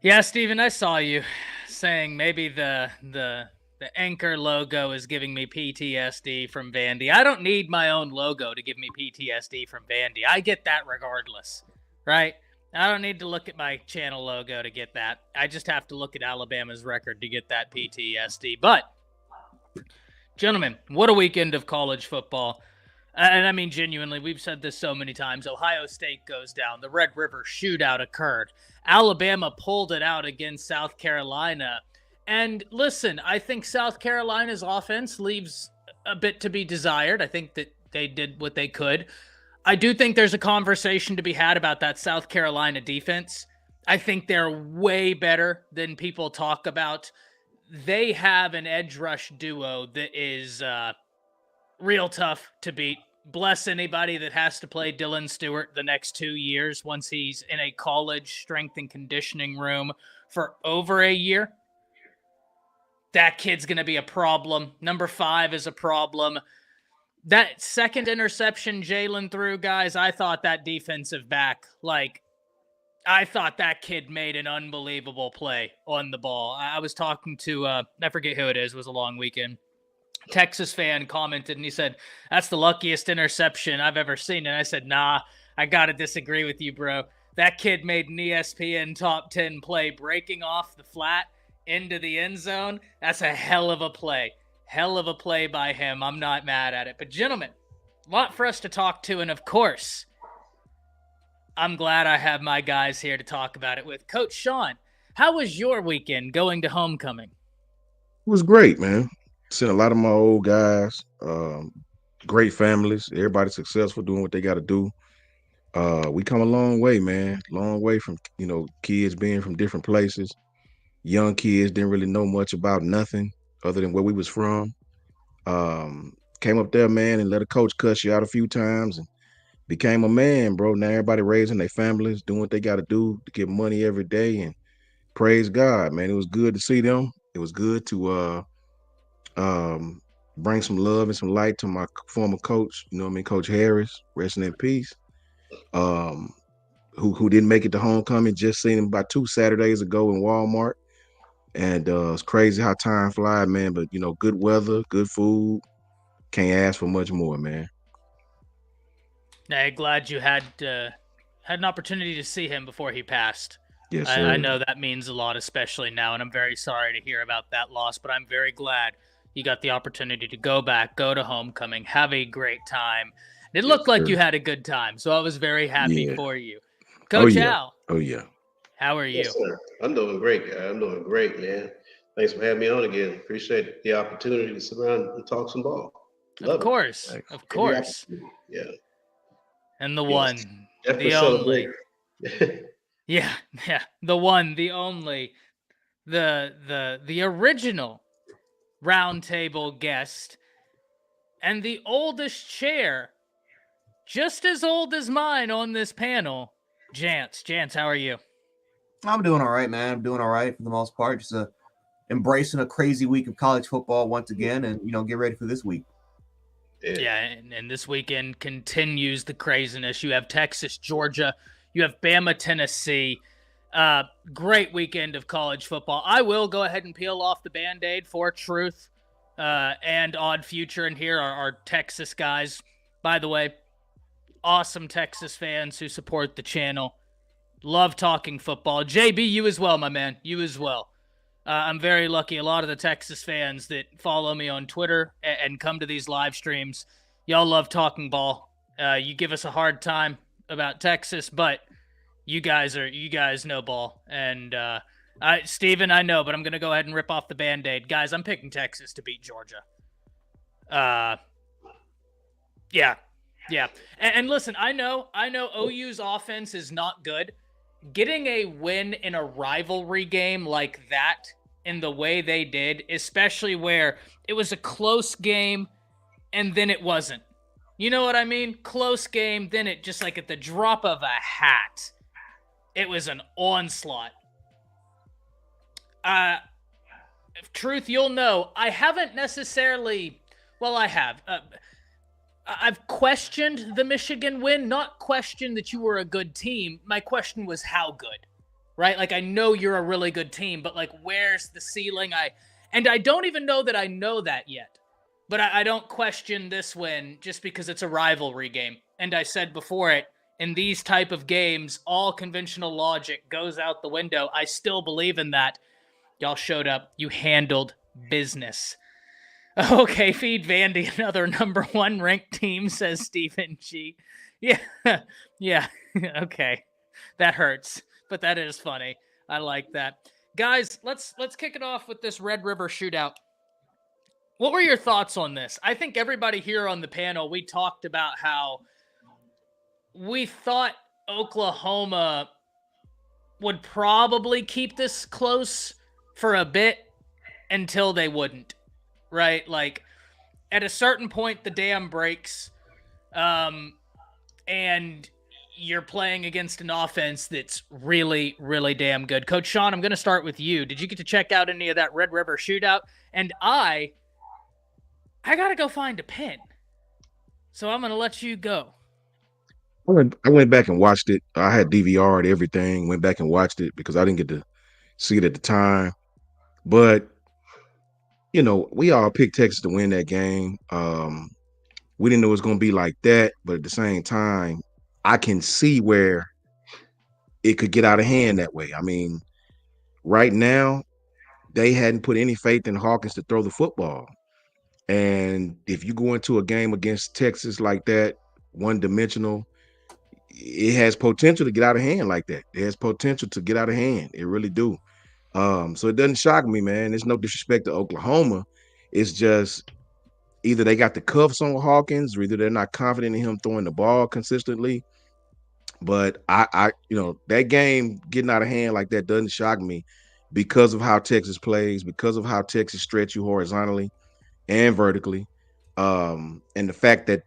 Yeah, Steven, I saw you saying maybe the anchor logo is giving me PTSD from Vandy. I don't need my own logo to give me PTSD from Vandy. I get that regardless, right? I don't need to look at my channel logo to get that. I just have to look at Alabama's record to get that PTSD. But, gentlemen, what a weekend of college football. And I mean, genuinely, we've said this so many times. Ohio State goes down. The Red River shootout occurred. Alabama pulled it out against South Carolina. And listen, I think South Carolina's offense leaves a bit to be desired. I think that they did what they could. I do think there's a conversation to be had about that South Carolina defense. I think they're way better than people talk about. They have an edge rush duo that is real tough to beat. Bless anybody that has to play Dylan Stewart the next 2 years once he's in a college strength and conditioning room for over a year. That kid's going to be a problem. Number 5 is a problem. That second interception Jalen threw, guys, I thought that defensive back, I thought that kid made an unbelievable play on the ball. I was talking to, I forget who it is, it was a long weekend. Texas fan commented and he said, "That's the luckiest interception I've ever seen." And I said, "Nah, I got to disagree with you, bro. That kid made an ESPN top 10 play breaking off the flat into the end zone. That's a hell of a play. Hell of a play by him. I'm not mad at it." But gentlemen, a lot for us to talk to. And of course, I'm glad I have my guys here to talk about it with. Coach Sean, how was your weekend going to homecoming? It was great, man. Seen a lot of my old guys, great families, everybody successful doing what they got to do. We come a long way, man. Long way from kids being from different places. Young kids didn't really know much about nothing other than where we was from. Came up there, man, and let a coach cuss you out a few times and became a man, bro. Now everybody raising their families, doing what they got to do to get money every day, and praise God, man. It was good to see them. It was good to um, bring some love and some light to my former coach. You know what I mean, Coach Harris, resting in peace. Um, who didn't make it to homecoming? Just seen him about 2 Saturdays ago in Walmart, and it's crazy how time flies, man. But good weather, good food. Can't ask for much more, man. Hey, glad you had an opportunity to see him before he passed. Yes, I sir. know that means a lot, especially now, and I'm very sorry to hear about that loss, but I'm very glad you got the opportunity to go back, go to homecoming, have a great time. It Yes, looked like sir. you had a good time, so I was very happy Yeah. for you. Oh Coach yeah. Al, Oh yeah. how are Yes, you? sir. I'm doing great, guy. I'm doing great, man. Thanks for having me on again. Appreciate the opportunity to sit around and talk some ball. Of Love it. course, Thanks. of Every course. opportunity. Yeah. And the Yes. one, Definitely the celebrate. only. Yeah, yeah, the one, the only, the original roundtable guest and the oldest chair, just as old as mine on this panel, Jance. Jance, how are you? I'm doing all right, man. I'm doing all right for the most part. Just embracing a crazy week of college football once again, and get ready for this week. Yeah. Yeah, and this weekend continues the craziness. You have Texas, Georgia, you have Bama, Tennessee. Great weekend of college football. I will go ahead and peel off the Band-Aid for Truth and Odd Future, and here are our Texas guys. By the way, awesome Texas fans who support the channel. Love talking football. JB, you as well, my man. You as well. I'm very lucky. A lot of the Texas fans that follow me on Twitter and come to these live streams, y'all love talking ball. You give us a hard time about Texas, but you guys know ball. And Steven, I know, but I'm gonna go ahead and rip off the Band-Aid. Guys, I'm picking Texas to beat Georgia. Yeah. Yeah. And listen, I know OU's offense is not good. Getting a win in a rivalry game like that in the way they did, especially where it was a close game and then it wasn't. You know what I mean? Close game, then it just like at the drop of a hat, it was an onslaught. Truth, you'll know, I haven't necessarily, well, I have. I've questioned the Michigan win, not questioned that you were a good team. My question was how good. right? Like, I know you're a really good team, but like, where's the ceiling? And I don't even know that I know that yet, but I don't question this win just because it's a rivalry game. And I said before it, in these type of games, all conventional logic goes out the window. I still believe in that. Y'all showed up. You handled business. Okay, feed Vandy another number 1 ranked team, says Stephen G. Yeah, yeah, okay. That hurts, but that is funny. I like that. Guys, let's kick it off with this Red River shootout. What were your thoughts on this? I think everybody here on the panel, we talked about how we thought Oklahoma would probably keep this close for a bit until they wouldn't, right? Like, at a certain point, the dam breaks, and you're playing against an offense that's really, really damn good. Coach Sean, I'm going to start with you. Did you get to check out any of that Red River shootout? And I got to go find a pin. So I'm going to let you go. I went back and watched it. I had DVR'd everything, went back and watched it because I didn't get to see it at the time. But, you know, we all picked Texas to win that game. We didn't know it was going to be like that. But at the same time, I can see where it could get out of hand that way. I mean, right now, they hadn't put any faith in Hawkins to throw the football. And if you go into a game against Texas like that, one-dimensional, it has potential to get out of hand like that. It has potential to get out of hand. It really do. So it doesn't shock me, man. There's no disrespect to Oklahoma. It's just either they got the cuffs on Hawkins, or either they're not confident in him throwing the ball consistently. But I you know, that game getting out of hand like that doesn't shock me because of how Texas plays, because of how Texas stretch you horizontally and vertically. And the fact that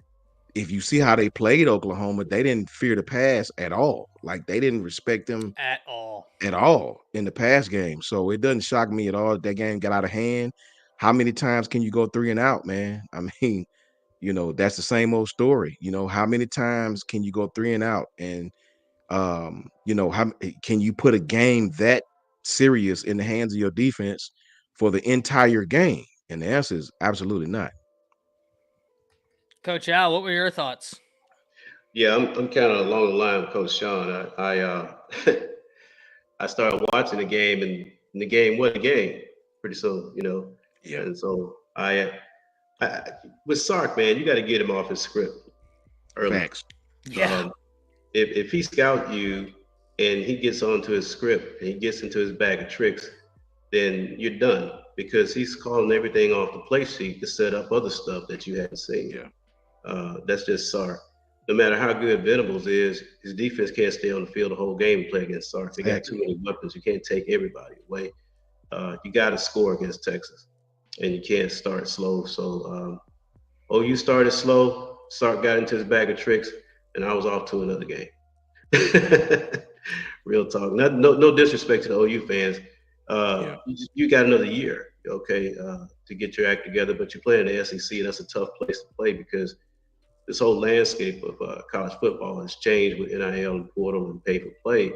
if you see how they played Oklahoma, they didn't fear the pass at all. Like, they didn't respect them At all in the pass game. So it doesn't shock me at all that game got out of hand. How many times can you go 3 and out, man? I mean, you know, that's the same old story. You know, how many times can you go 3 and out? And you know, how can you put a game that serious in the hands of your defense for the entire game? And the answer is absolutely not. Coach Al, what were your thoughts? Yeah, I'm kind of along the line with Coach Sean. I started watching the game, and the game was a game pretty soon, you know. Yeah. And so I with Sark, man, you got to get him off his script early. Facts. Yeah. If he scout you and he gets onto his script and he gets into his bag of tricks, then you're done, because he's calling everything off the play sheet to set up other stuff that you haven't seen. Yeah. That's just Sark. No matter how good Venables is, his defense can't stay on the field the whole game and play against Sark. They got too many weapons. You can't take everybody away. You got to score against Texas, and you can't start slow. So OU started slow. Sark got into his bag of tricks, and I was off to another game. Real talk. No disrespect to the OU fans. You got another year, okay, to get your act together, but you play in the SEC. That's a tough place to play because this whole landscape of college football has changed with NIL and portal and pay-for-play.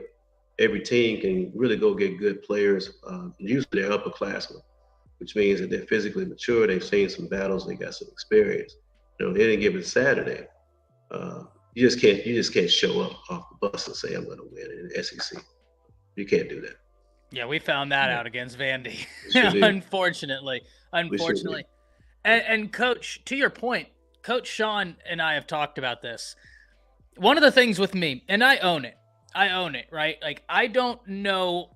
Every team can really go get good players. Usually they're upperclassmen, which means that they're physically mature. They've seen some battles. They got some experience. You know, any given Saturday, you just can't show up off the bus and say I'm going to win in the SEC. You can't do that. Yeah, we found that out against Vandy. Sure Unfortunately. And Coach, to your point, Coach Sean and I have talked about this. One of the things with me, and I own it, right? Like, I don't know.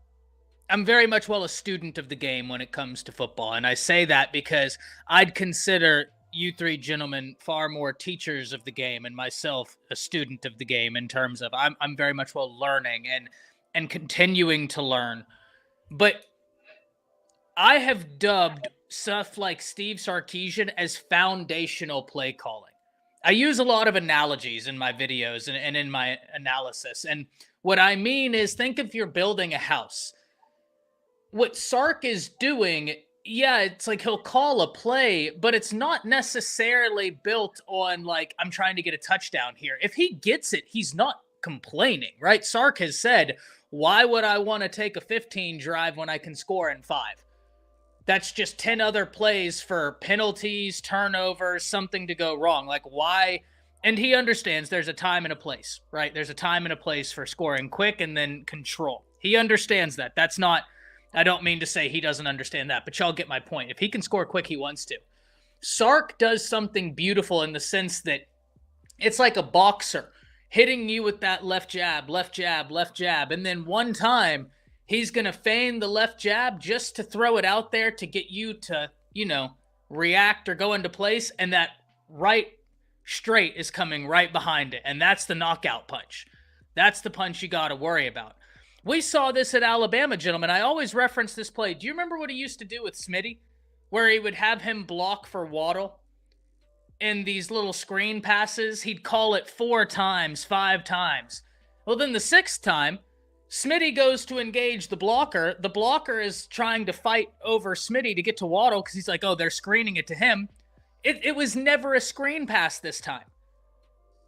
I'm very much a student of the game when it comes to football. And I say that because I'd consider you three gentlemen far more teachers of the game and myself a student of the game, in terms of I'm very much learning and continuing to learn. But I have dubbed stuff like Steve Sarkisian as foundational play calling. I use a lot of analogies in my videos and in my analysis. And what I mean is, think if you're building a house. What Sark is doing, yeah, it's like he'll call a play, but it's not necessarily built on, like, I'm trying to get a touchdown here. If he gets it, he's not complaining, right? Sark has said, why would I want to take a 15 drive when I can score in 5? That's just 10 other plays for penalties, turnovers, something to go wrong. Like, why? And he understands there's a time and a place, right? There's a time and a place for scoring quick and then control. He understands that. That's not, I don't mean to say he doesn't understand that, but y'all get my point. If he can score quick, he wants to. Sark does something beautiful in the sense that it's like a boxer hitting you with that left jab, left jab, left jab. And then one time he's going to feign the left jab just to throw it out there to get you to, react or go into place. And that right straight is coming right behind it. And that's the knockout punch. That's the punch you got to worry about. We saw this at Alabama, gentlemen. I always reference this play. Do you remember what he used to do with Smitty? Where he would have him block for Waddle in these little screen passes? He'd call it 4 times, 5 times. Well, then the 6th time, Smitty goes to engage the blocker. The blocker is trying to fight over Smitty to get to Waddle because he's like, oh, they're screening it to him. It was never a screen pass this time.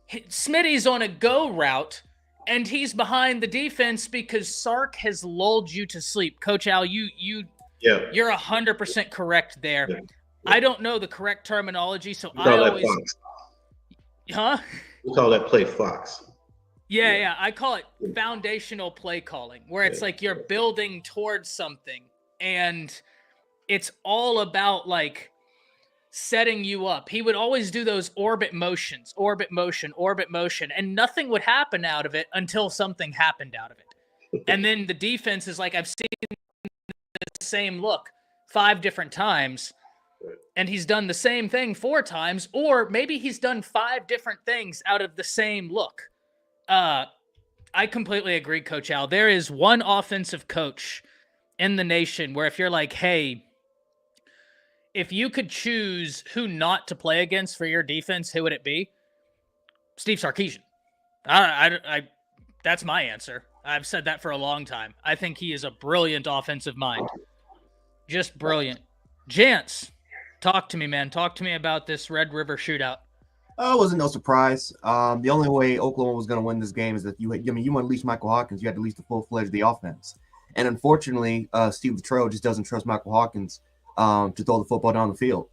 Smitty's on a go route, and he's behind the defense because Sark has lulled you to sleep. Coach Al, you're 100% correct there. Yeah. I don't know the correct terminology, so I always... Fox. Huh? We call that play Fox. Yeah. I call it foundational play calling, where it's like you're building towards something, and it's all about like setting you up. He would always do those orbit motions, and nothing would happen out of it until something happened out of it. And then the defense is like, I've seen the same look 5 different times, and he's done the same thing 4 times, or maybe he's done 5 different things out of the same look. I completely agree, Coach Al. There is one offensive coach in the nation where if you're like, hey, if you could choose who not to play against for your defense, who would it be? Steve Sarkisian. That's my answer. I've said that for a long time. I think he is a brilliant offensive mind. Just brilliant. Jance, talk to me, man. Talk to me about this Red River shootout. It wasn't no surprise. The only way Oklahoma was going to win this game is that you want to unleash Michael Hawkins. You had to unleash the full-fledged the offense. And unfortunately, Steve Latrell just doesn't trust Michael Hawkins to throw the football down the field.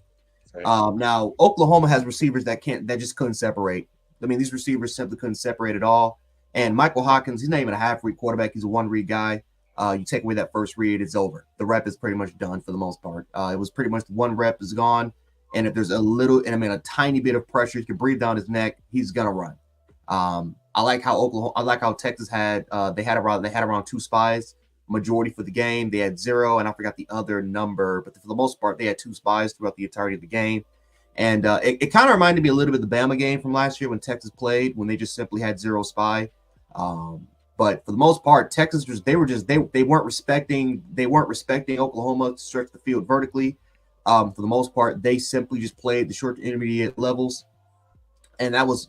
Right. Now, Oklahoma has receivers that just couldn't separate. I mean, these receivers simply couldn't separate at all. And Michael Hawkins, he's not even a half-read quarterback. He's a one-read guy. You take away that first read, it's over. The rep is pretty much done for the most part. It was pretty much one rep is gone. And if there's a tiny bit of pressure, he can breathe down his neck, he's gonna run. I like how Texas had around 2 spies, majority for the game. They had 0, and I forgot the other number, but for the most part, they had 2 spies throughout the entirety of the game. And it kind of reminded me a little bit of the Bama game from last year when Texas played, when they just simply had 0 spy. But for the most part, Texas they weren't respecting Oklahoma to stretch the field vertically. For the most part, they simply just played the short to intermediate levels, and that was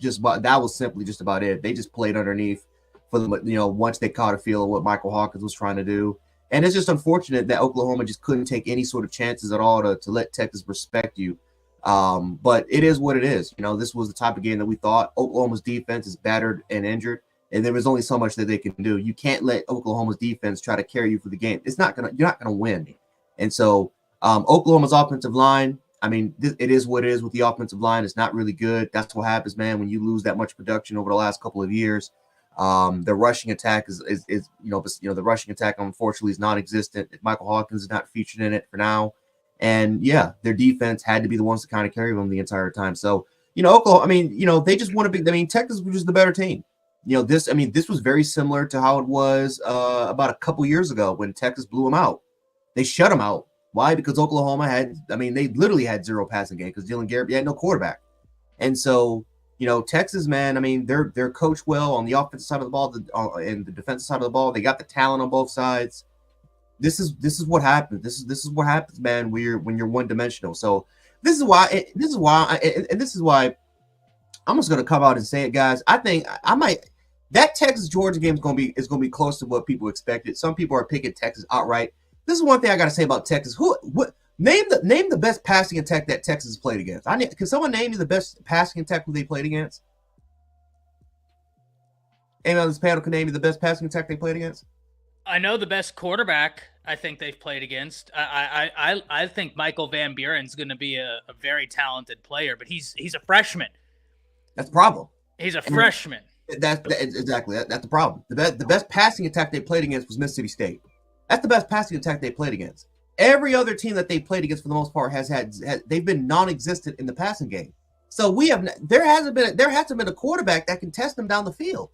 simply just about it. They just played underneath for the once they caught a feel of what Michael Hawkins was trying to do. And it's just unfortunate that Oklahoma just couldn't take any sort of chances at all to let Texas respect you. But it is what it is. This was the type of game that we thought. Oklahoma's defense is battered and injured, and there was only so much that they can do. You can't let Oklahoma's defense try to carry you for the game. You're not gonna win. And so Oklahoma's offensive line, I mean, it is what it is with the offensive line. It's not really good. That's what happens, man, when you lose that much production over the last couple of years. The rushing attack is the rushing attack unfortunately is non-existent. Michael Hawkins is not featured in it for now. And yeah, their defense had to be the ones to kind of carry them the entire time. So, Oklahoma, I mean, they just want to be, Texas was just the better team. This was very similar to how it was about a couple years ago when Texas blew them out. They shut them out. Why? Because Oklahoma they literally had 0 passing game because Dylan Garrett had no quarterback. And so, Texas, man, I mean, they're coached well on the offensive side of the ball and the defensive side of the ball. They got the talent on both sides. This is what happens. This is what happens, man, when you're one dimensional. So this is why I'm just gonna come out and say it, guys. I think that Texas Georgia game is gonna be close to what people expected. Some people are picking Texas outright. This is one thing I gotta say about Texas. Name the best passing attack that Texas has played against. Can someone name me the best passing attack who they played against? Anyone on this panel can name me the best passing attack they played against? I know the best quarterback I think they've played against. I think Michael Van Buren's going to be a very talented player, but he's a freshman. That's the problem. He's a freshman. Exactly. That's the problem. The best passing attack they played against was Mississippi State. That's the best passing attack they played against. Every other team that they played against, for the most part, has they've been non-existent in the passing game. So there hasn't been a quarterback that can test them down the field.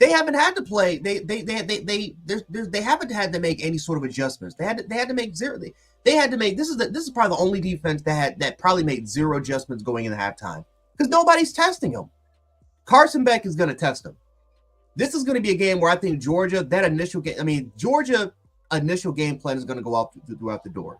They haven't had to play. They haven't had to make any sort of adjustments. They had to make zero. They had to make this is probably the only defense that probably made zero adjustments going into halftime because nobody's testing them. Carson Beck is going to test them. This is going to be a game where I think Georgia initial game plan is going to go out throughout the door.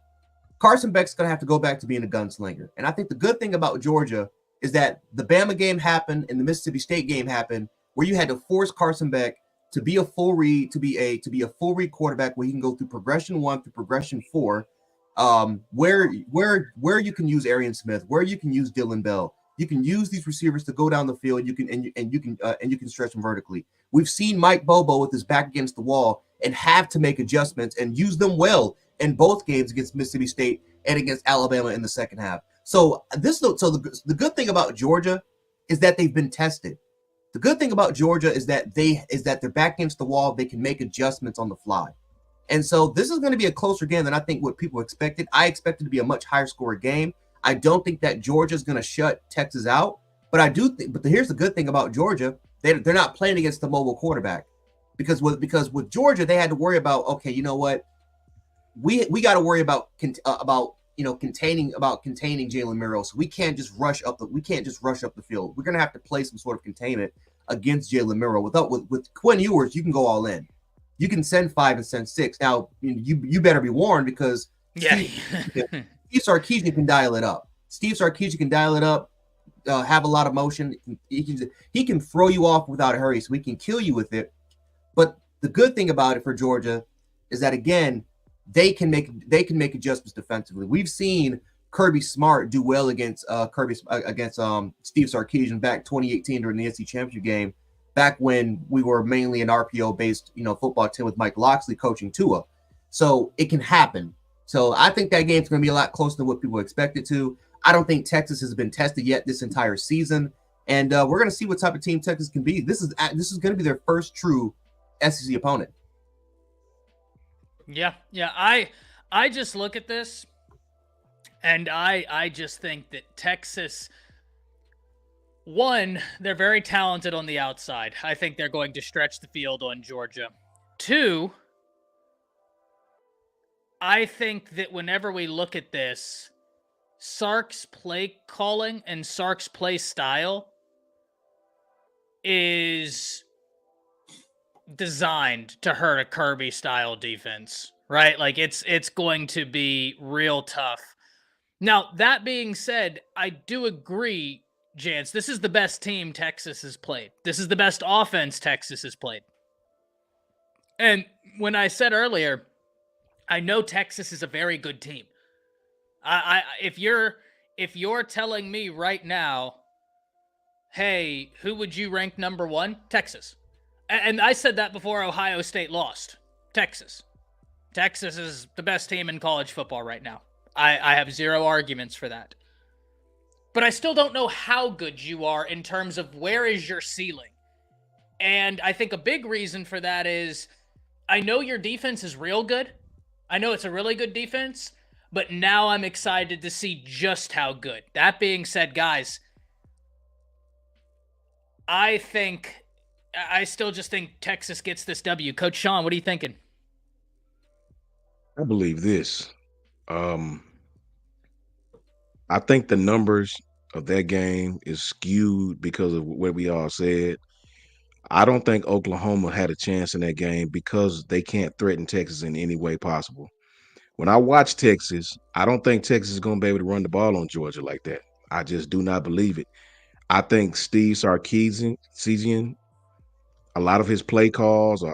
Carson Beck's going to have to go back to being a gunslinger. And I think the good thing about Georgia is that the Bama game happened and the Mississippi State game happened where you had to force Carson Beck to be a full read, to be a full read quarterback where he can go through progression 1 through progression 4, where you can use Arian Smith, where you can use Dylan Bell. You can use these receivers to go down the field. You can stretch them vertically. We've seen Mike Bobo with his back against the wall and have to make adjustments and use them well in both games against Mississippi State and against Alabama in the second half. So the good thing about Georgia is that they've been tested. The good thing about Georgia is that they're back against the wall. They can make adjustments on the fly. And so this is going to be a closer game than I think what people expected. I expected it to be a much higher score game. I don't think that Georgia's going to shut Texas out, but I do think. But here's the good thing about Georgia: they're not playing against the mobile quarterback, because with Georgia they had to worry about, okay, you know what, we got to worry about containing Jalen Miro. So we can't just rush up the field. We're going to have to play some sort of containment against Jalen Miro. With Quinn Ewers, you can go all in. You can send 5 and send 6. Now you better be warned because Steve Sarkisian can dial it up. Have a lot of motion. He can throw you off without a hurry, so he can kill you with it. But the good thing about it for Georgia is that, again, they can make adjustments defensively. We've seen Kirby Smart do well against Steve Sarkisian back 2018 during the NC Championship game, back when we were mainly an RPO-based football team with Mike Locksley coaching Tua. So it can happen. So I think that game's going to be a lot closer than what people expect it to. I don't think Texas has been tested yet this entire season, and we're going to see what type of team Texas can be. This is going to be their first true SEC opponent. Yeah. I just look at this, and I just think that Texas, one, they're very talented on the outside. I think they're going to stretch the field on Georgia. 2, I think that whenever we look at this, Sark's play calling and Sark's play style is designed to hurt a Kirby style defense, right? Like it's going to be real tough. Now, that being said, I do agree, Jance, this is the best team Texas has played. This is the best offense Texas has played. And when I said earlier, I know Texas is a very good team. If you're telling me right now, hey, who would you rank number 1? Texas. And I said that before Ohio State lost. Texas. Texas is the best team in college football right now. I have zero arguments for that. But I still don't know how good you are in terms of where is your ceiling. And I think a big reason for that is I know your defense is real good. I know it's a really good defense, but now I'm excited to see just how good. That being said, guys, I still just think Texas gets this W. Coach Sean, what are you thinking? I believe this. I think the numbers of that game is skewed because of what we all said. I don't think Oklahoma had a chance in that game because they can't threaten Texas in any way possible. When I watch Texas, I don't think Texas is going to be able to run the ball on Georgia like that. I just do not believe it. I think Steve Sarkisian, a lot of his play calls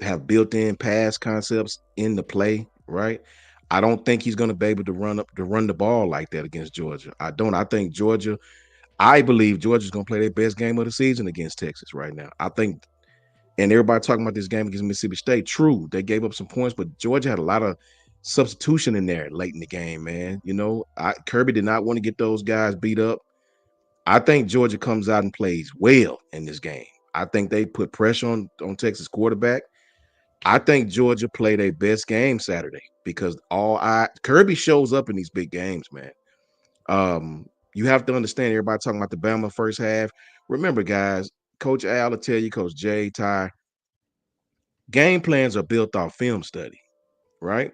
have built-in pass concepts in the play, right? I don't think he's going to be able to run the ball like that against Georgia. I don't. I think Georgia, I believe Georgia's going to play their best game of the season against Texas right now. I think, and everybody talking about this game against Mississippi State. True, they gave up some points, but Georgia had a lot of substitution in there late in the game, man. You know, Kirby did not want to get those guys beat up. I think Georgia comes out and plays well in this game. I think they put pressure on Texas quarterback. I think Georgia played their best game Saturday because Kirby shows up in these big games, man. You have to understand, everybody talking about the Bama first half. Remember, guys, Coach Al will tell you, Coach Jay, Ty, game plans are built off film study, right?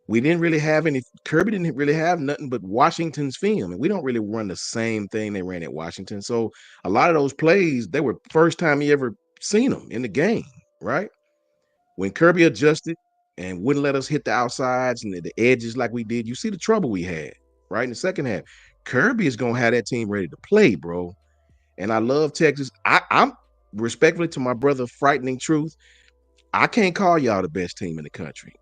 We didn't really have Kirby didn't really have nothing but Washington's film, and we don't really run the same thing they ran at Washington. So a lot of those plays, they were first time he ever seen them in the game, right? When Kirby adjusted and wouldn't let us hit the outsides and the edges like we did, you see the trouble we had, right? In the second half, Kirby is going to have that team ready to play, bro. And I love Texas. I'm respectfully to my brother, Frightening Truth. I can't call y'all the best team in the country.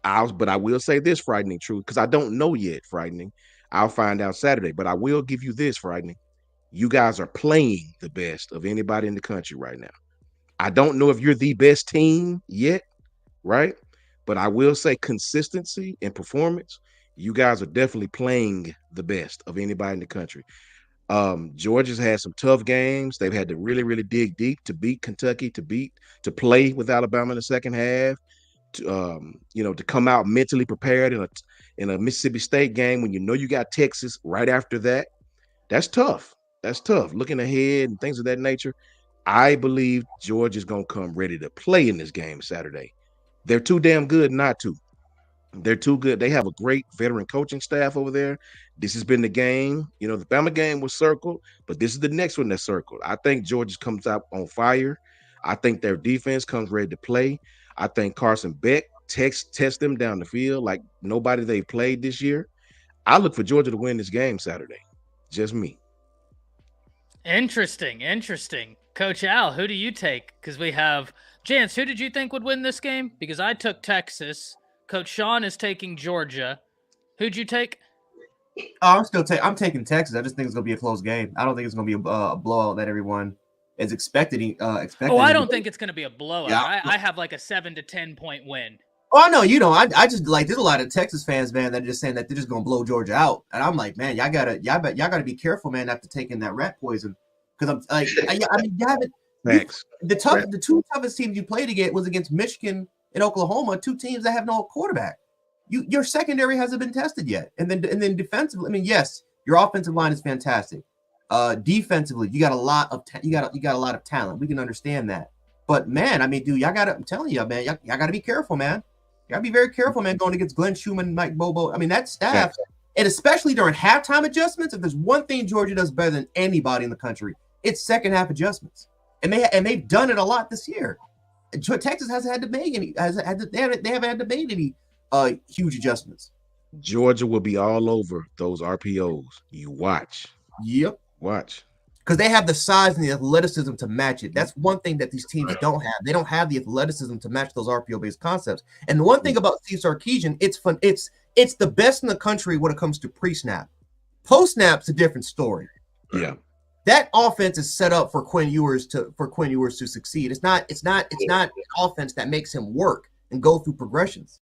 But I will say this, Frightening Truth, because I don't know yet, Frightening. I'll find out Saturday, but I will give you this, Frightening. You guys are playing the best of anybody in the country right now. I don't know if you're the best team yet, right? But I will say consistency and performance, you guys are definitely playing the best of anybody in the country. Georgia's had some tough games. They've had to really, really dig deep to beat Kentucky, to play with Alabama in the second half, to come out mentally prepared in a Mississippi State game when you know you got Texas right after that. That's tough. That's tough. Looking ahead and things of that nature. I believe Georgia's going to come ready to play in this game Saturday. They're too damn good not to. They're too good. They have a great veteran coaching staff over there. This has been the game. You know, the Bama game was circled, but this is the next one that's circled. I think Georgia comes out on fire. I think their defense comes ready to play. I think Carson Beck test them down the field like nobody they played this year. I look for Georgia to win this game Saturday. Just me. Interesting. Coach Al, who do you take? Because we have Jance. Who did you think would win this game? Because I took Texas. Coach Sean is taking Georgia. Who'd you take? I'm taking Texas. I just think it's gonna be a close game. I don't think it's gonna be a blowout that everyone is expecting. Oh, I don't think it's gonna be a blowout. Yeah. I have like a 7 to 10 point win. Oh, no, you know, I just like there's a lot of Texas fans, man, that are just saying that they're just gonna blow Georgia out, and I'm like, man, y'all gotta be careful, man, after taking that rat poison, because I'm like, I mean, you haven't. Thanks. The two toughest teams you played against was against Michigan and Oklahoma, two teams that have no quarterback. Your secondary hasn't been tested yet, and then defensively, I mean, yes, your offensive line is fantastic. Defensively, you got a lot of you got a lot of talent. We can understand that, but man, I mean, dude, I'm telling you, man, y'all got to be careful, man. You got to be very careful, man, going against Glenn Schumann, Mike Bobo. I mean, that staff, and especially during halftime adjustments, if there's one thing Georgia does better than anybody in the country, it's second half adjustments, and they've done it a lot this year. Texas hasn't had to make any. They haven't had to make any huge adjustments. Georgia will be all over those RPOs. You watch. Yep. Watch. Because they have the size and the athleticism to match it. That's one thing that these teams don't have. They don't have the athleticism to match those RPO-based concepts. And the one thing about Steve Sarkisian, it's fun. It's the best in the country when it comes to pre-snap. Post-snap's a different story. Yeah. That offense is set up for Quinn Ewers to succeed. It's not an offense that makes him work and go through progressions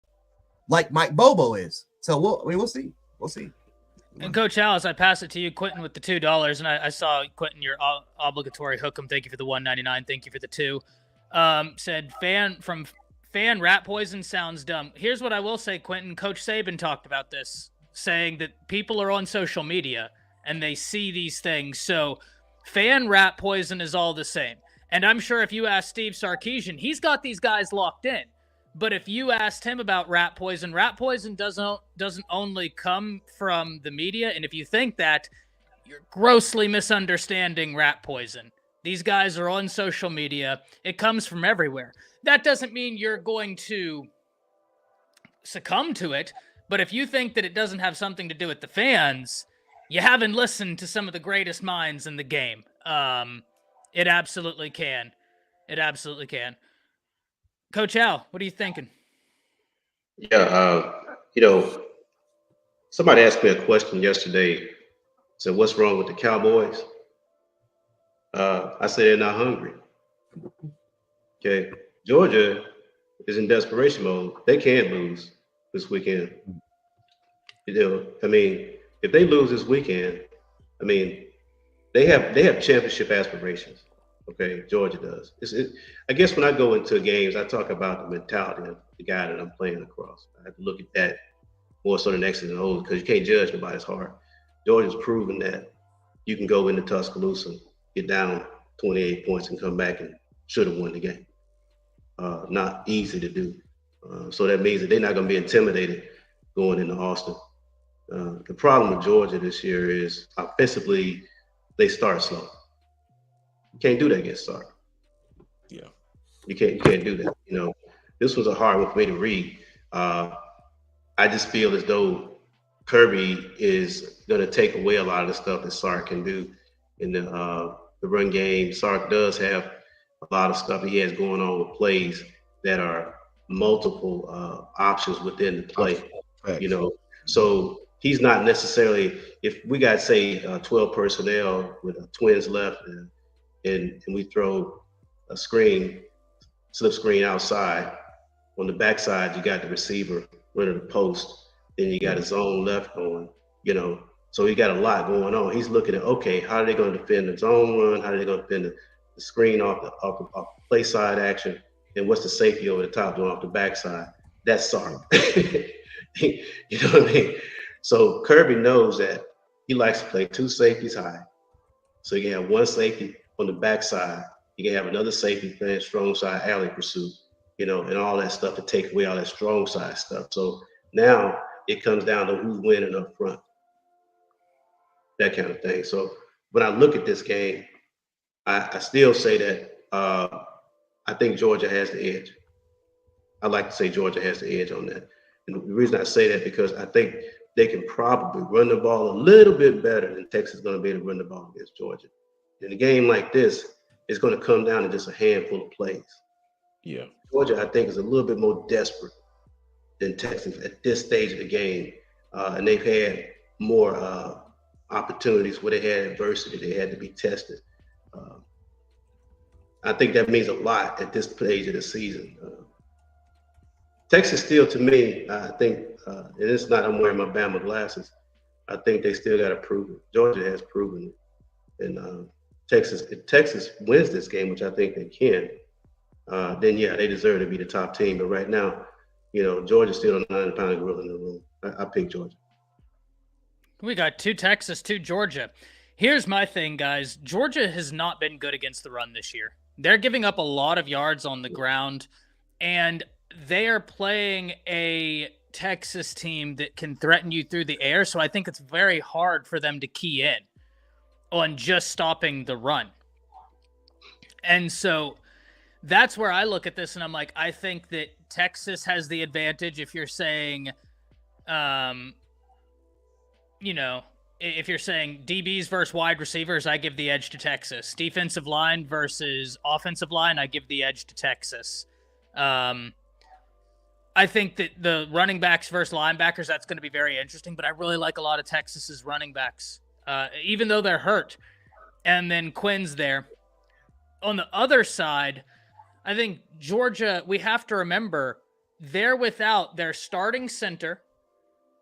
like Mike Bobo is. So we'll see. We'll see. And Coach Alice, I pass it to you, Quentin, with the $2. And I saw, Quentin, your obligatory hook 'em. Thank you for the $1.99. Thank you for the $2. Said fan rat poison sounds dumb. Here's what I will say, Quentin. Coach Saban talked about this, saying that people are on social media and they see these things. So fan rat poison is all the same. And I'm sure if you ask Steve Sarkisian, he's got these guys locked in. But if you asked him about rat poison doesn't only come from the media. And if you think that, you're grossly misunderstanding rat poison. These guys are on social media. It comes from everywhere. That doesn't mean you're going to succumb to it. But if you think that it doesn't have something to do with the fans, you haven't listened to some of the greatest minds in the game. It absolutely can. It absolutely can. Coach Al, what are you thinking? Yeah, somebody asked me a question yesterday. So what's wrong with the Cowboys? I say they're not hungry. Okay, Georgia is in desperation mode. They can't lose this weekend. You know, I mean, if they lose this weekend, I mean, they have championship aspirations. Okay, Georgia does. I guess when I go into games, I talk about the mentality of the guy that I'm playing across. I have to look at that more so than X's and O's because you can't judge nobody's heart. Georgia's proven that you can go into Tuscaloosa, get down 28 points, and come back and should have won the game. Not easy to do. So that means that they're not going to be intimidated going into Austin. The problem with Georgia this year is offensively, they start slow. You can't do that against Sark. Yeah. You can't do that. You know, this was a hard one for me to read. I just feel as though Kirby is going to take away a lot of the stuff that Sark can do in the run game. Sark does have a lot of stuff he has going on with plays that are multiple options within the play. You know, so he's not necessarily, if we got, say, 12 personnel with twins left and we throw a screen, slip screen outside, on the backside, you got the receiver running the post, then you got a zone left going, you know, so he got a lot going on. He's looking at, okay, how are they going to defend the zone run? How are they going to defend the screen off the play side action? And what's the safety over the top going off the backside? That's Sark. You know what I mean? So Kirby knows that he likes to play two safeties high. So you can have one safety on the backside. You can have another safety playing strong side alley pursuit, you know, and all that stuff to take away all that strong side stuff. So now it comes down to who's winning up front, that kind of thing. So when I look at this game, I still say that I think Georgia has the edge. I like to say Georgia has the edge on that. And the reason I say that because I think they can probably run the ball a little bit better than Texas is going to be able to run the ball against Georgia. In a game like this, it's going to come down to just a handful of plays. Yeah. Georgia, I think, is a little bit more desperate than Texas at this stage of the game. And they've had more opportunities where they had adversity. They had to be tested. I think that means a lot at this stage of the season. Texas still, to me, I think, and it's not I'm wearing my Bama glasses, I think they still got to prove it. Georgia has proven it. And if Texas wins this game, which I think they can, then, yeah, they deserve to be the top team. But right now, you know, Georgia's still a 900-pound gorilla in the room. I pick Georgia. We got 2 Texas, 2 Georgia. Here's my thing, guys. Georgia has not been good against the run this year. They're giving up a lot of yards on the ground, and they are playing a Texas team that can threaten you through the air. So I think it's very hard for them to key in on just stopping the run. And so that's where I look at this and I'm like, I think that Texas has the advantage if you're saying, you know, if you're saying DBs versus wide receivers, I give the edge to Texas. Defensive line versus offensive line, I give the edge to Texas. I think that the running backs versus linebackers, that's going to be very interesting, but I really like a lot of Texas's running backs, even though they're hurt. And then Quinn's there. On the other side, I think Georgia, we have to remember, they're without their starting center,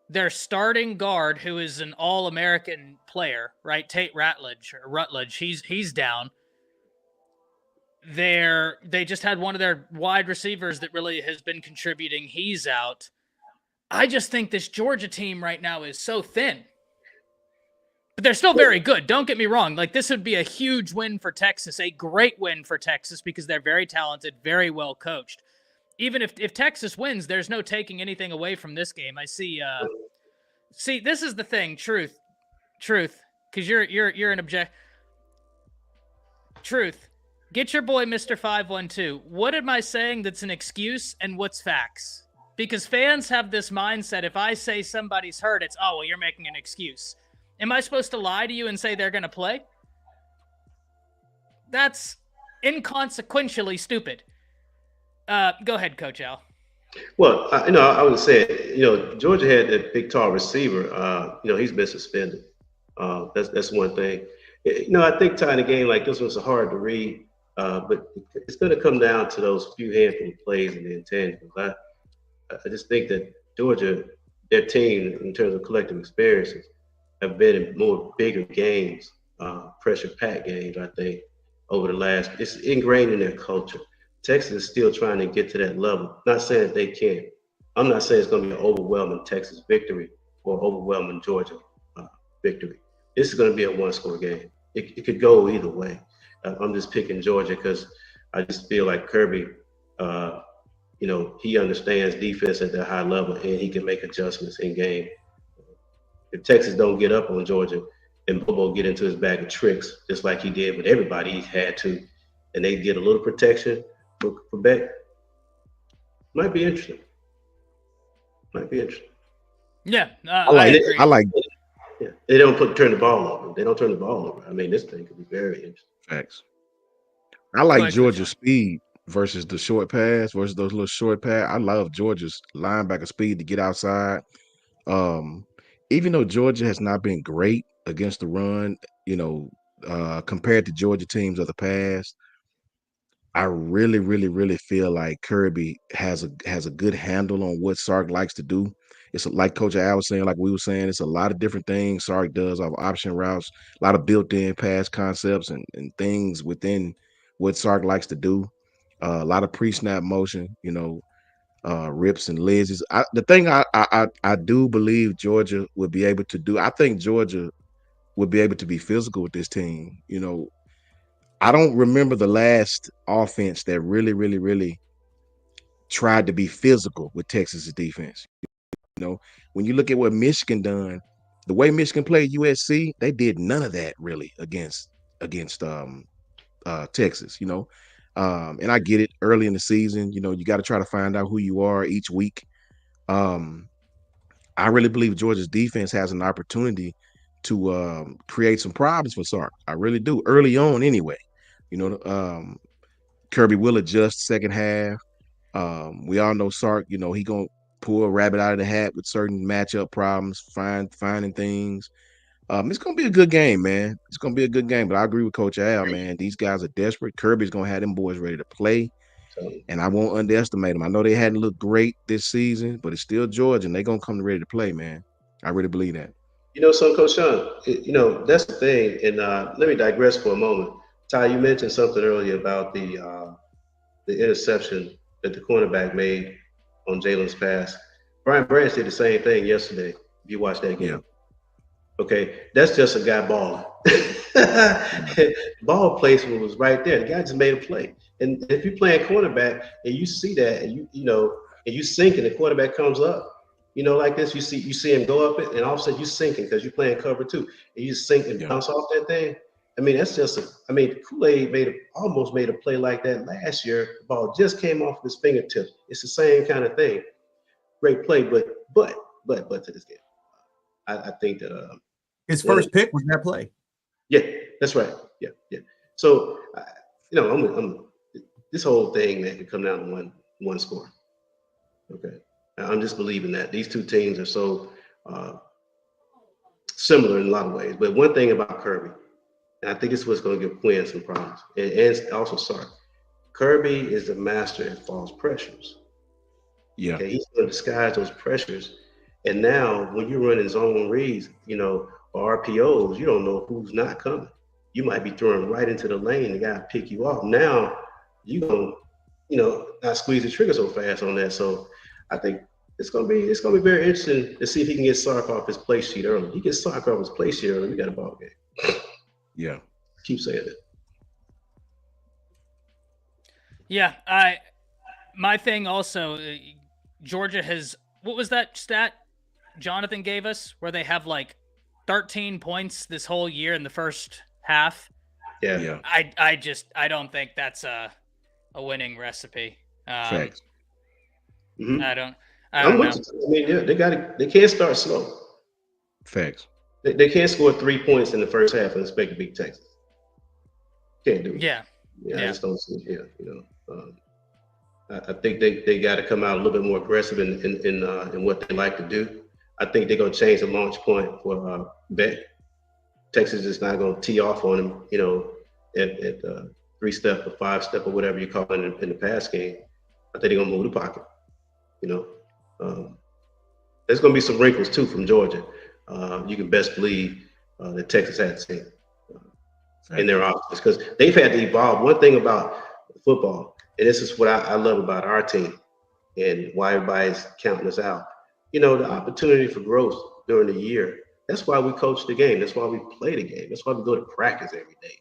their starting guard, who is an All-American player, right? Tate Rutledge, he's down. They just had one of their wide receivers that really has been contributing. He's out. I just think this Georgia team right now is so thin. But they're still very good. Don't get me wrong. Like, this would be a huge win for Texas, a great win for Texas because they're very talented, very well coached. Even if Texas wins, there's no taking anything away from this game. I see this is the thing, truth, because you're an object. Truth. Get your boy Mr. 512. What am I saying that's an excuse and what's facts? Because fans have this mindset, if I say somebody's hurt, it's, oh, well, you're making an excuse. Am I supposed to lie to you and say they're going to play? That's inconsequentially stupid. Go ahead, Coach Al. Well, I would say, Georgia had that big, tall receiver. He's been suspended. That's one thing. I think tying a game like this was hard to read, but it's going to come down to those few handful of plays and the intangibles. I just think that Georgia, their team, in terms of collective experiences, have been in more bigger games, pressure packed games, I think, over the last. It's ingrained in their culture. Texas is still trying to get to that level. Not saying that they can't. I'm not saying it's going to be an overwhelming Texas victory or overwhelming Georgia victory. This is going to be a one-score game. It could go either way. I'm just picking Georgia because I just feel like Kirby, he understands defense at that high level and he can make adjustments in game. If Texas don't get up on Georgia and Bobo get into his bag of tricks, just like he did with everybody he had to, and they get a little protection for Beck, might be interesting. Yeah, I agree. I like. Yeah, they don't turn the ball over. They don't turn the ball over. I mean, this thing could be very interesting. Facts. I like ahead, Georgia's Coach. speed versus the short pass versus those little short pass. I love Georgia's linebacker speed to get outside. Even though Georgia has not been great against the run, compared to Georgia teams of the past, I really, really, really feel like Kirby has a good handle on what Sark likes to do. It's like Coach Al was saying, like we were saying, it's a lot of different things Sark does off option routes, a lot of built-in pass concepts and things within what Sark likes to do. A lot of pre-snap motion, rips and lizzes. The thing I do believe Georgia would be able to do, I think Georgia would be able to be physical with this team. I don't remember the last offense that really, really, really tried to be physical with Texas's defense. When you look at what Michigan done, the way Michigan played USC, they did none of that really against Texas. And I get it early in the season. You got to try to find out who you are each week. I really believe Georgia's defense has an opportunity to create some problems for Sark. I really do early on anyway. Kirby will adjust second half. We all know Sark, he gonna pull a rabbit out of the hat with certain matchup problems, finding things. It's gonna be a good game, man. It's gonna be a good game. But I agree with Coach Al, man. These guys are desperate. Kirby's gonna have them boys ready to play, and I won't underestimate them. I know they hadn't looked great this season, but it's still Georgia, and they're gonna come ready to play, man. I really believe that. Coach Sean, that's the thing. And let me digress for a moment. Ty, you mentioned something earlier about the interception that the cornerback made on Jalen's pass. Brian Branch did the same thing yesterday. If you watch that game. Yeah. Okay, that's just a guy balling. Ball placement was right there. The guy just made a play. And if you're playing cornerback and you see that, and you sink, and the quarterback comes up, like this, you see him go up it, and all of a sudden you sinking because you're playing cover two, and you sink and bounce off that thing. I mean, that's just Kool-Aid almost made a play like that last year. The ball just came off his fingertips. It's the same kind of thing. Great play, but to this game, I think that his first pick was that play. Yeah, that's right. Yeah. So, this whole thing, man, could come down to one score. Okay, I'm just believing that these two teams are so similar in a lot of ways. But one thing about Kirby, and I think this is what's going to give Quinn some problems, and also Sark. Kirby is the master at false pressures. Yeah. Okay, he's going to disguise those pressures. And now, when you're running zone reads, or RPOs, you don't know who's not coming. You might be throwing right into the lane. The guy pick you off. Now, you don't, not squeeze the trigger so fast on that. So, I think it's gonna be very interesting to see if he can get Sark off his play sheet early. He gets Sark off his play sheet early, we got a ball game. Yeah. Keep saying it. Yeah, my thing also, Georgia has, what was that stat Jonathan gave us where they have like 13 points this whole year in the first half? Yeah. I don't think that's a winning recipe. Facts. Mm-hmm. I don't know. I mean, yeah, they can't start slow. Facts. They can't score 3 points in the first half and expect to beat Texas. Can't do it. Yeah. I just don't see it. I think they got to come out a little bit more aggressive in what they like to do. I think they're going to change the launch point for Beck. Texas is not going to tee off on them, at 3-step or 5-step or whatever you call it in the pass game. I think they're going to move the pocket. There's going to be some wrinkles too from Georgia. You can best believe that Texas had seen in their offense because they've had to evolve. One thing about football, and this is what I love about our team and why everybody's counting us out. The opportunity for growth during the year. That's why we coach the game. That's why we play the game. That's why we go to practice every day.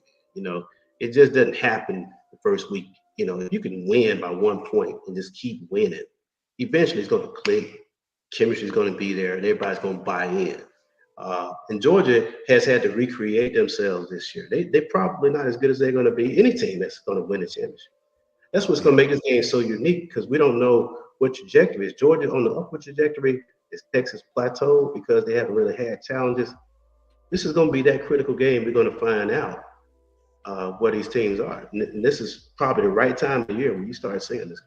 It just doesn't happen the first week. If you can win by 1 point and just keep winning, eventually it's going to click. Chemistry is going to be there, and everybody's going to buy in. And Georgia has had to recreate themselves this year. They're probably not as good as they're going to be any team that's going to win the championship. That's what's going to make this game so unique because we don't know what trajectory is. Georgia on the upward trajectory? Is Texas plateau because they haven't really had challenges? This is going to be that critical game. We're going to find out where these teams are. And this is probably the right time of the year when you start seeing this.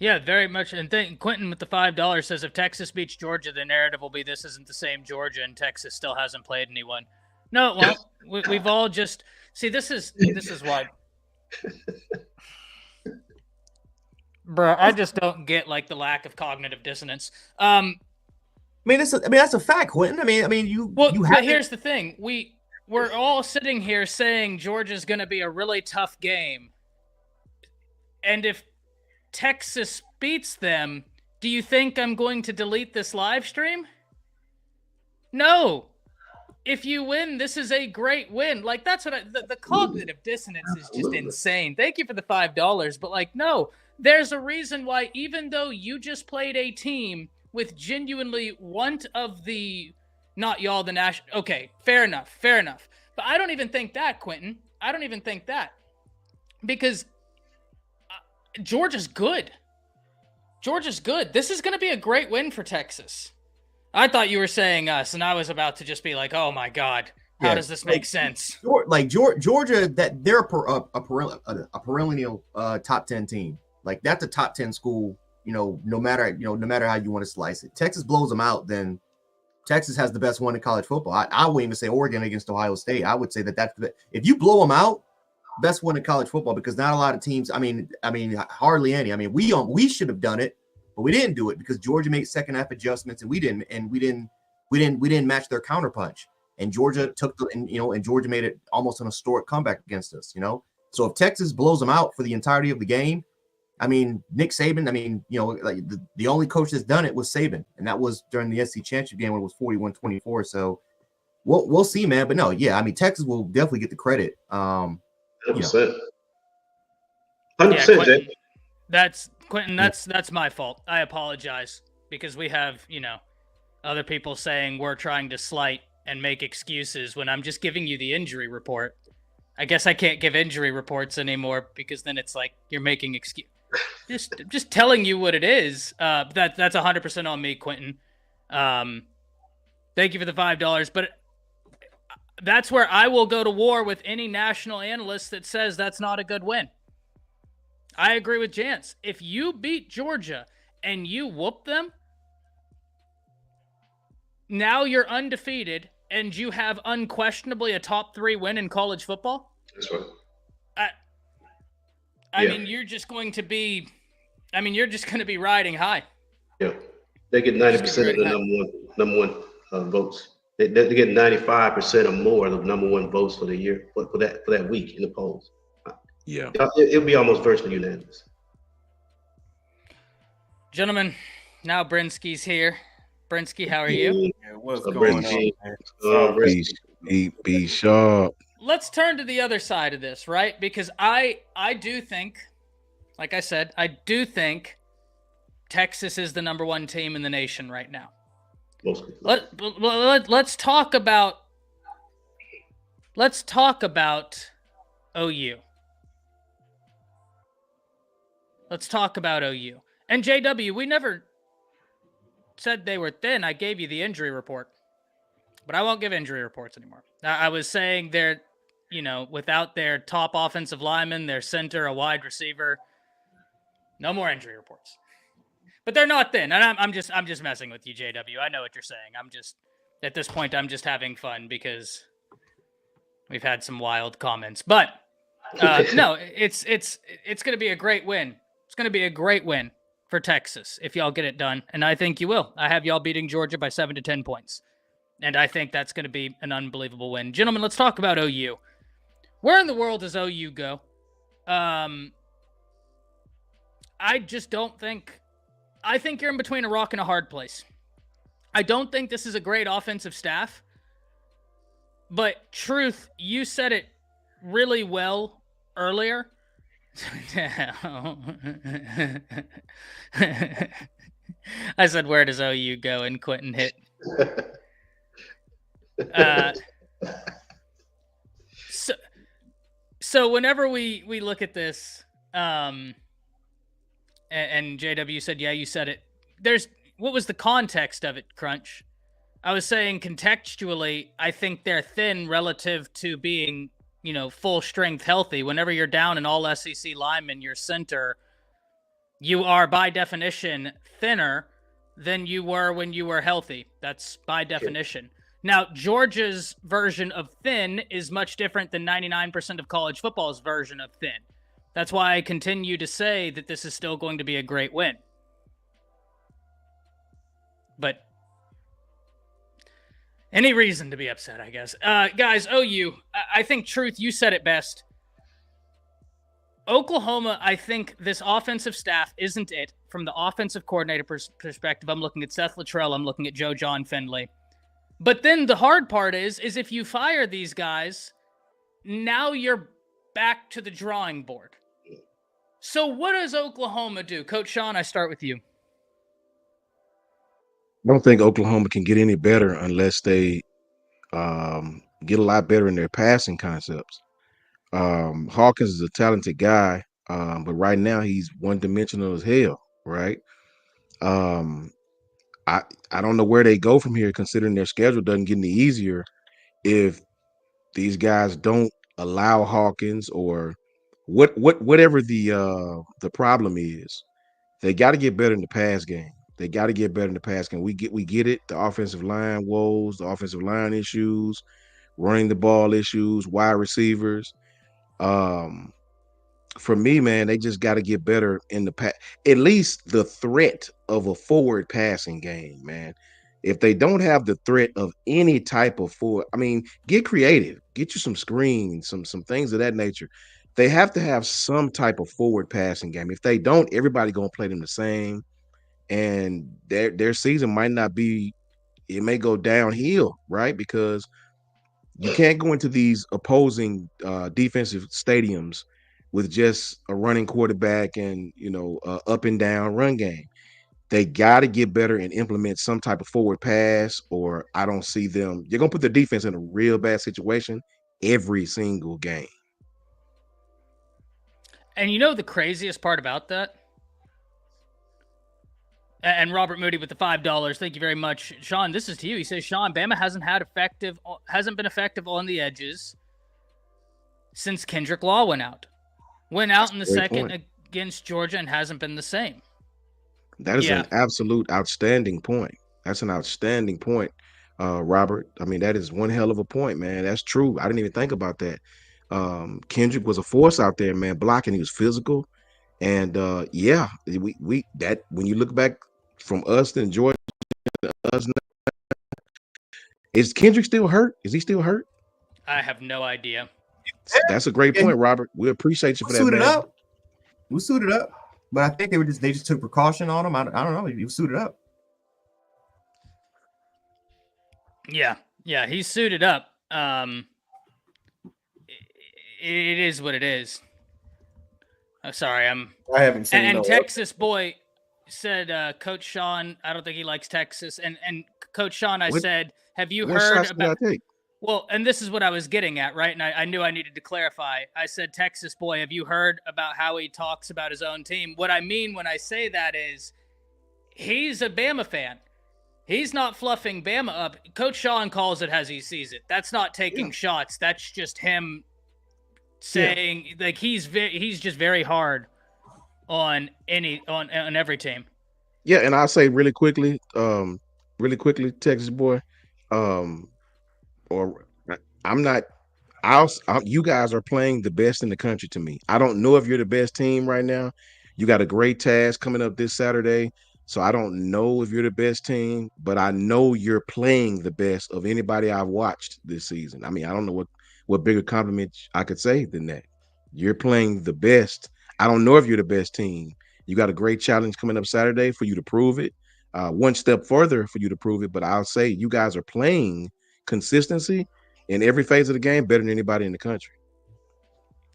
Yeah, very much. And Quentin with the $5 says if Texas beats Georgia, the narrative will be this isn't the same Georgia and Texas still hasn't played anyone. No, well, we've all just see. This is why, bro. I just don't get the lack of cognitive dissonance. That's a fact, Quentin. But here's the thing: we're all sitting here saying Georgia's going to be a really tough game, and if Texas beats them, do you think I'm going to delete this live stream? No. If you win, this is a great win. That's what the cognitive dissonance is just insane. Thank you for the $5, but no, there's a reason why even though you just played a team with genuinely one of the, not y'all, the national, okay, fair enough. But I don't even think that, Quentin. I don't even think that. Because Georgia's good. This is going to be a great win for Texas. I thought you were saying us, and I was about to just be like, "Oh my God, how does this make sense?" Georgia, that they're a perennial top 10 team. That's a top 10 school. No matter how you want to slice it. Texas blows them out, then Texas has the best one in college football. I wouldn't even say Oregon against Ohio State. I would say that's if you blow them out. Best one in college football because not a lot of teams. Hardly any. We should have done it, but we didn't do it because Georgia made second half adjustments and we didn't match their counterpunch. And Georgia and Georgia made it almost an historic comeback against us. So if Texas blows them out for the entirety of the game, Nick Saban. The only coach that's done it was Saban, and that was during the SEC championship game when it was 41-24. So we'll see, man. But no, Texas will definitely get the credit. 100%. 100%. Quentin. That's my fault. I apologize because we have, other people saying we're trying to slight and make excuses when I'm just giving you the injury report. I guess I can't give injury reports anymore because then it's like you're making excuse. Just telling you what it is. That's 100% on me, Quentin. Thank you for the $5, but that's where I will go to war with any national analyst that says that's not a good win. I agree with Jance. If you beat Georgia and you whoop them, now you're undefeated and you have unquestionably a top 3 win in college football. That's right. You're just going to be riding high. Yeah. They get 90% of the number one votes. They get 95% or more of the number one votes for the year for that week in the polls. Yeah, it'll be almost virtually unanimous. Gentlemen, now Brinsky's here. Brinsky, how are you? Yeah, what's going on, man? Be sharp. Let's turn to the other side of this, right? Because I do think, like I said, I do think Texas is the number one team in the nation right now. Let's talk about OU. Let's talk about OU. And JW, we never said they were thin. I gave you the injury report. But I won't give injury reports anymore. I was saying they're, without their top offensive lineman, their center, a wide receiver, no more injury reports. But they're not thin. And I'm just messing with you, JW. I know what you're saying. at this point, I'm just having fun because we've had some wild comments. But no, it's going to be a great win. It's going to be a great win for Texas if y'all get it done, and I think you will. I have y'all beating Georgia by 7 to 10 points, and I think that's going to be an unbelievable win. Gentlemen, let's talk about OU. Where in the world does OU go? I just don't think. I think you're in between a rock and a hard place. I don't think this is a great offensive staff. But Truth, you said it really well earlier. I said, where does OU go? And Quentin hit. So whenever we look at this, and JW said, yeah, you said it. What was the context of it, Crunch? I was saying contextually, I think they're thin relative to being, full strength healthy. Whenever you're down an all SEC lineman, your center, you are by definition thinner than you were when you were healthy. That's by definition. Now, Georgia's version of thin is much different than 99% of college football's version of thin. That's why I continue to say that this is still going to be a great win. But any reason to be upset, I guess. Guys, OU, I think, Truth, you said it best. Oklahoma, I think this offensive staff isn't it. From the offensive coordinator perspective, I'm looking at Seth Luttrell. I'm looking at Joe John Finley. But then the hard part is if you fire these guys, now you're back to the drawing board. So what does Oklahoma do? Coach Sean, I start with you. I don't think Oklahoma can get any better unless they get a lot better in their passing concepts. Hawkins is a talented guy, but right now he's one-dimensional as hell, right? I don't know where they go from here, considering their schedule doesn't get any easier if these guys don't allow Hawkins or whatever the problem is. They got to get better in the pass game. They got to get better in the pass game. We get it. The offensive line woes, the offensive line issues, running the ball issues, wide receivers. For me, man, they just got to get better in the pass. At least the threat of a forward passing game, man. If they don't have the threat of any type of forward, I mean, get creative. Get you some screens, some things of that nature. They have to have some type of forward passing game. If they don't, everybody gonna play them the same, and their season might not be. It may go downhill, right? Because you can't go into these opposing defensive stadiums with just a running quarterback and up and down run game. They got to get better and implement some type of forward pass, or I don't see them. You're gonna put the defense in a real bad situation every single game. And the craziest part about that? And Robert Moody with the $5. Thank you very much. Sean, this is to you. He says, Sean, Bama hasn't been effective on the edges since Kendrick Law went out. Went out in the second against Georgia and hasn't been the same. That is an absolute outstanding point. That's an outstanding point, Robert. I mean, that is one hell of a point, man. That's true. I didn't even think about that. Kendrick was a force out there, man, blocking. He was physical. And we that when you look back from us in Georgia to us now, is Kendrick still hurt? Is he still hurt? I have no idea. That's a great point, Robert. We appreciate you for that, man. We suited up. But I think they just took precaution on him. I don't know. He was suited up. Yeah, he's suited up. It is what it is. I'm sorry, I haven't seen. And Texas boy said, Coach Sean, I don't think he likes Texas. And Coach Sean, I said, have you heard about? Well, and this is what I was getting at, right? And I knew I needed to clarify. I said, Texas boy, have you heard about how he talks about his own team? What I mean when I say that is he's a Bama fan. He's not fluffing Bama up. Coach Sean calls it as he sees it. That's not taking shots. That's just him saying like he's just very hard on every team. Yeah, and I'll say really quickly, Texas boy. or I'm not. You guys are playing the best in the country to me. I don't know if you're the best team right now. You got a great task coming up this Saturday. So I don't know if you're the best team, but I know you're playing the best of anybody I've watched this season. I mean, I don't know what bigger compliment I could say than that. You're playing the best. I don't know if you're the best team. You got a great challenge coming up Saturday for you to prove it. One step further for you to prove it, but I'll say you guys are playing consistency in every phase of the game better than anybody in the country.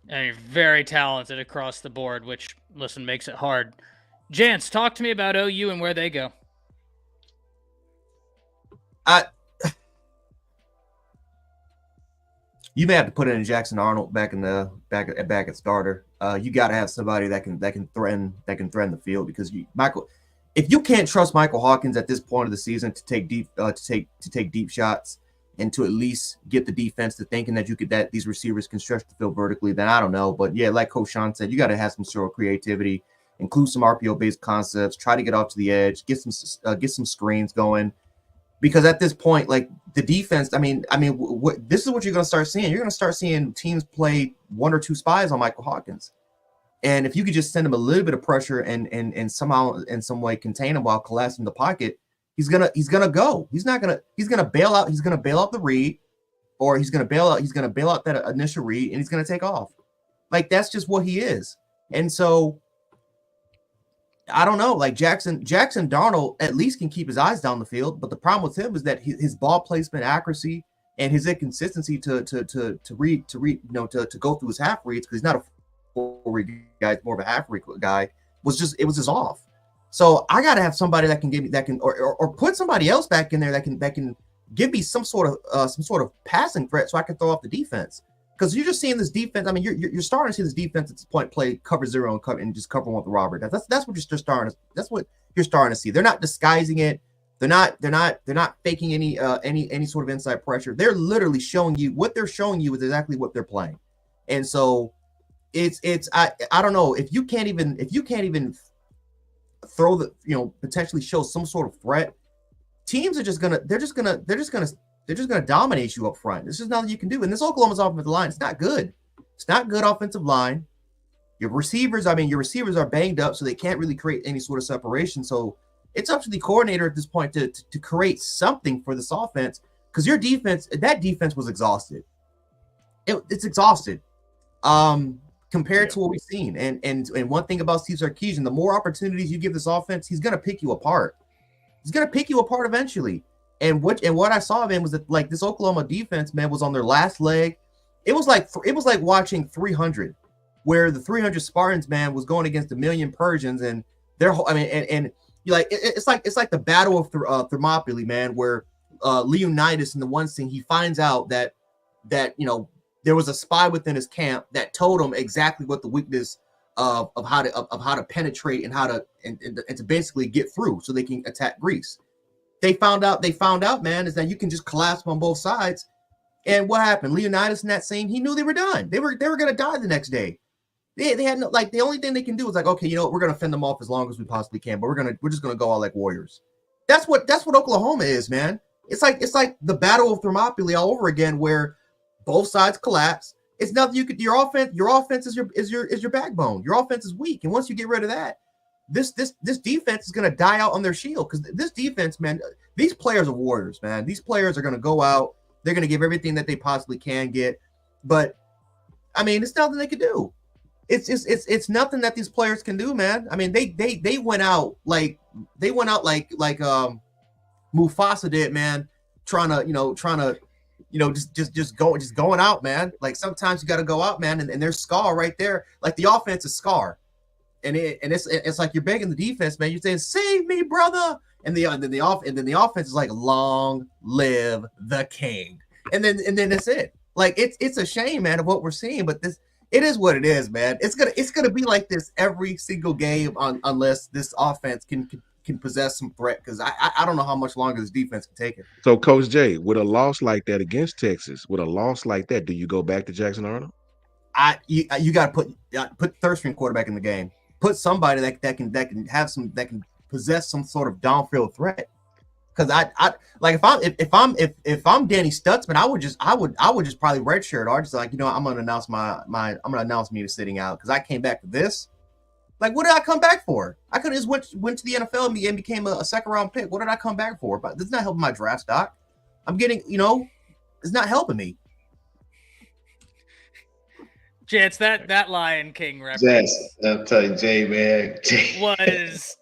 And you're very talented across the board, which, listen, makes it hard. Jance, talk to me about OU and where they go. You may have to put in Jackson Arnold back at starter. You got to have somebody that can threaten the field, because if you can't trust Michael Hawkins at this point of the season to take deep shots and to at least get the defense to thinking that these receivers can stretch the field vertically, then I don't know. But yeah, like Coach Sean said, you got to have some sort of creativity, include some RPO based concepts, try to get off to the edge, get some screens going. Because at this point, like the defense, this is what you're going to start seeing. You're going to start seeing teams play one or two spies on Michael Hawkins, and if you could just send him a little bit of pressure and somehow in some way contain him while collapsing the pocket, he's gonna go. He's gonna bail out. He's gonna bail out the read, or he's gonna bail out that initial read, and he's gonna take off. Like that's just what he is. And so I don't know, like Jackson Darnold at least can keep his eyes down the field, but the problem with him is that his ball placement accuracy and his inconsistency to go through his half reads, because he's not a full read guy, more of a half read guy, was just off. So I got to have somebody that can give me or put somebody else back in there that can give me some sort of passing threat so I can throw off the defense. Because you're just seeing this defense. I mean, you're starting to see this defense at this point play cover zero and just cover one with Robert. That's what you're starting. That's what you're starting to see. They're not disguising it. They're not faking any sort of inside pressure. They're literally showing you what they're showing you is exactly what they're playing. And so I don't know, if you can't even throw potentially show some sort of threat, teams are just gonna dominate you up front. This is nothing you can do. And this Oklahoma's offensive line, it's not good. It's not good offensive line. Your receivers are banged up, so they can't really create any sort of separation. So it's up to the coordinator at this point to create something for this offense, because that defense was exhausted. It's exhausted compared to what we've seen. And one thing about Steve Sarkisian, the more opportunities you give this offense, he's going to pick you apart. He's going to pick you apart eventually. And what I saw, man, was that like this Oklahoma defense, man, was on their last leg. It was like watching 300, where the 300 Spartans, man, was going against 1,000,000 Persians, and you're like, it's like the Battle of Thermopylae, man, where Leonidas in the one scene, he finds out that there was a spy within his camp that told him exactly what the weakness of how to penetrate and how to basically get through so they can attack Greece. They found out, man, is that you can just collapse on both sides. And what happened? Leonidas in that scene, he knew they were done. They were going to die the next day. They had no, like, the only thing they can do is like, okay, we're going to fend them off as long as we possibly can, but we're just going to go out like warriors. That's what Oklahoma is, man. It's like the Battle of Thermopylae all over again, where both sides collapse. It's nothing you could. Your offense is your backbone. Your offense is weak, and once you get rid of that, this defense is going to die out on their shield, because this defense, man, these players are warriors, man. These players are going to go out. They're going to give everything that they possibly can get. But, I mean, it's nothing they could do. It's nothing that these players can do, man. I mean, they went out like Mufasa did, man, trying to just going out, man. Like sometimes you got to go out, man, and there's Scar right there. Like the offense is Scar. And it's like you're begging the defense, man. You're saying, "Save me, brother!" And then the offense is like, "Long live the king!" And then that's it. Like it's a shame, man, of what we're seeing. But it is what it is, man. It's gonna be like this every single game unless this offense can possess some threat. Because I don't know how much longer this defense can take it. So, Coach Jay, with a loss like that against Texas, do you go back to Jackson Arnold? You got to put third string quarterback in the game. Put somebody that can possess some sort of downfield threat, Because I like if I'm Danny Stutzman, I would just probably redshirt or just like, I'm gonna announce I'm gonna announce me to sitting out because I came back for this. Like, what did I come back for? I could have just went to the NFL and became a second round pick. What did I come back for? But this is not helping my draft stock. I'm getting, it's not helping me. Jay, it's that Lion King reference. Yes, I'll tell you, Jay, man. Jay. Was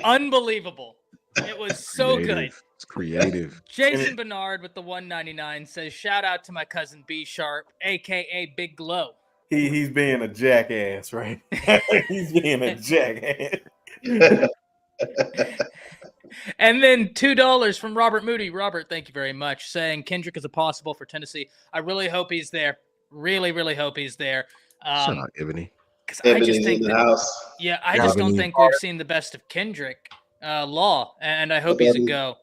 unbelievable. It was so good. It's creative. Jason Bernard with the 199 says, shout out to my cousin B Sharp, aka Big Glow. He's being a jackass, right? He's being a jackass. And then $2 from Robert Moody. Robert, thank you very much. Saying Kendrick is a possible for Tennessee. I really hope he's there. Really, really hope he's there. Shout out, Ebony. Because I just think in the house. Yeah, I just don't think we've seen the best of Kendrick Law, and I hope he's a go.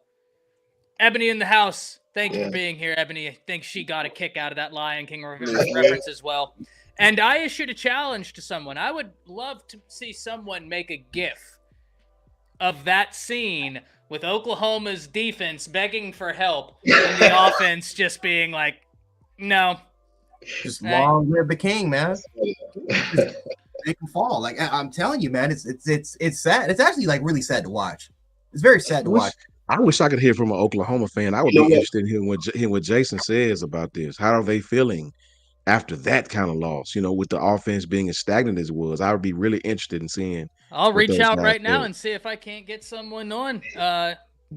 Ebony in the house. Thank you for being here, Ebony. I think she got a kick out of that Lion King reference as well. And I issued a challenge to someone. I would love to see someone make a GIF of that scene with Oklahoma's defense begging for help and the offense just being like, no. Just long live the king, man. They can fall. Like, I'm telling you, man, it's sad. It's actually like really sad to watch. It's very sad to watch. I wish I could hear from an Oklahoma fan. I would be interested in hearing what Jason says about this. How are they feeling after that kind of loss? With the offense being as stagnant as it was, I would be really interested in seeing. I'll reach out right now and see if I can't get someone on.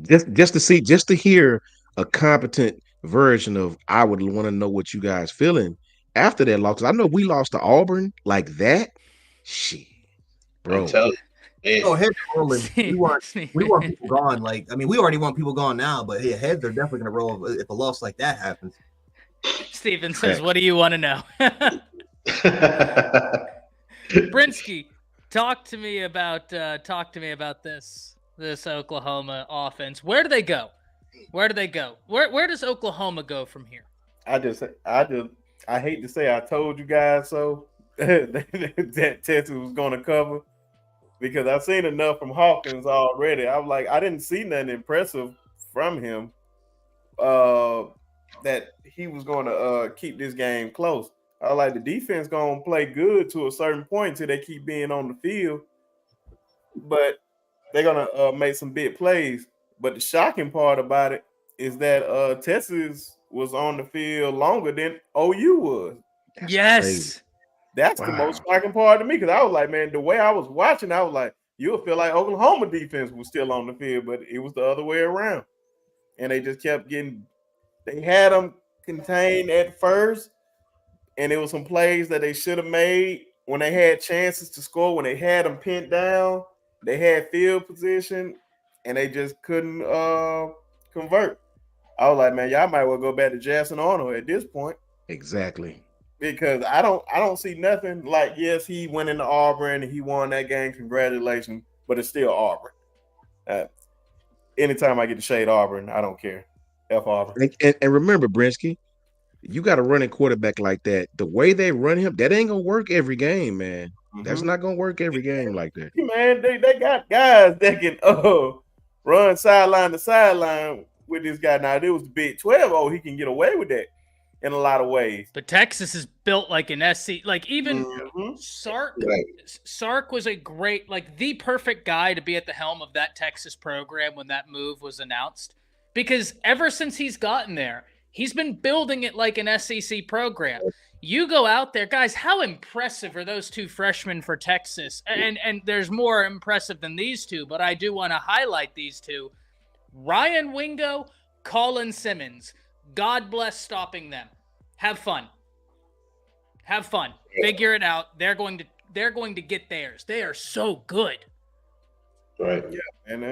Just to hear a competent version of. I would want to know what you guys feeling after that loss. Because I know we lost to Auburn like that. Shit, bro. Oh, heads rolling. We want people gone. Like, I mean, we already want people gone now, but yeah, heads are definitely gonna roll if a loss like that happens. Steven says, "What do you want to know?" Brinsky, talk to me about this Oklahoma offense. Where do they go? Where does Oklahoma go from here? I hate to say I told you guys so that Texas was going to cover because I've seen enough from Hawkins already. I was like, I didn't see nothing impressive from him that he was going to keep this game close. I was like, the defense going to play good to a certain point until they keep being on the field, but they're going to make some big plays. But the shocking part about it is that Texas was on the field longer than OU was. Yes. That's the most shocking part to me because I was like, man, the way I was watching, I was like, you'll feel like Oklahoma defense was still on the field, but it was the other way around. And they just kept they had them contained at first, and it was some plays that they should have made when they had chances to score, when they had them pinned down, they had field position, and they just couldn't convert. I was like, man, y'all might well go back to Jackson Arnold at this point. Exactly. Because I don't see nothing like, yes, he went into Auburn and he won that game. Congratulations. But it's still Auburn. Anytime I get to shade Auburn, I don't care. F Auburn. And remember, Brinsky, you got a running quarterback like that. The way they run him, that ain't going to work every game, man. Mm-hmm. That's not going to work every game like that. Man, they got guys that can run sideline to sideline with this guy. Now, if it was the Big 12, he can get away with that in a lot of ways. But Texas is built like an SC. Like, even Sark was a great, like, the perfect guy to be at the helm of that Texas program when that move was announced. Because ever since he's gotten there, he's been building it like an SEC program. You go out there, guys, how impressive are those two freshmen for Texas? And there's more impressive than these two, but I do want to highlight these two. Ryan Wingo, Colin Simmons. God bless stopping them. Have fun. Figure it out. They're going to get theirs. They are so good. Right. Yeah. And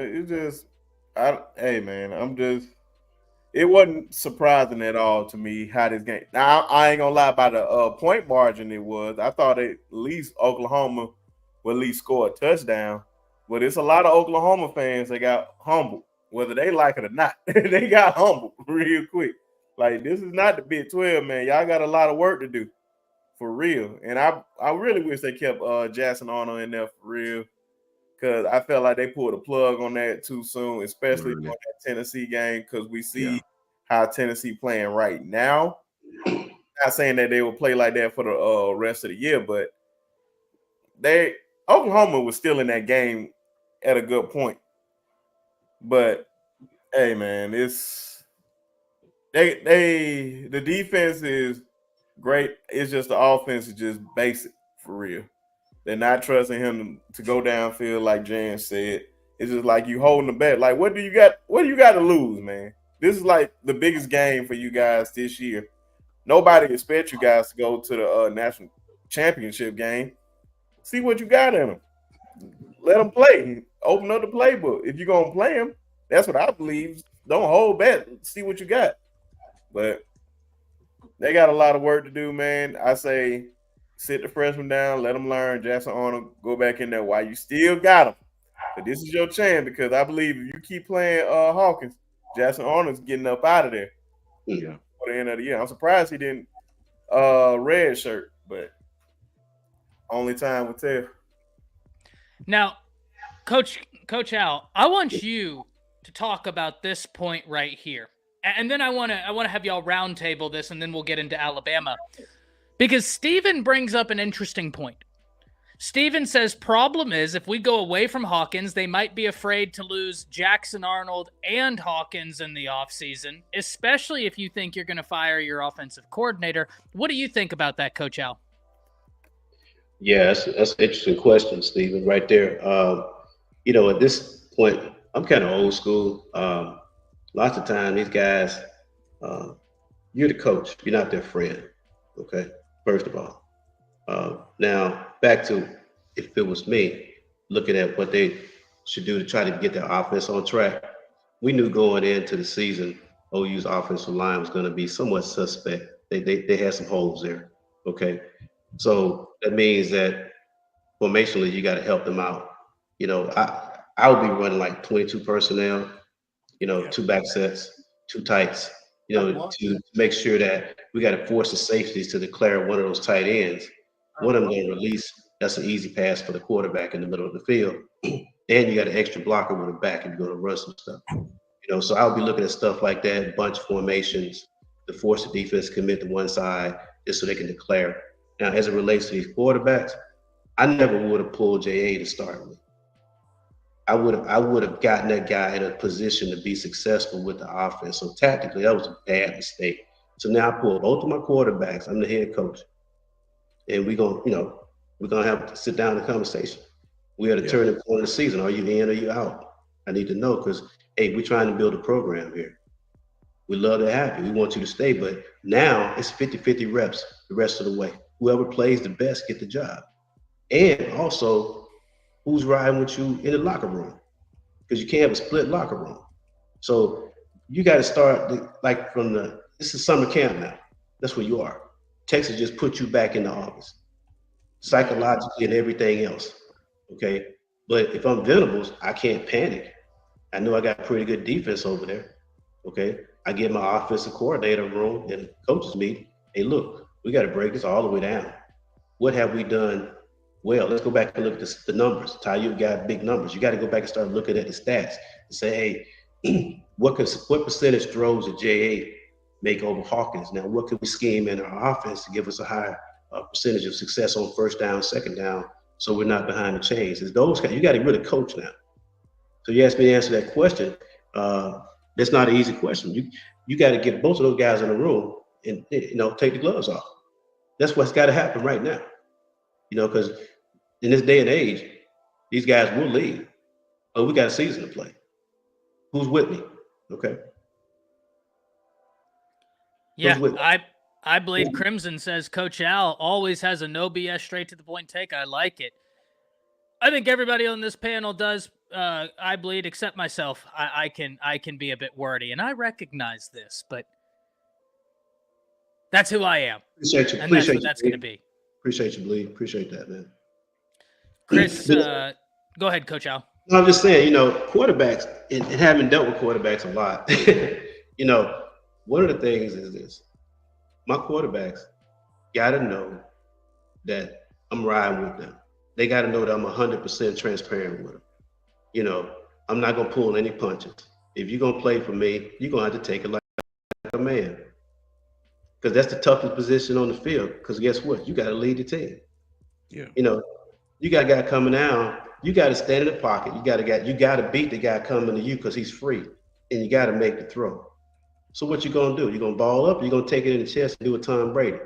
it wasn't surprising at all to me how this game. Now, I ain't gonna lie about the point margin it was. I thought at least Oklahoma would at least score a touchdown. But it's a lot of Oklahoma fans that got humbled, whether they like it or not. They got humbled real quick. Like, this is not the Big 12, man. Y'all got a lot of work to do, for real. And I really wish they kept Jackson Arnold in there for real, because I felt like they pulled a plug on that too soon, especially on that Tennessee game, because we see how Tennessee playing right now. Not saying that they will play like that for the rest of the year, but Oklahoma was still in that game at a good point. But hey, man, the defense is great. It's just the offense is just basic for real. They're not trusting him to go downfield, like Jan said. It's just like you holding the bet. Like, what do you got? What do you got to lose, man? This is like the biggest game for you guys this year. Nobody expects you guys to go to the national championship game. See what you got in them. Let them play. Open up the playbook. If you're gonna play them, that's what I believe. Don't hold back. See what you got. But they got a lot of work to do, man. I say sit the freshmen down, let them learn. Jackson Arnold, go back in there while you still got them. But this is your chance, because I believe if you keep playing Hawkins, Jackson Arnold's getting up out of there. Yeah. For the end of the year. I'm surprised he didn't red shirt, but only time will tell. Now, Coach Al, I want you to talk about this point right here. And then I want to have y'all roundtable this, and then we'll get into Alabama. Because Steven brings up an interesting point. Steven says, problem is, if we go away from Hawkins, they might be afraid to lose Jackson Arnold and Hawkins in the offseason, especially if you think you're going to fire your offensive coordinator. What do you think about that, Coach Al? Yeah, that's an interesting question, Steven, right there. At this point, I'm kind of old school. Lots of time, these guys, you're the coach. You're not their friend, okay, first of all. Now, back to if it was me, looking at what they should do to try to get their offense on track. We knew going into the season, OU's offensive line was going to be somewhat suspect. They had some holes there, okay? So that means that formationally, you got to help them out. I would be running like 22 personnel, 2 back sets, 2 tights, to make sure that we got to force the safeties to declare one of those tight ends. One of them going to release, that's an easy pass for the quarterback in the middle of the field. And you got an extra blocker with a back if you're going to run some stuff. So I'll be looking at stuff like that, bunch formations, to force the defense to commit to one side just so they can declare. Now, as it relates to these quarterbacks, I never would have pulled JA to start with. I would have gotten that guy in a position to be successful with the offense. So tactically, that was a bad mistake. So now I pull both of my quarterbacks. I'm the head coach, and we're gonna have to sit down in a conversation. We had a turning point of the season. Are you in or you out? I need to know, because hey, we're trying to build a program here. We love to have you. We want you to stay, but now it's 50-50 reps the rest of the way. Whoever plays the best get the job. And also, who's riding with you in the locker room? Because you can't have a split locker room. So you got to start this is summer camp now. That's where you are. Texas just put you back in the office, psychologically and everything else. Okay. But if I'm Venables, I can't panic. I know I got pretty good defense over there. Okay. I get my offensive coordinator room and coaches meeting. Hey, look, we got to break this all the way down. What have we done well? Let's go back and look at the numbers. Ty, you've got big numbers. You got to go back and start looking at the stats and say, hey, what percentage throws did JA make over Hawkins? Now, what can we scheme in our offense to give us a higher percentage of success on first down, second down, so we're not behind the chains? It's those guys. You got to really coach now. So you asked me to answer that question. That's not an easy question. You got to get both of those guys in the room and take the gloves off. That's what's got to happen right now. Because in this day and age, these guys will leave. Oh, we got a season to play. Who's with me? Okay. Yeah, I believe Crimson says Coach Al always has a no BS, straight to the point take. I like it. I think everybody on this panel does. I believe, except myself. I can be a bit wordy, and I recognize this, but that's who I am. Appreciate you. And that's what that's going to be. Appreciate you, Bleed. Appreciate that, man. Chris, go ahead, Coach Al. I'm just saying, quarterbacks, and having dealt with quarterbacks a lot, one of the things is this. My quarterbacks got to know that I'm riding with them. They got to know that I'm 100% transparent with them. You know, I'm not gonna pull any punches. If you're gonna play for me, you're gonna have to take it like a man. Because that's the toughest position on the field. Because guess what? You gotta lead the team. Yeah. You know, you got a guy coming down, you gotta stand in the pocket. You gotta beat the guy coming to you because he's free. And you gotta make the throw. So what you gonna do? You're gonna ball up, you're gonna take it in the chest and do a Tom Brady.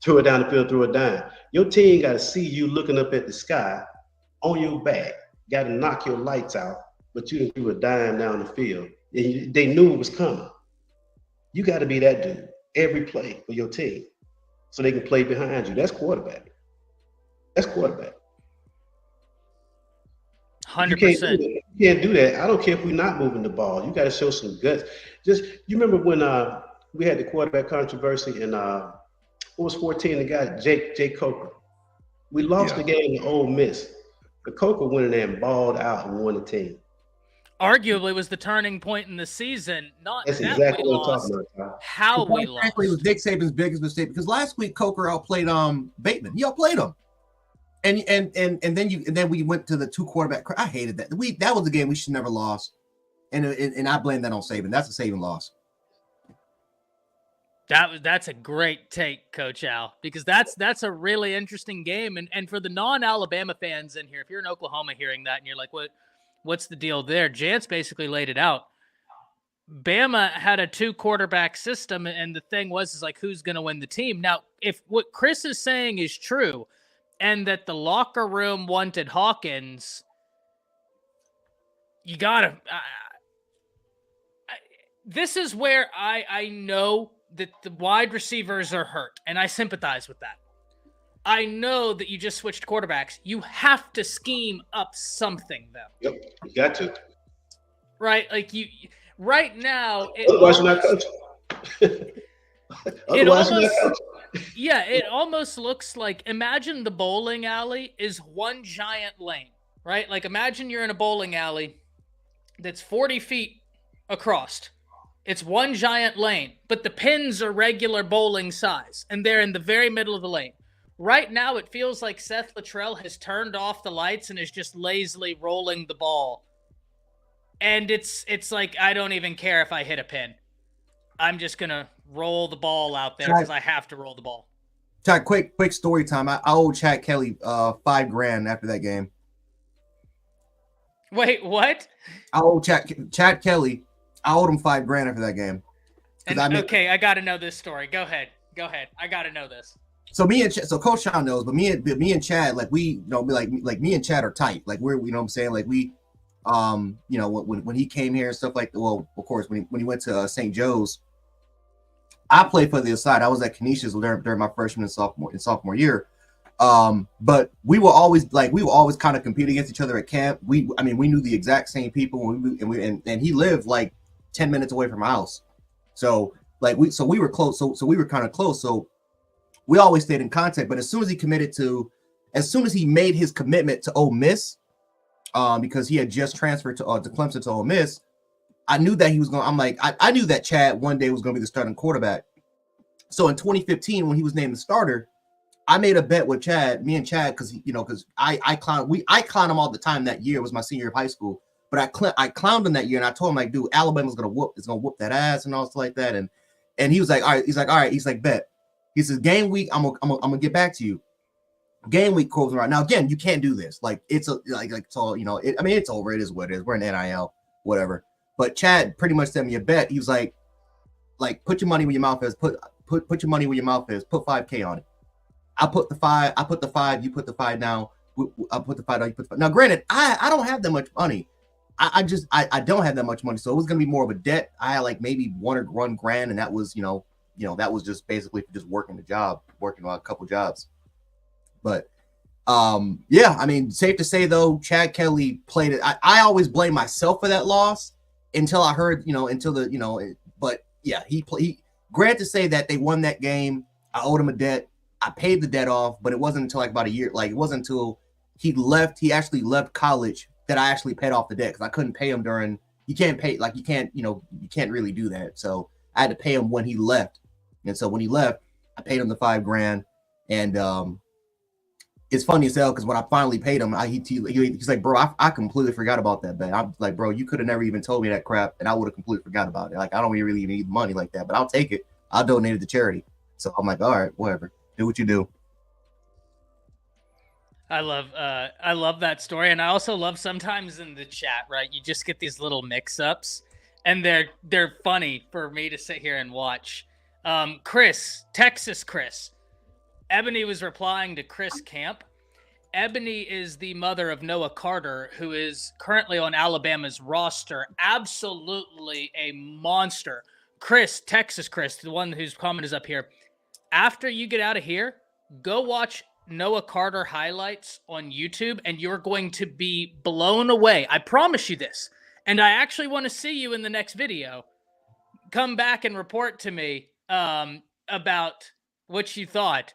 Throw it down the field, throw a dime. Your team gotta see you looking up at the sky on your back, gotta knock your lights out, but you didn't do a dime down the field. And they knew it was coming. You gotta be that dude every play for your team so they can play behind you. That's quarterback. That's quarterback. 100%. You can't do that. I don't care if we're not moving the ball. You got to show some guts. Just you remember when we had the quarterback controversy and what was 14? The guy Jake Coker. We lost the game to Ole Miss. But Coker went in there and balled out and won the team. Arguably was the turning point in the season. Not That's that exactly we what lost, I'm talking about. how we lost. Frankly, it was Nick Saban's biggest mistake because last week Coker outplayed Bateman. He outplayed him. And then we went to the 2 quarterback. I hated that. That was a game we should never lost, and I blame that on Saban. That's a Saban loss. That's a great take, Coach Al, because that's a really interesting game. And for the non-Alabama fans in here, if you're in Oklahoma hearing that and you're like, what's the deal there? Jance basically laid it out. Bama had a 2 quarterback system, and the thing was like who's going to win the team. Now, if what Chris is saying is true, and that the locker room wanted Hawkins, you gotta. This is where I know that the wide receivers are hurt, and I sympathize with that. I know that you just switched quarterbacks. You have to scheme up something, though. Yep, you got to. Right, like you. Right now, otherwise you're not coaching. Otherwise, you're not coaching. Yeah, it almost looks like, imagine the bowling alley is one giant lane, right? Like imagine you're in a bowling alley that's 40 feet across. It's one giant lane, but the pins are regular bowling size, and they're in the very middle of the lane. Right now, it feels like Seth Luttrell has turned off the lights and is just lazily rolling the ball. And it's like, I don't even care if I hit a pin. I'm just going to roll the ball out there because I have to roll the ball. Chad, quick story time. I owe Chad Kelly $5,000 after that game. Wait, what? I owe Chad Kelly. I owed him $5,000 after that game. Okay, I got to know this story. Go ahead. I got to know this. So Coach Sean knows, but me and Chad, like we, like me and Chad are tight. Like we're, you know what I'm saying? Like we, when he came here and stuff like, well, of course, when he went to St. Joe's, I played for the other side. I was at Canisius during my freshman and sophomore year. But we were always kind of compete against each other at camp. We knew the exact same people, and he lived like 10 minutes away from my house. So we were close. So we were kind of close. So we always stayed in contact. But as soon as he made his commitment to Ole Miss, because he had just transferred to Clemson to Ole Miss, I knew that he was going. I knew that Chad one day was going to be the starting quarterback. So in 2015, when he was named the starter, I made a bet with me and Chad, because I clowned him all the time that year. It was my senior year of high school, but I clowned him that year, and I told him, like, dude, Alabama's gonna whoop that ass and all stuff like that. And he was like, all right. He's like, bet. He says, game week, I'm gonna get back to you. Game week calls around. Now again, you can't do this. Like it's all it's over. It is what it is. We're in NIL, whatever. But Chad pretty much sent me a bet. He was like put your money where your mouth is. Put your money where your mouth is. Put $5,000 on it. I put the 5. You put the 5 down. I put the 5 down. You put the 5. Now, granted, I don't have that much money. I don't have that much money, so it was gonna be more of a debt. I had like maybe $1,000, and that was that was just basically for just working on a couple jobs. But safe to say though, Chad Kelly played it. I always blame myself for that loss until I heard but yeah, he granted to say that they won that game. I owed him a debt. I paid the debt off, but it wasn't until like about a year. Like it wasn't until he actually left college that I actually paid off the debt, because I couldn't pay him during. You can't really do that. So I had to pay him when he left, and so when he left, I paid him the $5,000, and it's funny as hell because when I finally paid him, he's like, bro, I completely forgot about that bet. I'm like, bro, you could have never even told me that crap, and I would have completely forgot about it. Like, I don't really even need money like that, but I'll take it. I'll donate it to charity. So I'm like, all right, whatever. Do what you do. I love that story, and I also love sometimes in the chat, right? You just get these little mix-ups, and they're funny for me to sit here and watch. Texas Chris. Ebony was replying to Chris Camp. Ebony is the mother of Noah Carter, who is currently on Alabama's roster. Absolutely a monster. Texas Chris, the one whose comment is up here. After you get out of here, go watch Noah Carter highlights on YouTube, and you're going to be blown away. I promise you this. And I actually want to see you in the next video. Come back and report to me about what you thought.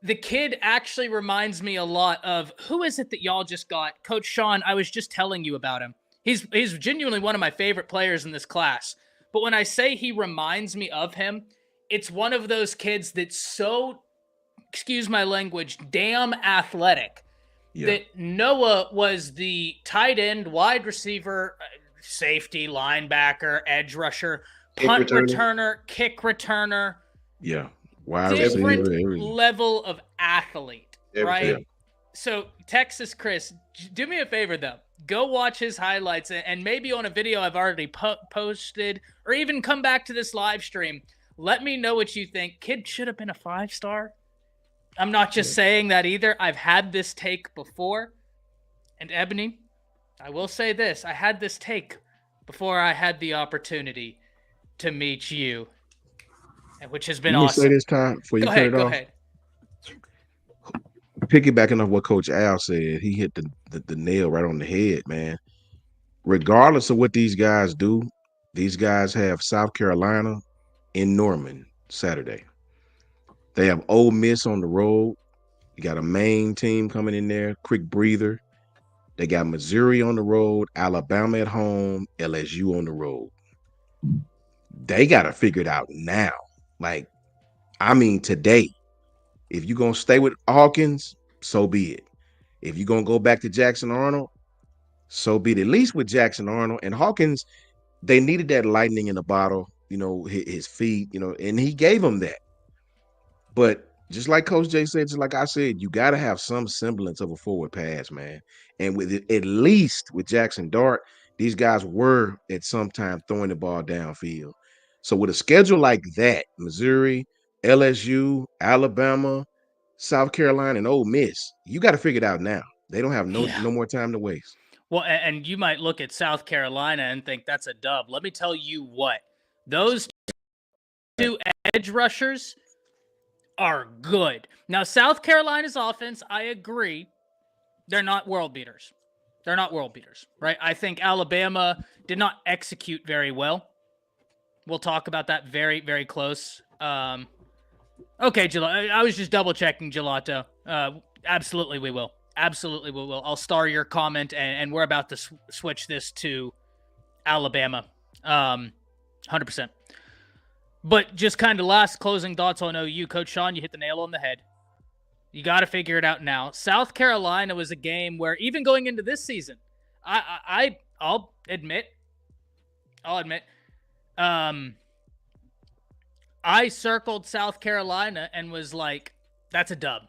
The kid actually reminds me a lot of, who is it that y'all just got? Coach Sean, I was just telling you about him. He's genuinely one of my favorite players in this class. But when I say he reminds me of him, it's one of those kids that's so, excuse my language, damn athletic. Yeah. That Noah was the tight end, wide receiver, safety, linebacker, edge rusher, punt returner, kick returner. Yeah. Different level of athlete, right? Yeah. So, Texas Chris, do me a favor, though. Go watch his highlights, and maybe on a video I've already posted, or even come back to this live stream. Let me know what you think. Kid should have been a 5-star. I'm not just saying that either. I've had this take before. And Ebony, I will say this. I had this take before I had the opportunity to meet you, which has been awesome. Let me say this time before you cut it off. Go ahead. Piggybacking off what Coach Al said, he hit the nail right on the head, man. Regardless of what these guys do, these guys have South Carolina in Norman Saturday. They have Ole Miss on the road. You got a main team coming in there, quick breather. They got Missouri on the road, Alabama at home, LSU on the road. They got to figure it out now. Like, I mean, today. If you're going to stay with Hawkins, so be it. If you're going to go back to Jackson Arnold, so be it. At least with Jackson Arnold and Hawkins, they needed that lightning in the bottle, his feet, and he gave them that. But just like Coach Jay said, just like I said, you got to have some semblance of a forward pass, man. And with it, at least with Jackson Dart, these guys were at some time throwing the ball downfield. So with a schedule like that, Missouri, LSU, Alabama, South Carolina, and Ole Miss, you got to figure it out now. They don't have no more time to waste. Well, and you might look at South Carolina and think that's a dub. Let me tell you what. Those two edge rushers are good. Now, South Carolina's offense, I agree, they're not world beaters. They're not world beaters, right? I think Alabama did not execute very well. We'll talk about that very, very close. Okay, Gelato. I was just double checking, Gelato. Absolutely, we will. Absolutely, we will. I'll star your comment, and we're about to switch this to Alabama. 100%. But just kind of last closing thoughts on OU. Coach Sean, you hit the nail on the head. You got to figure it out now. South Carolina was a game where even going into this season, I'll admit, I circled South Carolina and was like, that's a dub.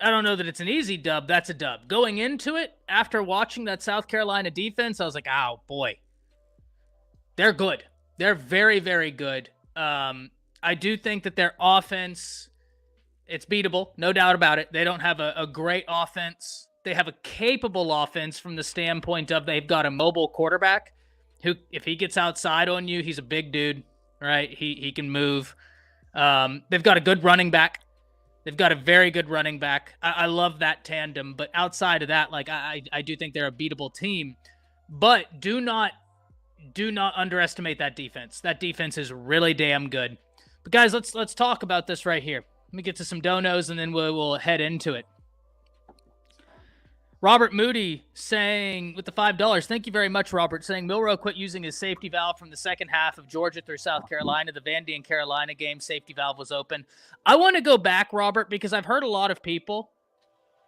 I don't know that it's an easy dub. That's a dub. Going into it, after watching that South Carolina defense, I was like, oh, boy. They're good. They're very, very good. I do think that their offense, it's beatable. No doubt about it. They don't have a great offense. They have a capable offense from the standpoint of they've got a mobile quarterback who, if he gets outside on you, he's a big dude, right? He can move. They've got a good running back. They've got a very good running back. I love that tandem. But outside of that, like I do think they're a beatable team. But do not underestimate that defense. That defense is really damn good. But guys, let's talk about this right here. Let me get to some donos and then we'll head into it. Robert Moody saying with the $5, thank you very much, Robert, saying Milroe quit using his safety valve from the second half of Georgia through South Carolina. The Vandy and Carolina game, safety valve was open. I want to go back, Robert, because I've heard a lot of people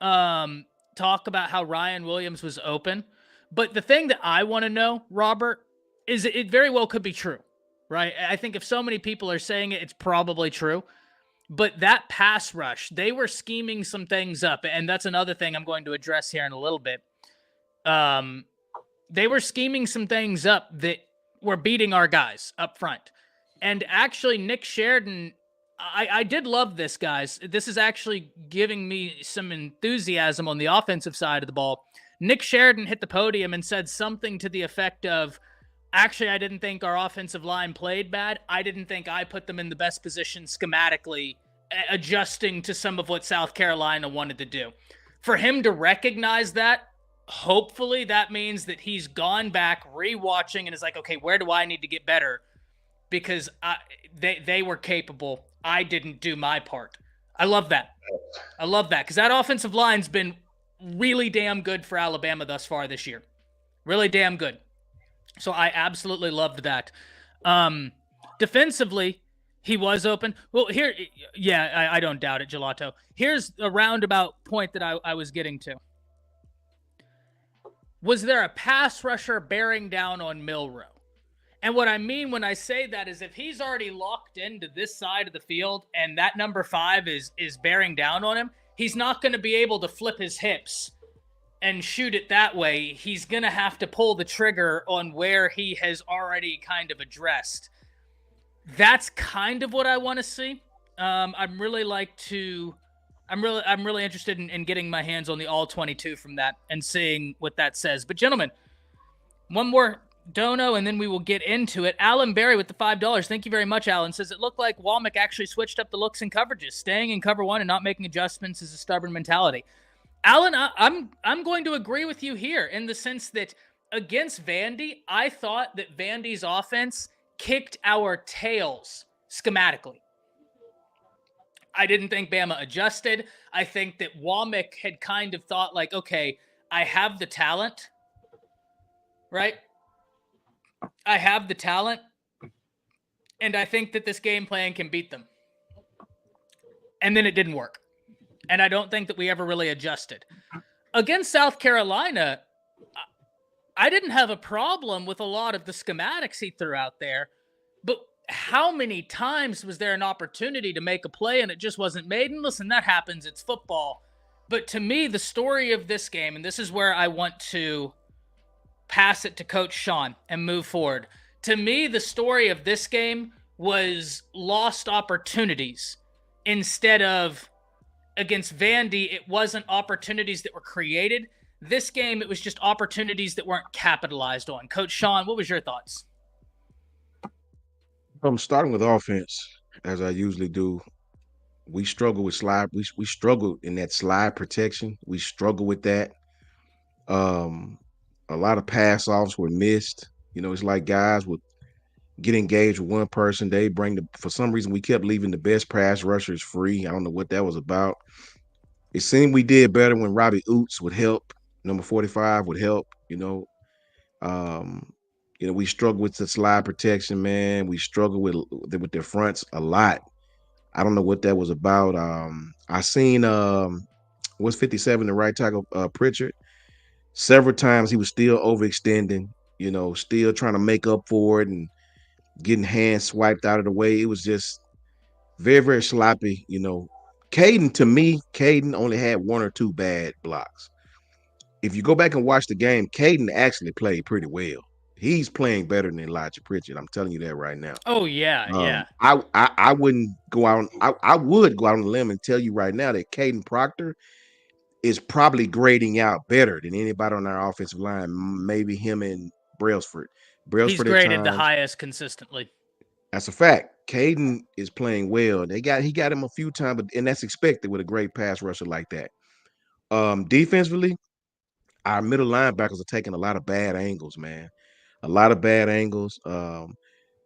talk about how Ryan Williams was open. But the thing that I want to know, Robert, is it very well could be true, right? I think if so many people are saying it, it's probably true. But that pass rush, they were scheming some things up. And that's another thing I'm going to address here in a little bit. They were scheming some things up that were beating our guys up front. And actually, Nick Sheridan, I did love this, guys. This is actually giving me some enthusiasm on the offensive side of the ball. Nick Sheridan hit the podium and said something to the effect of, actually, I didn't think our offensive line played bad. I didn't think I put them in the best position schematically, adjusting to some of what South Carolina wanted to do. For him to recognize that, hopefully that means that he's gone back, rewatching, and is like, okay, where do I need to get better? Because they were capable. I didn't do my part. I love that. I love that because that offensive line's been really damn good for Alabama thus far this year. Really damn good. So I absolutely loved that. Defensively, he was open. Well, here, yeah, I don't doubt it, Gelato. Here's a roundabout point that I was getting to. Was there a pass rusher bearing down on Milroe? And what I mean when I say that is if he's already locked into this side of the field and that number 5 is bearing down on him, he's not going to be able to flip his hips and shoot it that way. He's going to have to pull the trigger on where he has already kind of addressed. That's kind of what I want to see. I'm really interested in getting my hands on the all 22 from that and seeing what that says. But gentlemen, one more dono and then we will get into it. Alan Berry with the $5. Thank you very much, Alan. Says it looked like Womack actually switched up the looks and coverages. Staying in cover 1 and not making adjustments is a stubborn mentality. Alan, I'm going to agree with you here in the sense that against Vandy, I thought that Vandy's offense kicked our tails schematically. I didn't think Bama adjusted. I think that Womack had kind of thought like, okay, I have the talent, right? I have the talent, and I think that this game plan can beat them. And then it didn't work. And I don't think that we ever really adjusted. Against South Carolina, I didn't have a problem with a lot of the schematics he threw out there, but how many times was there an opportunity to make a play and it just wasn't made? And listen, that happens. It's football. But to me, the story of this game, and this is where I want to pass it to Coach Sean and move forward. To me, the story of this game was lost opportunities instead of against Vandy. It wasn't opportunities that were created. This game, it was just opportunities that weren't capitalized on. Coach Sean, what was your thoughts? I'm starting with offense, as I usually do. We struggle with slide. We struggle in that slide protection. We struggle with that. A lot of pass offs were missed. You know, it's like guys would get engaged with one person. They for some reason, we kept leaving the best pass rushers free. I don't know what that was about. It seemed we did better when Robbie Oots would help. Number 45 would help, we struggle with the slide protection, man. We struggle with the fronts a lot. I don't know what that was about. I seen what's 57, the right tackle, Pritchard. Several times he was still overextending, still trying to make up for it and getting hands swiped out of the way. It was just very, very sloppy, Caden only had 1 or 2 bad blocks. If you go back and watch the game, Caden actually played pretty well. He's playing better than Elijah Pritchard. I'm telling you that right now. Oh, yeah. I wouldn't go out. I would go out on a limb and tell you right now that Caden Proctor is probably grading out better than anybody on our offensive line. Maybe him and Brailsford. He's graded the highest consistently. That's a fact. Caden is playing well. He got him a few times, and that's expected with a great pass rusher like that. Defensively, our middle linebackers are taking a lot of bad angles, man. A lot of bad angles.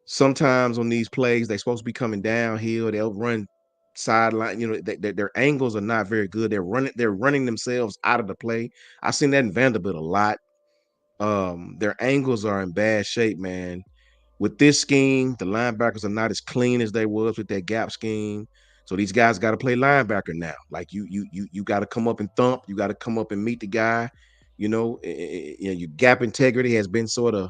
Sometimes on these plays, they're supposed to be coming downhill. They'll run sideline. You know, their angles are not very good. They're running themselves out of the play. I've seen that in Vanderbilt a lot. Their angles are in bad shape, man. With this scheme, the linebackers are not as clean as they was with that gap scheme. So these guys got to play linebacker now. Like you got to come up and thump. You got to come up and meet the guy. You know, your gap integrity has been sort of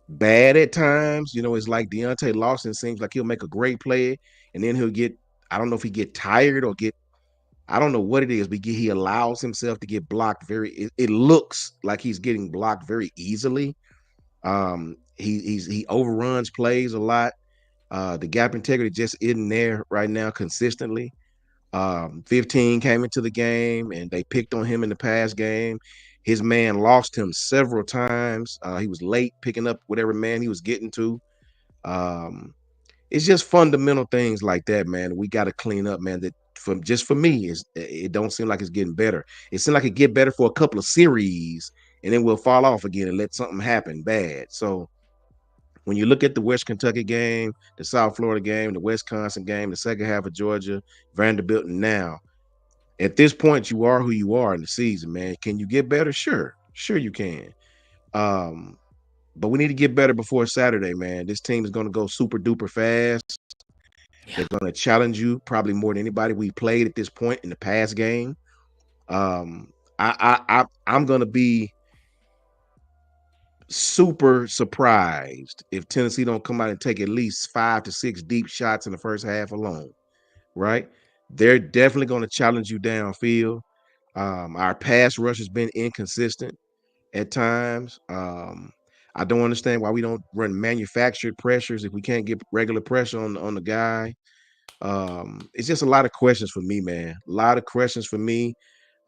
bad at times. You know, it's like Deontay Lawson seems like he'll make a great play, and then he'll get, I don't know if he get tired or get, I don't know what it is, but he allows himself to get blocked it looks like he's getting blocked very easily. He overruns plays a lot. The gap integrity just isn't there right now consistently. 15 came into the game and they picked on him in the past game. His man lost him several times. He was late picking up whatever man he was getting to. It's just fundamental things like that, man. We got to clean up, man. That for me, it don't seem like it's getting better. It seems like it get better for a couple of series, and then we'll fall off again and let something happen bad. So when you look at the West Kentucky game, the South Florida game, the Wisconsin game, the second half of Georgia, Vanderbilt, and now, at this point, you are who you are in the season, man. Can you get better? Sure you can. But we need to get better before Saturday, man. This team is going to go super duper fast. Yeah. They're going to challenge you probably more than anybody we played at this point in the past game. I'm going to be super surprised if Tennessee don't come out and take at least 5 to 6 deep shots in the first half alone, right? They're definitely going to challenge you downfield. Our pass rush has been inconsistent at times. I don't understand why we don't run manufactured pressures if we can't get regular pressure on the guy. It's just a lot of questions for me, man. A lot of questions for me.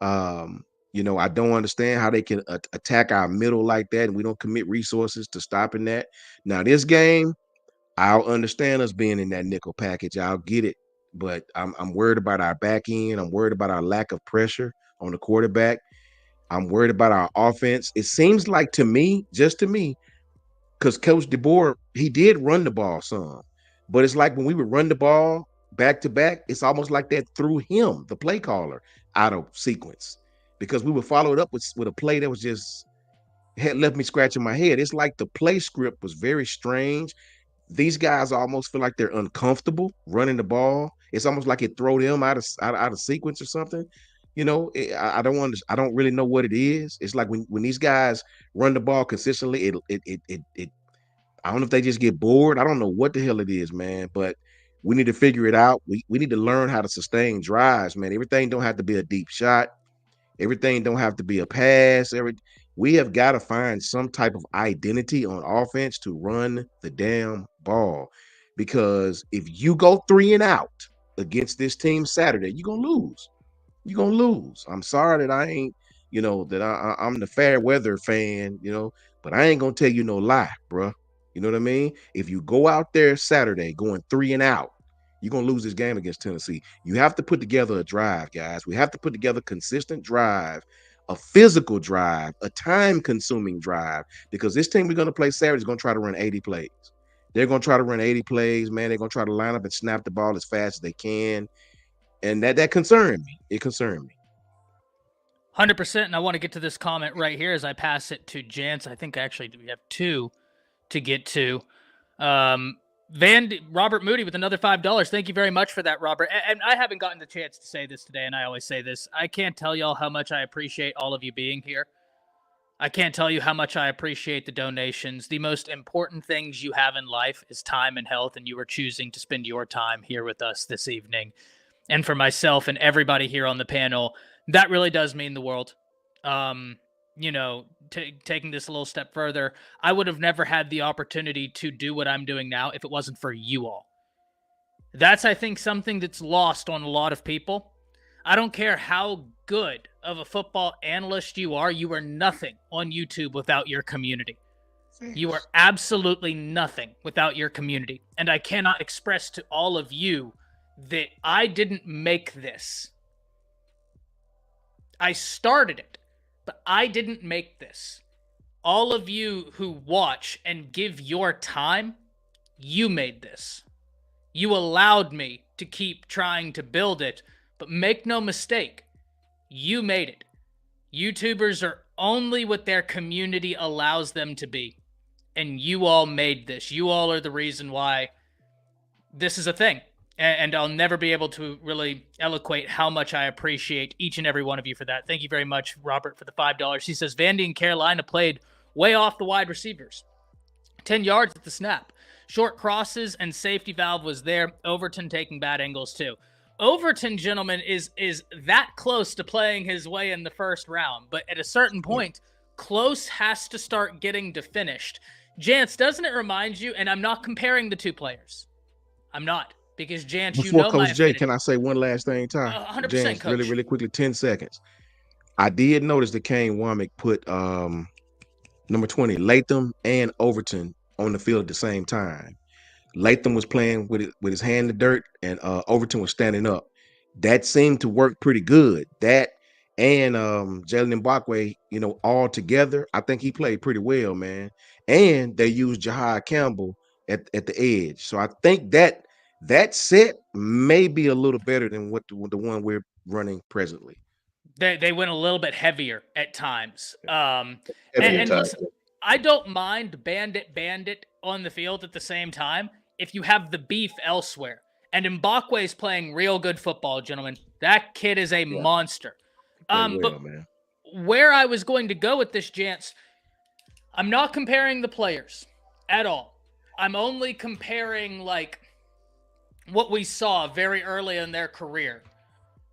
You know, I don't understand how they can attack our middle like that, and we don't commit resources to stopping that. Now, this game, I'll understand us being in that nickel package. I'll get it, but I'm worried about our back end. I'm worried about our lack of pressure on the quarterback. I'm worried about our offense. It seems like to me, just to me, because Coach DeBoer, he did run the ball some, but it's like when we would run the ball back to back, it's almost like that threw him, the play caller, out of sequence, because we would follow it up with a play that was just had left me scratching my head. It's like the play script was very strange. These guys almost feel like they're uncomfortable running the ball. It's almost like it throw them out of sequence or something. You know, I don't really know what it is. It's like when these guys run the ball consistently, it I don't know if they just get bored. I don't know what the hell it is, man. But we need to figure it out. We need to learn how to sustain drives, man. Everything don't have to be a deep shot. Everything don't have to be a pass. We have got to find some type of identity on offense to run the damn ball. Because if you go 3 and out against this team Saturday, you're gonna lose. You're gonna lose. I'm sorry that I ain't, you know, that I'm the fair weather fan, you know, but I ain't gonna tell you no lie, bro. You know what I mean? If you go out there Saturday going 3 and out, you're gonna lose this game against Tennessee. You have to put together a drive, guys. We have to put together consistent drive, a physical drive, a time-consuming drive, because this team we're gonna play Saturday is gonna try to run 80 plays. They're gonna try to run 80 plays, man. They're gonna try to line up and snap the ball as fast as they can. And that concerned me. It concerned me. 100%. And I want to get to this comment right here as I pass it to Jance. I think actually we have 2 to get to. Robert Moody with another $5. Thank you very much for that, Robert. And I haven't gotten the chance to say this today, and I always say this. I can't tell y'all how much I appreciate all of you being here. I can't tell you how much I appreciate the donations. The most important things you have in life is time and health, and you are choosing to spend your time here with us this evening. And for myself and everybody here on the panel, that really does mean the world. You know, taking this a little step further, I would have never had the opportunity to do what I'm doing now if it wasn't for you all. That's, I think, something that's lost on a lot of people. I don't care how good of a football analyst you are nothing on YouTube without your community. You are absolutely nothing without your community. And I cannot express to all of you that I didn't make this. I started it, but I didn't make this. All of you who watch and give your time, you made this. You allowed me to keep trying to build it, but make no mistake, you made it. YouTubers are only what their community allows them to be. And you all made this. You all are the reason why this is a thing. And I'll never be able to really eloquate how much I appreciate each and every one of you for that. Thank you very much, Robert, for the $5. He says, Vandy and Carolina played way off the wide receivers. 10 yards at the snap. Short crosses and safety valve was there. Overton taking bad angles too. Overton, gentlemen, is that close to playing his way in the first round. But at a certain point, close has to start getting to finished. Jance, doesn't it remind you, and I'm not comparing the two players. I'm not. Because Jance, Before you know Coach my Jay, affinity. can I say one last thing, Ty? 100%, Jance, Coach. really quickly, 10 seconds. I did notice that Kane Womack put number 20, Latham and Overton on the field at the same time. Latham was playing with his hand in the dirt, and Overton was standing up. That seemed to work pretty good. That and Jalen Mbakwe, all together, I think he played pretty well, man. And they used Jahai Campbell at the edge. So I think that set may be a little better than what the one we're running presently. They went a little bit heavier at times. And time. listen, I don't mind bandit on the field at the same time if you have the beef elsewhere. And Mbakwe is playing real good football, gentlemen. That kid is a monster. But man. Where I was going to go with this, Jance, I'm not comparing the players at all. I'm only comparing like what we saw very early in their career.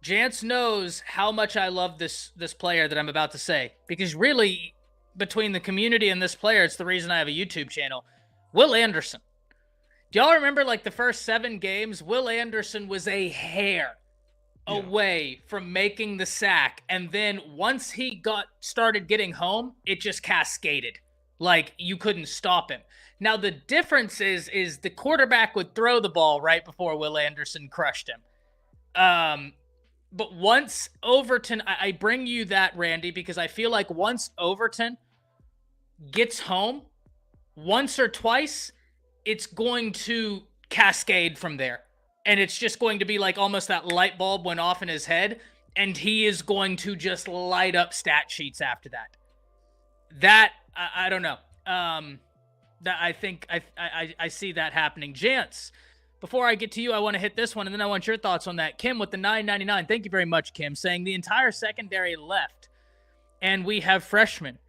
Jance knows how much I love this player that I'm about to say, because really, between the community and this player, it's the reason I have a YouTube channel. Will Anderson. Do y'all remember like the first 7 games? Will Anderson was a hair away from making the sack, and then once he started getting home, it just cascaded. Like you couldn't stop him. Now the difference is the quarterback would throw the ball right before Will Anderson crushed him. But once Overton, I bring you that, Randy, because I feel like once Overton gets home, once or twice, it's going to cascade from there. And it's just going to be like almost that light bulb went off in his head, and he is going to just light up stat sheets after that. That, I don't know. That I think I see that happening. Jance, before I get to you, I want to hit this one, and then I want your thoughts on that. Kim with the $9.99. Thank you very much, Kim, saying the entire secondary left, and we have freshmen.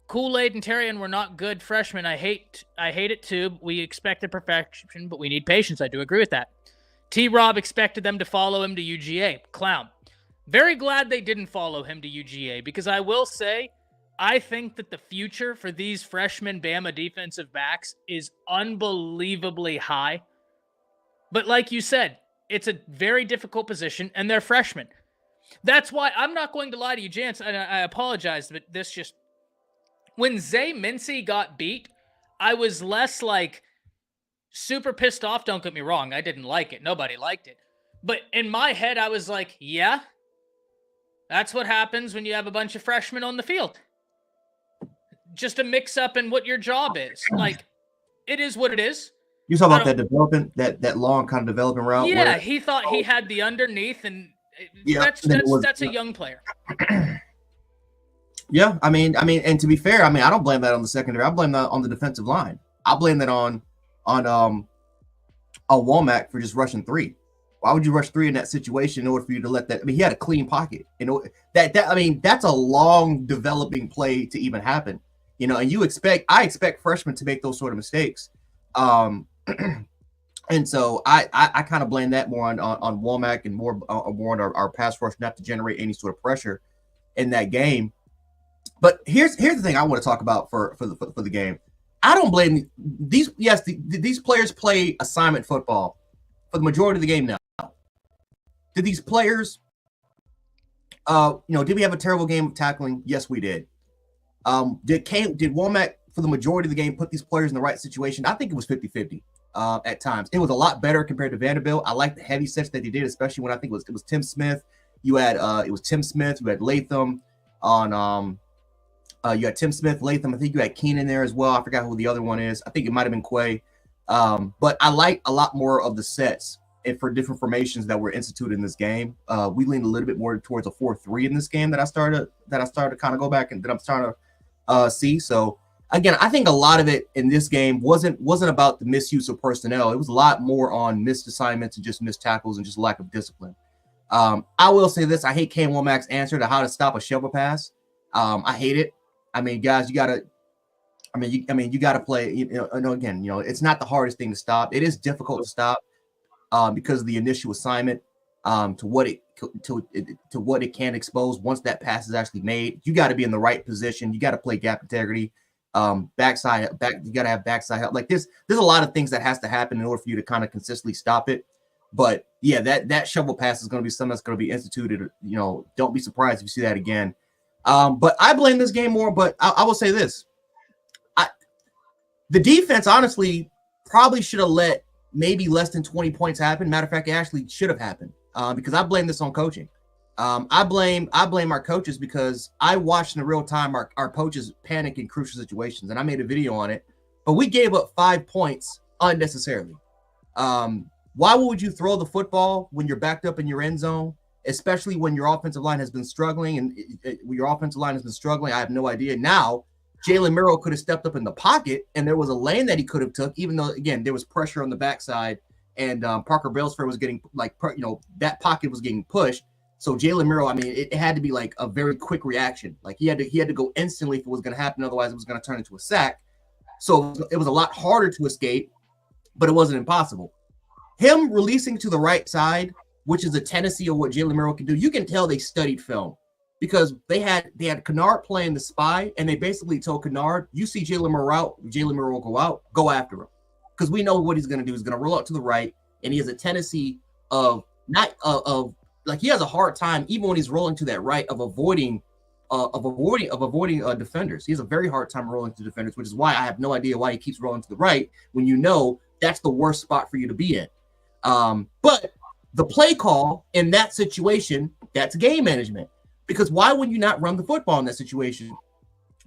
Kool-Aid and Terrian were not good freshmen. I hate it too. We expected perfection, but we need patience. I do agree with that. T-Rob expected them to follow him to UGA. Clown. Very glad they didn't follow him to UGA, because I will say, I think that the future for these freshman Bama defensive backs is unbelievably high. But like you said, it's a very difficult position, and they're freshmen. That's why I'm not going to lie to you, Jance, and I apologize, but this just... When Zay Mincy got beat, I was less like super pissed off. Don't get me wrong. I didn't like it. Nobody liked it. But in my head, I was like, yeah, that's what happens when you have a bunch of freshmen on the field. Just a mix up in what your job is. Like, it is what it is. You talk about that development, that long kind of development route. Yeah, he thought he had the underneath, and that's a young player. Yeah, I mean, and to be fair, I don't blame that on the secondary. I blame that on the defensive line. I blame that on Womack for just rushing 3. Why would you rush 3 in that situation in order for you to let that? I mean, he had a clean pocket. That's a long developing play to even happen. And I expect freshmen to make those sort of mistakes. And so I kind of blame that more on Womack and more on our pass rush not to generate any sort of pressure in that game. But here's the thing I want to talk about for the game. I don't blame these. Yes, these players play assignment football for the majority of the game now. Did these players, did we have a terrible game of tackling? Yes, we did. Did Womack for the majority of the game put these players in the right situation? I think it was 50-50 at times. It was a lot better compared to Vanderbilt. I like the heavy sets that they did, especially when I think it was Tim Smith. You had Tim Smith. You had Latham on. You had Tim Smith, Latham. I think you had Keenan there as well. I forgot who the other one is. I think it might have been Quay. But I like a lot more of the sets and for different formations that were instituted in this game. We leaned a little bit more towards a 4-3 in this game that I started to kind of go back and that I'm starting to see. So again, I think a lot of it in this game wasn't about the misuse of personnel. It was a lot more on missed assignments and just missed tackles and just lack of discipline. I will say this: I hate Kane Womack's answer to how to stop a shovel pass. I hate it. I mean, guys, you gotta play. Again, it's not the hardest thing to stop. It is difficult to stop because of the initial assignment to what it can expose once that pass is actually made. You got to be in the right position. You got to play gap integrity. You got to have backside help. Like this, there's a lot of things that has to happen in order for you to kind of consistently stop it. But yeah, that shovel pass is going to be something that's going to be instituted. Don't be surprised if you see that again. But I blame this game more. But I will say this: the defense honestly probably should have let maybe less than 20 points happen. Matter of fact, it actually should have happened because I blame this on coaching. I blame our coaches because I watched in real time our coaches panic in crucial situations, and I made a video on it. But we gave up 5 points unnecessarily. Why would you throw the football when you're backed up in your end zone, especially when your offensive line has been struggling? And I have no idea. Now, Jalen Murrow could have stepped up in the pocket, and there was a lane that he could have took, even though, again, there was pressure on the backside, and Parker Brailsford was getting, that pocket was getting pushed. So Jalen Murrow, it had to be like a very quick reaction. Like he had to go instantly if it was going to happen. Otherwise, it was going to turn into a sack. So it was a lot harder to escape, but it wasn't impossible. Him releasing to the right side, which is a tendency of what Jalen Murrow can do, you can tell they studied film because they had Kennard playing the spy, and they basically told Kennard, you see Jalen Murrow out, Jalen Murrow will go out, go after him. Because we know what he's going to do. He's going to roll out to the right, and he has a tendency of he has a hard time, even when he's rolling to that right, of avoiding defenders. He has a very hard time rolling to defenders, which is why I have no idea why he keeps rolling to the right when you know that's the worst spot for you to be in. But the play call in that situation, that's game management. Because why would you not run the football in that situation?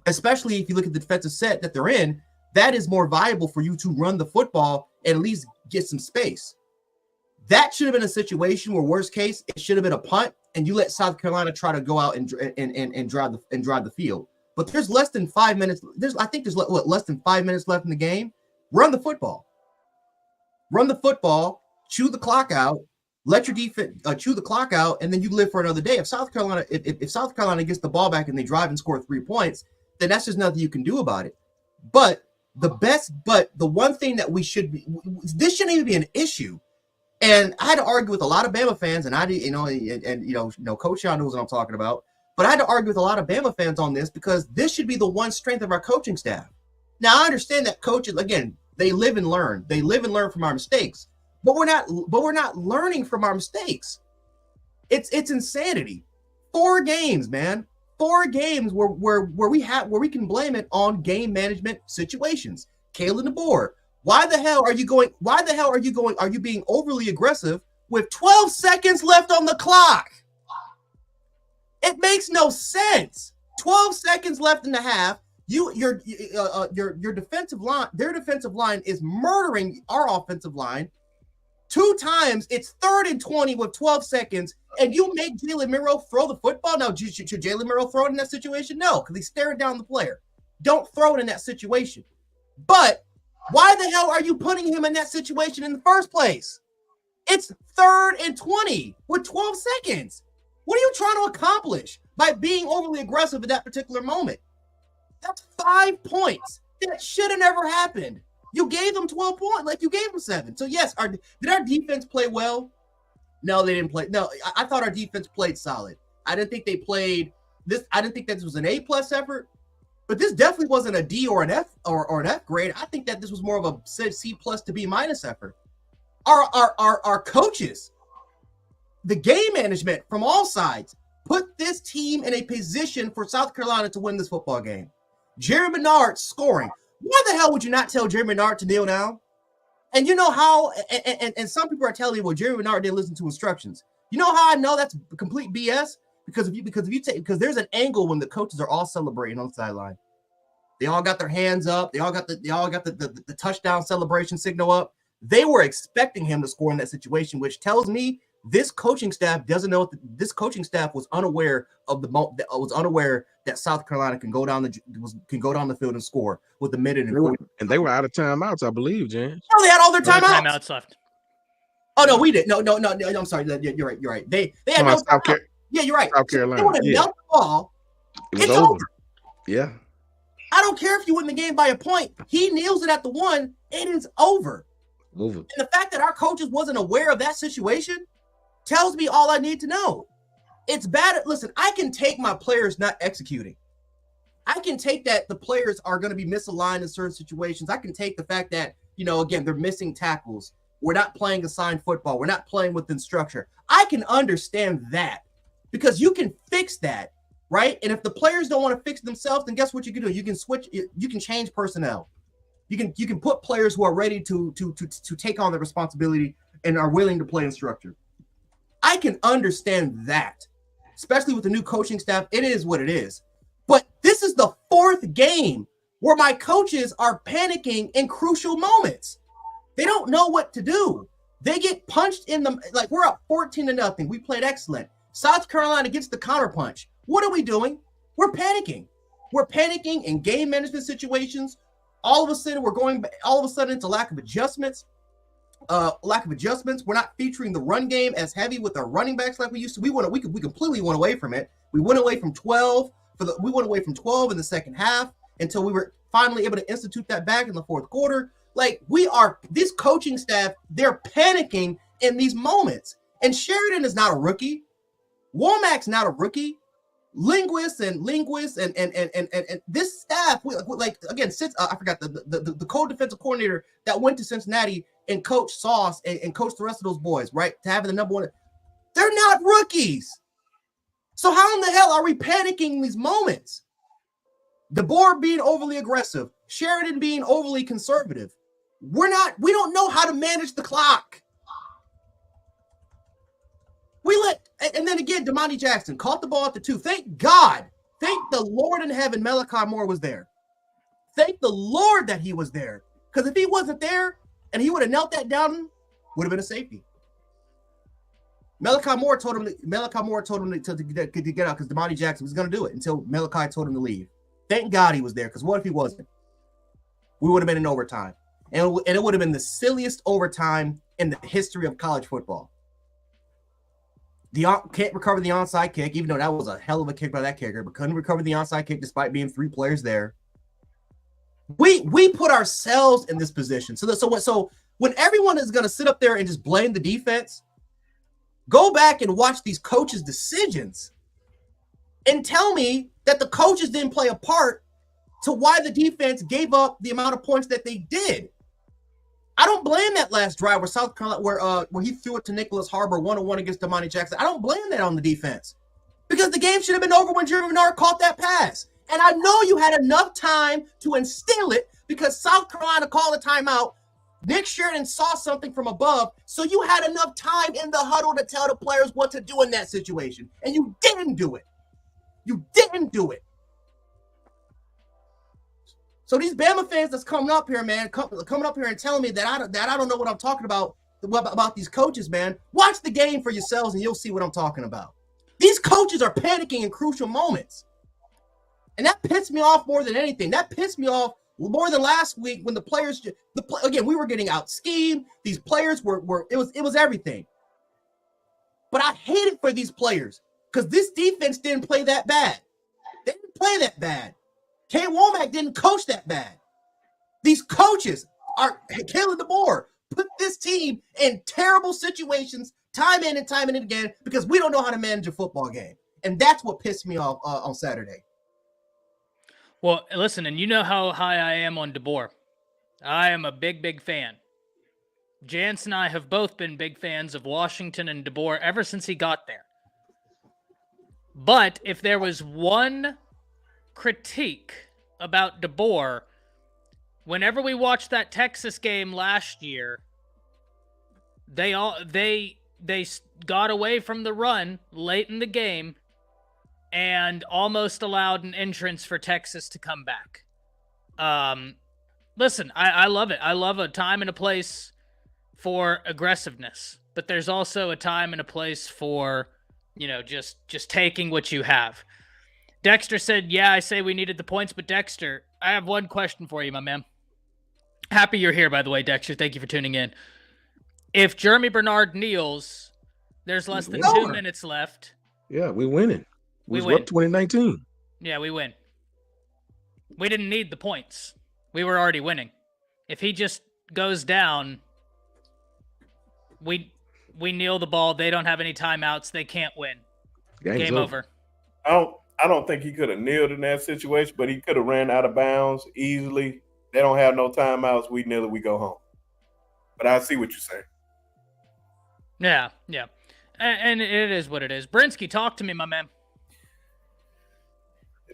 Especially if you look at the defensive set that they're in, that is more viable for you to run the football and at least get some space. That should have been a situation where, worst case, it should have been a punt, and you let South Carolina try to go out and drive the field. But there's less than 5 minutes. There's less than 5 minutes left in the game. Run the football. Chew the clock out. Let your defense chew the clock out, and then you live for another day. If South Carolina gets the ball back and they drive and score 3 points, then that's just nothing you can do about it. But the one thing that this shouldn't even be an issue. And I had to argue with a lot of Bama fans, and Coach Sean knows what I'm talking about. But I had to argue with a lot of Bama fans on this because this should be the one strength of our coaching staff. Now I understand that coaches, again, they live and learn. They live and learn from our mistakes. But we're not learning from our mistakes. It's insanity. 4 games, man. 4 games where we can blame it on game management situations. Kalen DeBoer. Why the hell are you being overly aggressive with 12 seconds left on the clock? It makes no sense. 12 seconds left in the half. Your defensive line, their defensive line is murdering our offensive line. 2 times, it's 3rd and 20 with 12 seconds, and you make Jalen Murrow throw the football? Now, should Jalen Murrow throw it in that situation? No, because he's staring down the player. Don't throw it in that situation. But why the hell are you putting him in that situation in the first place? It's 3rd and 20 with 12 seconds. What are you trying to accomplish by being overly aggressive at that particular moment? That's 5 points. That should have never happened. You gave them 12 points, like you gave them 7. So yes, did our defense play well? No, they didn't play. No, I thought our defense played solid. I didn't think they played this. I didn't think that this was an A+ effort, but this definitely wasn't a D or an F or an F grade. I think that this was more of a C+ to B- effort. Our coaches, the game management from all sides, put this team in a position for South Carolina to win this football game. Jerry Menard scoring. Why the hell would you not tell Jerry Menard to kneel down? And you know how, and some people are telling you, well, Jerry Menard didn't listen to instructions. You know how I know that's complete BS? Because there's an angle when the coaches are all celebrating on the sideline. They all got their hands up. They all got the touchdown celebration signal up. They were expecting him to score in that situation, which tells me this coaching staff doesn't know. This coaching staff was unaware that South Carolina can go down the field and score with a minute and they were out of timeouts, I believe, James. No, they had all their timeouts left. Oh no, we did. No. I'm sorry. You're right. They had no timeout. Yeah, you're right. South Carolina. They would have knelt the ball. It's over. Yeah. I don't care if you win the game by a point. He kneels it at the 1. It is over. And the fact that our coaches wasn't aware of that situation tells me all I need to know. It's bad. Listen, I can take my players not executing. I can take that the players are going to be misaligned in certain situations. I can take the fact that, again, they're missing tackles. We're not playing assigned football. We're not playing within structure. I can understand that because you can fix that, right? And if the players don't want to fix themselves, then guess what you can do? You can switch. You can change personnel. You can put players who are ready to take on the responsibility and are willing to play in structure. I can understand that, especially with the new coaching staff. It is what it is. But this is the 4th game where my coaches are panicking in crucial moments. They don't know what to do. They get punched in the we're up 14-0. We played excellent. South Carolina gets the counterpunch. What are we doing? We're panicking. We're panicking in game management situations. All of a sudden, into lack of adjustments. We're not featuring the run game as heavy with our running backs like we used to. We completely went away from it. We went away from 12 in the second half until we were finally able to institute that back in the 4th quarter. This coaching staff, they're panicking in these moments. And Sheridan is not a rookie. Womack's not a rookie. Linguists and this staff, since I forgot the co-defensive coordinator that went to Cincinnati and coached Sauce and coached the rest of those boys, right? To have the number 1, they're not rookies. So how in the hell are we panicking in these moments? DeBoer being overly aggressive, Sheridan being overly conservative. We don't know how to manage the clock. And then again, Damani Jackson caught the ball at the 2. Thank God. Thank the Lord in heaven Malachi Moore was there. Thank the Lord that he was there. Because if he wasn't there and he would have knelt that down, would have been a safety. Malachi Moore told him to get out because Damani Jackson was going to do it until Malachi told him to leave. Thank God he was there, because what if he wasn't? We would have been in overtime. And it would have been the silliest overtime in the history of college football. Can't recover the onside kick, even though that was a hell of a kick by that kicker, but couldn't recover the onside kick despite being 3 players there. We put ourselves in this position. So when everyone is going to sit up there and just blame the defense, go back and watch these coaches' decisions and tell me that the coaches didn't play a part to why the defense gave up the amount of points that they did. I don't blame that last drive where South Carolina, where he threw it to Nicholas Harbor 1-on-1 against Damani Jackson. I don't blame that on the defense because the game should have been over when Jeremy Renard caught that pass. And I know you had enough time to instill it because South Carolina called a timeout. Nick Sheridan saw something from above, so you had enough time in the huddle to tell the players what to do in that situation, and you didn't do it. You didn't do it. So these Bama fans that's coming up here, man, coming up here and telling me that I don't know what I'm talking about these coaches, man. Watch the game for yourselves, and you'll see what I'm talking about. These coaches are panicking in crucial moments, and that pissed me off more than anything. That pissed me off more than last week when the players, again, we were getting out schemed. These players it was everything. But I hate it for these players because this defense didn't play that bad. They didn't play that bad. Kay Womack didn't coach that bad. These coaches Kalen DeBoer put this team in terrible situations time in and time and again because we don't know how to manage a football game. And that's what pissed me off on Saturday. Well, listen, and you know how high I am on DeBoer. I am a big, big fan. Jance and I have both been big fans of Washington and DeBoer ever since he got there. But if there was one critique about DeBoer, whenever we watched that Texas game last year, they got away from the run late in the game and almost allowed an entrance for Texas to come back. Listen, I love it. I love a time and a place for aggressiveness, but there's also a time and a place for, just taking what you have. Dexter said, yeah, I say we needed the points, but Dexter, I have one question for you, my man. Happy you're here, by the way, Dexter. Thank you for tuning in. If Jeremy Bernard kneels, there's less than 2 minutes left. Yeah, we're winning. We win. 2019. Yeah, we win. We didn't need the points. We were already winning. If he just goes down, we kneel the ball. They don't have any timeouts. They can't win. Game over. I don't think he could have kneeled in that situation, but he could have ran out of bounds easily. They don't have no timeouts. We kneel it, we go home. But I see what you're saying. Yeah. And it is what it is. Brinsky, talk to me, my man.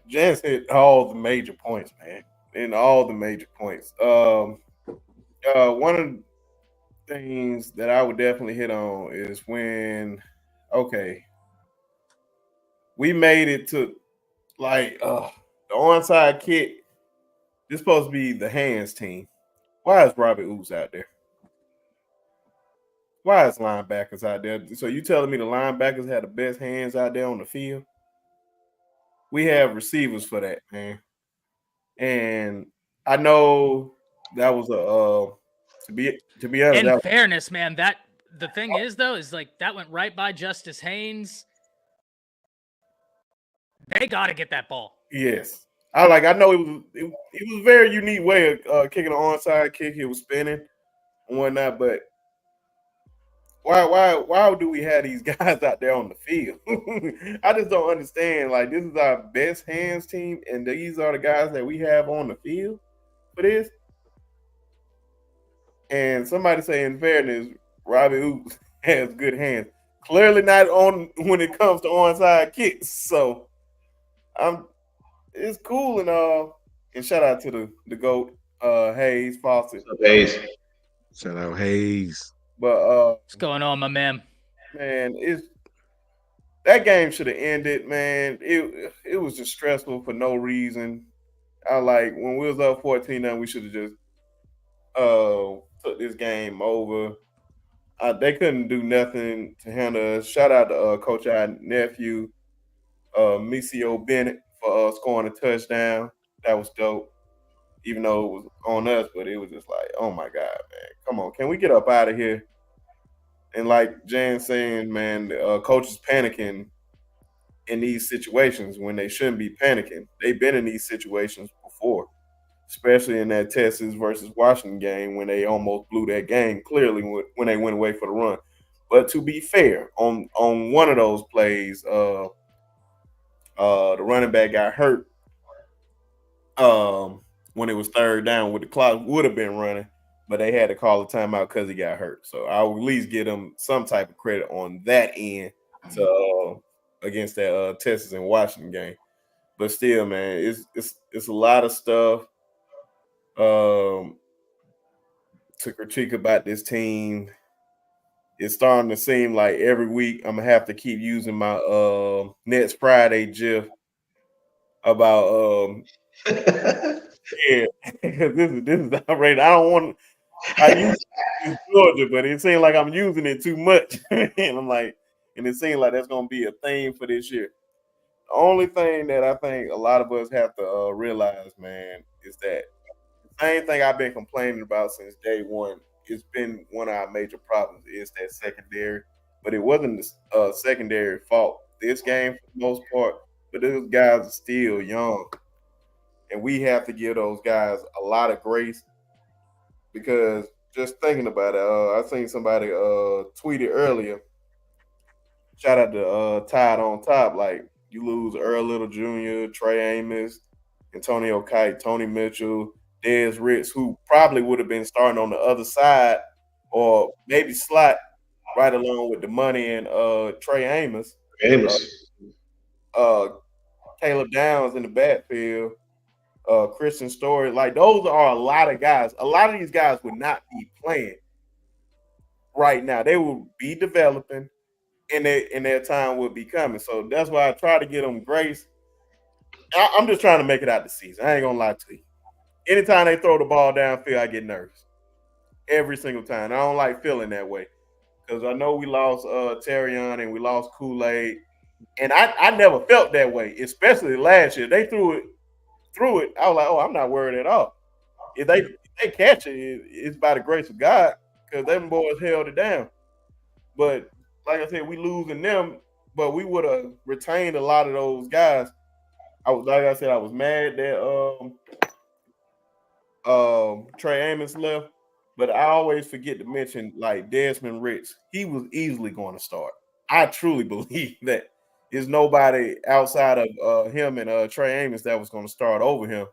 Jens hit all the major points, man. In all the major points. One of the things that I would definitely hit on is when, we made it to the onside kick. This is supposed to be the hands team. Why is Robbie Oops out there? Why is linebackers out there? So you telling me the linebackers had the best hands out there on the field? We have receivers for that, man. And I know that was to be honest. In fairness, man, the thing is though, is like that went right by Justice Haynes. They got to get that ball. Yes. I know it was a very unique way of kicking an onside kick. It was spinning and whatnot, but why do we have these guys out there on the field? I just don't understand. Like, this is our best hands team, and these are the guys that we have on the field for this. And somebody say, in fairness, Robbie Oops has good hands. Clearly not on when it comes to onside kicks. So it's cool and all. And shout out to the GOAT, Hayes Fawcett. What's up, Hayes? Shout out Hayes. But what's going on, my man? Man, that game should have ended, man. It was just stressful for no reason. When we was up 14-9, we should have just took this game over. They couldn't do nothing to handle us. Shout out to Coach our nephew, Misio Bennett, for scoring a touchdown. That was dope. Even though it was on us, but it was just like, oh my God, man, come on, can we get up out of here? And like Jan saying, man, coaches panicking in these situations when they shouldn't be panicking. They've been in these situations before, especially in that Texas versus Washington game when they almost blew that game clearly when they went away for the run. But to be fair, on one of those plays, the running back got hurt. When it was third down, with the clock would have been running, but they had to call a timeout because he got hurt. So I will at least give them some type of credit on that end to against that Texas and Washington game. But still, man, it's a lot of stuff to critique about this team. It's starting to seem like every week I'm gonna have to keep using my next Friday GIF about yeah, this is outrageous. I don't want. I use it in Georgia, but it seems like I'm using it too much, and it seems like that's gonna be a theme for this year. The only thing that I think a lot of us have to realize, man, is that the same thing I've been complaining about since day one. It's been one of our major problems is that secondary, but it wasn't the secondary fault this game for the most part. But those guys are still young. And we have to give those guys a lot of grace because just thinking about it, I seen somebody tweeted earlier. Shout out to Tide on Top. Like, you lose Earl Little Jr., Trey Amos, Antonio Kite, Tony Mitchell, Dez Ritz, who probably would have been starting on the other side or maybe slot right along with the money and Trey Amos. Caleb Downs in the backfield. Christian Story, like those are a lot of guys. A lot of these guys would not be playing right now. They will be developing, and their time will be coming. So that's why I try to get them grace. I'm just trying to make it out the season. I ain't gonna lie to you. anytime they throw the ball downfield, I get nervous. Every single time. I don't like feeling that way. Because I know we lost Terrion and we lost Kool-Aid. And I never felt that way, especially last year. They threw it. I was like, oh, I'm not worried at all. If they catch it, it's by the grace of God, because them boys held it down. But like I said, we losing them, but we would have retained a lot of those guys. I was mad that Trey Amos left, but I always forget to mention like Desmond Ricks. He was easily going to start. I truly believe that there's nobody outside of him and Trey Amos that was going to start over him,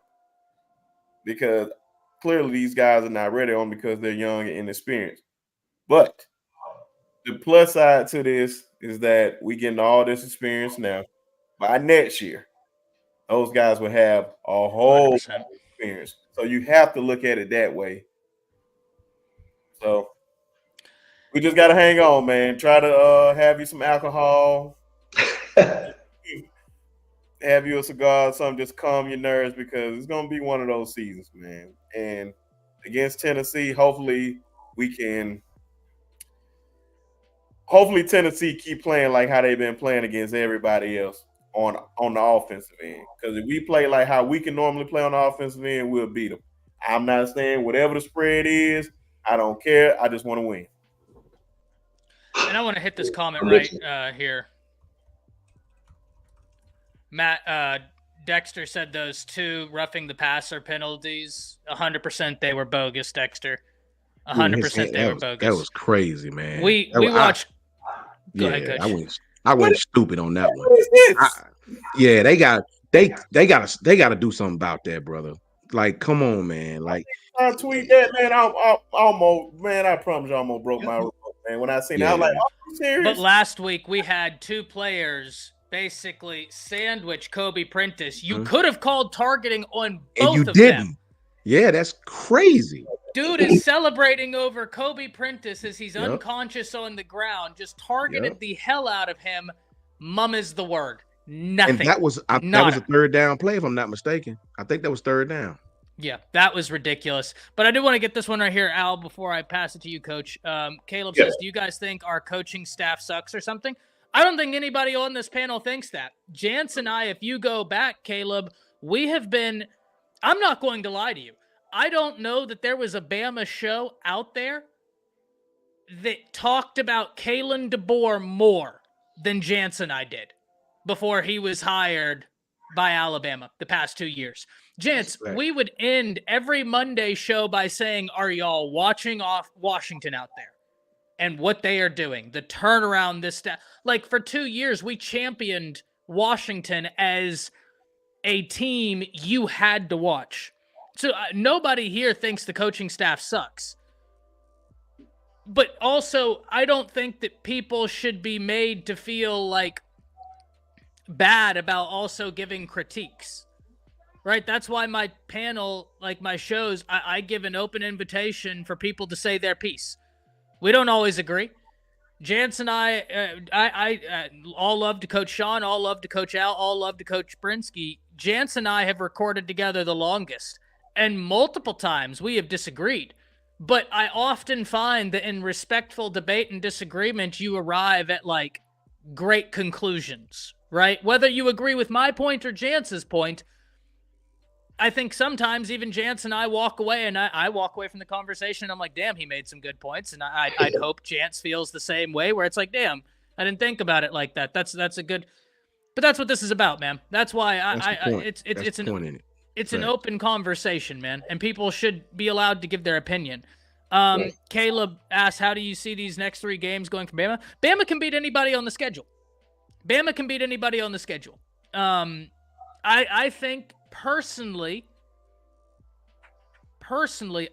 because clearly these guys are not ready on because they're young and inexperienced. But the plus side to this is that we getting all this experience now. By next year, those guys will have a whole 100%. experience. So you have to look at it that way. So we just got to hang on, man. Try to have you some alcohol. Have you a cigar or something, just calm your nerves, because it's going to be one of those seasons, man. And against Tennessee, hopefully Tennessee keep playing like how they've been playing against everybody else on the offensive end. Because if we play like how we can normally play on the offensive end, we'll beat them. I'm not saying whatever the spread is, I don't care. I just want to win. And I want to hit this comment right here. Matt Dexter said those 2 roughing the passer penalties, 100% they were bogus, Dexter. 100% they were bogus. That was crazy, man. We watched. Go ahead, Coach. I went stupid on that one. They got to do something about that, brother. Like, come on, man. Like, I tweet that, man. I promise you, I almost broke my remote, man. When I seen it, I was like, "Are you serious?" But last week we had 2 players basically sandwich Kobe Prentice. You could have called targeting on both of them. Yeah, that's crazy. Dude is celebrating over Kobe Prentice as he's unconscious on the ground. Just targeted the hell out of him. Mum is the word. Nothing. And that was a 3rd down play, if I'm not mistaken. I think that was 3rd down. Yeah, that was ridiculous. But I do want to get this one right here, Al, before I pass it to you, Coach. Caleb says, do you guys think our coaching staff sucks or something? I don't think anybody on this panel thinks that. Jance and I, if you go back, Caleb, we have been – I'm not going to lie to you. I don't know that there was a Bama show out there that talked about Kalen DeBoer more than Jance and I did before he was hired by Alabama the past 2 years. Jance, we would end every Monday show by saying, are y'all watching off Washington out there? And what they are doing, the turnaround, this stuff. Like, for 2 years, we championed Washington as a team you had to watch. So nobody here thinks the coaching staff sucks. But also, I don't think that people should be made to feel like bad about also giving critiques. Right? That's why my panel, like my shows, I give an open invitation for people to say their piece. We don't always agree. Jance and I all love to coach Sean, all love to coach Al, all love to coach Brinsky. Jance and I have recorded together the longest, and multiple times we have disagreed. But I often find that in respectful debate and disagreement, you arrive at like great conclusions, right? Whether you agree with my point or Jance's point, I think sometimes even Jance and I walk away, and I walk away from the conversation. I'm like, damn, he made some good points. And I'd hope Jance feels the same way, where it's like, damn, I didn't think about it like that. That's a good, but that's what this is about, man. That's why it's an open conversation, man. And people should be allowed to give their opinion. Caleb asked, how do you see these next 3 games going for Bama? Bama can beat anybody on the schedule. I think personally,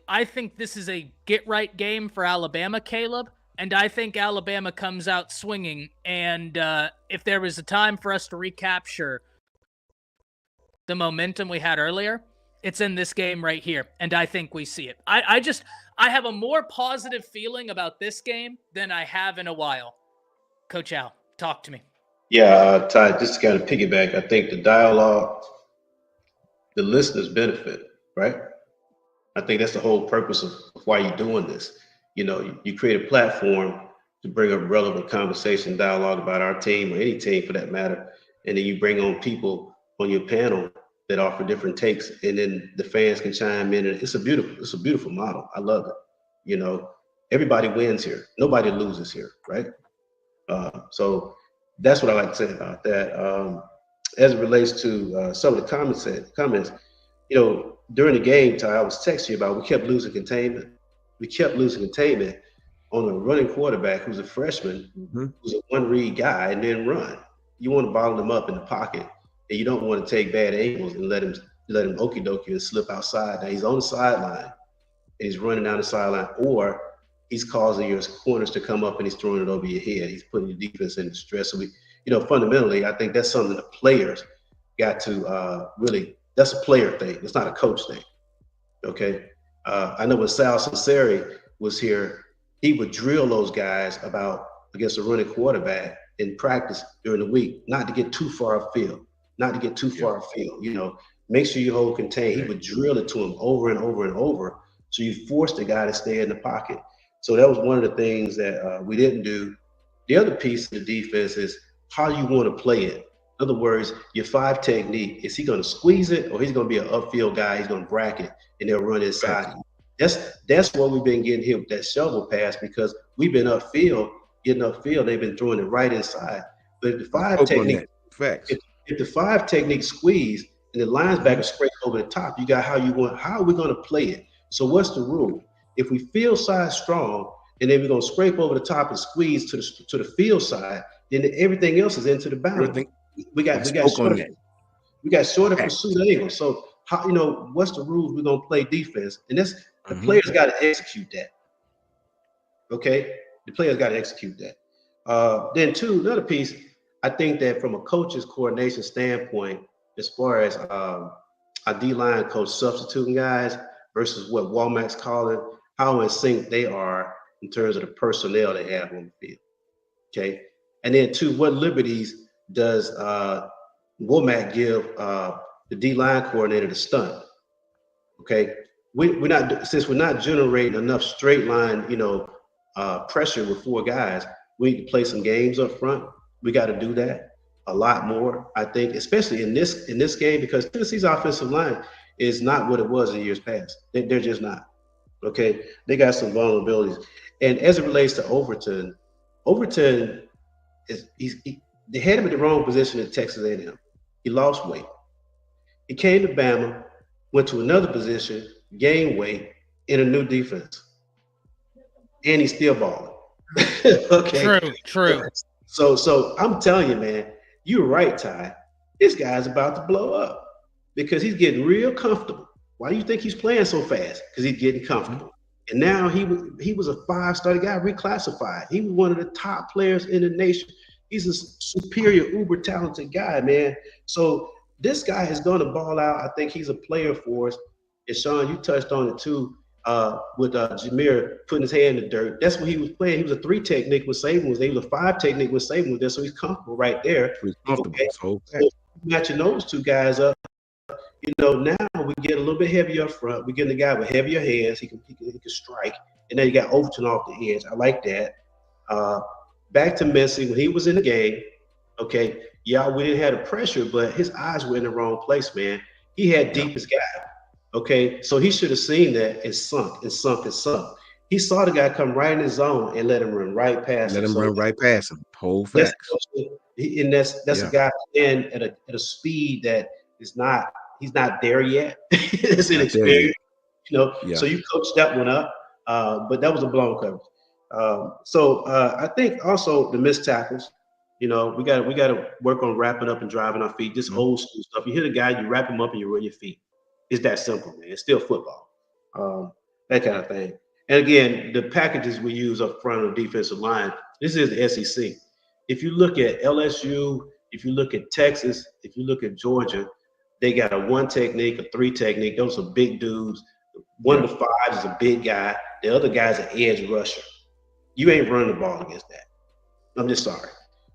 I think this is a get-right game for Alabama, Caleb, and I think Alabama comes out swinging, and if there was a time for us to recapture the momentum we had earlier, it's in this game right here, and I think we see it. I have a more positive feeling about this game than I have in a while. Coach Al, talk to me. Yeah, Ty, just to kind of piggyback, I think the dialogue, the listeners benefit, right? I think that's the whole purpose of why you're doing this. You know, you create a platform to bring up relevant conversation, dialogue about our team or any team for that matter, and then you bring on people on your panel that offer different takes, and then the fans can chime in. And it's a beautiful model. I love it. You know, everybody wins here. Nobody loses here, right? So that's what I like to say about that. As it relates to some of the comments, you know, during the game, Ty, I was texting you about we kept losing containment. We kept losing containment on a running quarterback who's a freshman, who's a one read guy, and then run. You want to bottle him up in the pocket, and you don't want to take bad angles and let him okie dokie and slip outside. Now he's on the sideline and he's running down the sideline, or he's causing your corners to come up and he's throwing it over your head. He's putting your defense in stress. So we, you know, fundamentally, I think that's something the players got to really. That's a player thing. It's not a coach thing. Okay. I know when Sal Sinceri was here, he would drill those guys about against a running quarterback in practice during the week, not to get too far afield, you know, make sure you hold contain. He would drill it to him over and over and over. So you force the guy to stay in the pocket. So that was one of the things that we didn't do. The other piece of the defense is how you want to play it. In other words, your 5 technique, is he going to squeeze it or he's going to be an upfield guy? He's going to bracket and they'll run inside. Right. That's what we've been getting here with that shovel pass, because we've been getting upfield. They've been throwing it right inside. But if the 5 technique, if the 5 technique squeeze and the linebacker scrape over the top, you got how are we going to play it? So what's the rule? If we field side strong and then we're going to scrape over the top and squeeze to the field side, then everything else is into the boundary. We got shorter pursuit angles. So how, you know, what's the rules? We're gonna play defense, and that's the players got to execute that. Okay, the players got to execute that. Then another piece, I think that from a coach's coordination standpoint, as far as a D-line coach substituting guys versus what Womack's calling, how in sync they are in terms of the personnel they have on the field. Okay, and then what liberties does Womack give the D-line coordinator to stunt? Okay, we're not generating enough straight line, you know, pressure with 4 guys. We need to play some games up front. We got to do that a lot more, I think, especially in this game, because Tennessee's offensive line is not what it was in years past. They're just not. Okay, they got some vulnerabilities, and as it relates to Overton is they had him in the wrong position at Texas A&M. He lost weight. He came to Bama, went to another position, gained weight in a new defense, and he's still balling. Okay. True. So I'm telling you, man, you're right, Ty. This guy's about to blow up because he's getting real comfortable. Why do you think he's playing so fast? Because he's getting comfortable. And now he was a 5-star guy, reclassified. He was one of the top players in the nation. He's a superior, uber talented guy, man. So this guy is going to ball out. I think he's a player for us. And Sean, you touched on it too, with Jameer putting his hand in the dirt. That's what he was playing. He was a 3 technique when Saban was there. He was a 5 technique when Saban was there. So he's comfortable right there. He's comfortable. Okay. So matching those 2 guys up, you know, now we get a little bit heavier up front. We get a guy with heavier hands. He can strike. And then you got Overton off the edge. I like that. Back to Messi, when he was in the game, okay, yeah, we didn't have the pressure, but his eyes were in the wrong place, man. He had deepest guy, okay? So he should have seen that and sunk. He saw the guy come right in his zone and let him run right past him. Run right past him. Whole facts. And that's a guy in at a speed that is not, he's not there yet. It's inexperienced, you know. Yeah. So you coached that one up, but that was a blown coverage. So I think also the missed tackles, you know, we got to work on wrapping up and driving our feet. This old school stuff. You hit a guy, you wrap him up and you run your feet. It's that simple, man. It's still football. That kind of thing. And again, the packages we use up front of the defensive line, this is the SEC. If you look at LSU, if you look at Texas, if you look at Georgia, they got a 1 technique, a 3 technique. Those are big dudes. 1 to 5 is a big guy. The other guy's an edge rusher. You ain't running the ball against that. I'm just sorry.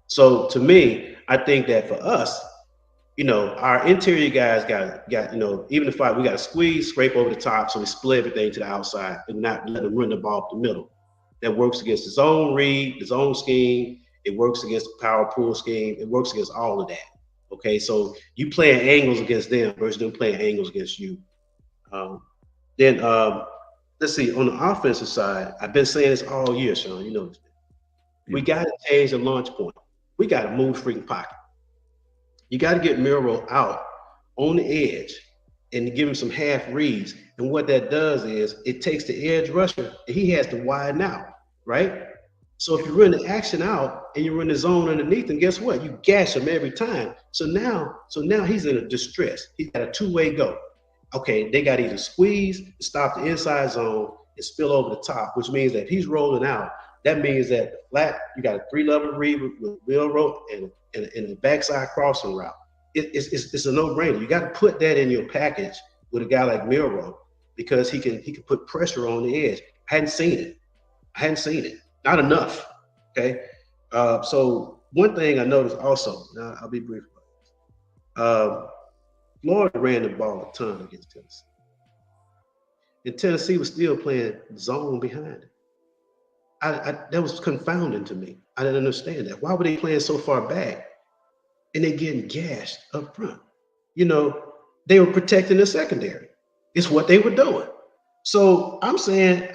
So to me, I think that for us, you know, our interior guys got you know, even if we got to squeeze, scrape over the top, so we split everything to the outside and not let them run the ball up the middle. That works against his own read, his own scheme. It works against the power pull scheme. It works against all of that. Okay, so you playing angles against them versus them playing angles against you. Then let's see, on the offensive side, I've been saying this all year, Sean. You know this. We got to change the launch point. We got to move freaking pocket. You got to get Miro out on the edge and give him some half reads. And what that does is it takes the edge rusher and he has to widen out, right? So if you run the action out and you run the zone underneath him, guess what? You gash him every time. So now he's in a distress. He's got a two-way go. Okay, they got to either squeeze, stop the inside zone, and spill over the top, which means that if he's rolling out, that means that the flat, you got a 3-level read with wheel rope and a backside crossing route. It's a no-brainer. You got to put that in your package with a guy like Miro because he can put pressure on the edge. I hadn't seen it. Not enough. Okay. So one thing I noticed also, now I'll be brief about it. Florida ran the ball a ton against Tennessee. And Tennessee was still playing zone behind it. That was confounding to me. I didn't understand that. Why were they playing so far back and they getting gashed up front? You know, they were protecting the secondary. It's what they were doing. So I'm saying,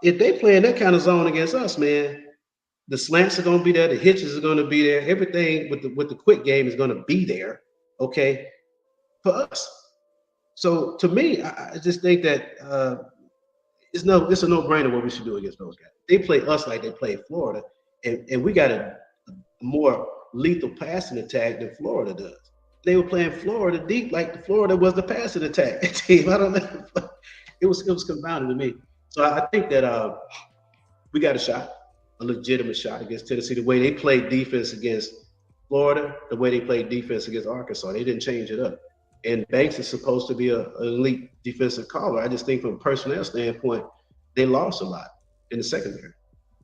if they playing that kind of zone against us, man, the slants are going to be there, the hitches are going to be there, everything with the quick game is going to be there, okay, for us. So to me, I just think that it's a no-brainer what we should do against those guys. They play us like they play Florida, and we got a more lethal passing attack than Florida does. They were playing Florida deep like Florida was the passing attack team. I don't know. It was confounding to me. So I think that we got a legitimate shot against Tennessee. The way they played defense against Florida, the way they played defense against Arkansas, they didn't change it up. And Banks is supposed to be an elite defensive caller. I just think from a personnel standpoint, they lost a lot in the secondary.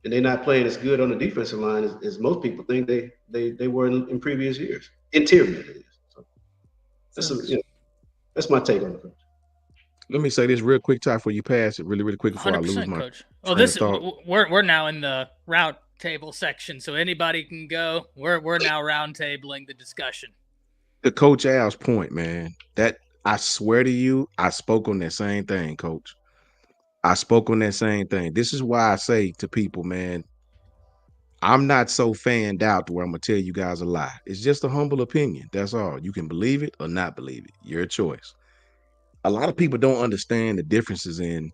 And they're not playing as good on the defensive line as most people think they were in previous years. Interior, it is. So that's my take on it, Coach. Let me say this real quick, Ty, before you pass it, really quick before I lose my Coach. Oh, we're now in the round table section, so anybody can go. We're now round tabling the discussion. To Coach Al's point, man, that I swear to you, I spoke on that same thing, Coach. I spoke on that same thing. This is why I say to people, man, I'm not so fanned out to where I'm gonna tell you guys a lie. It's just a humble opinion. That's all. You can believe it or not believe it. Your choice. A lot of people don't understand the differences in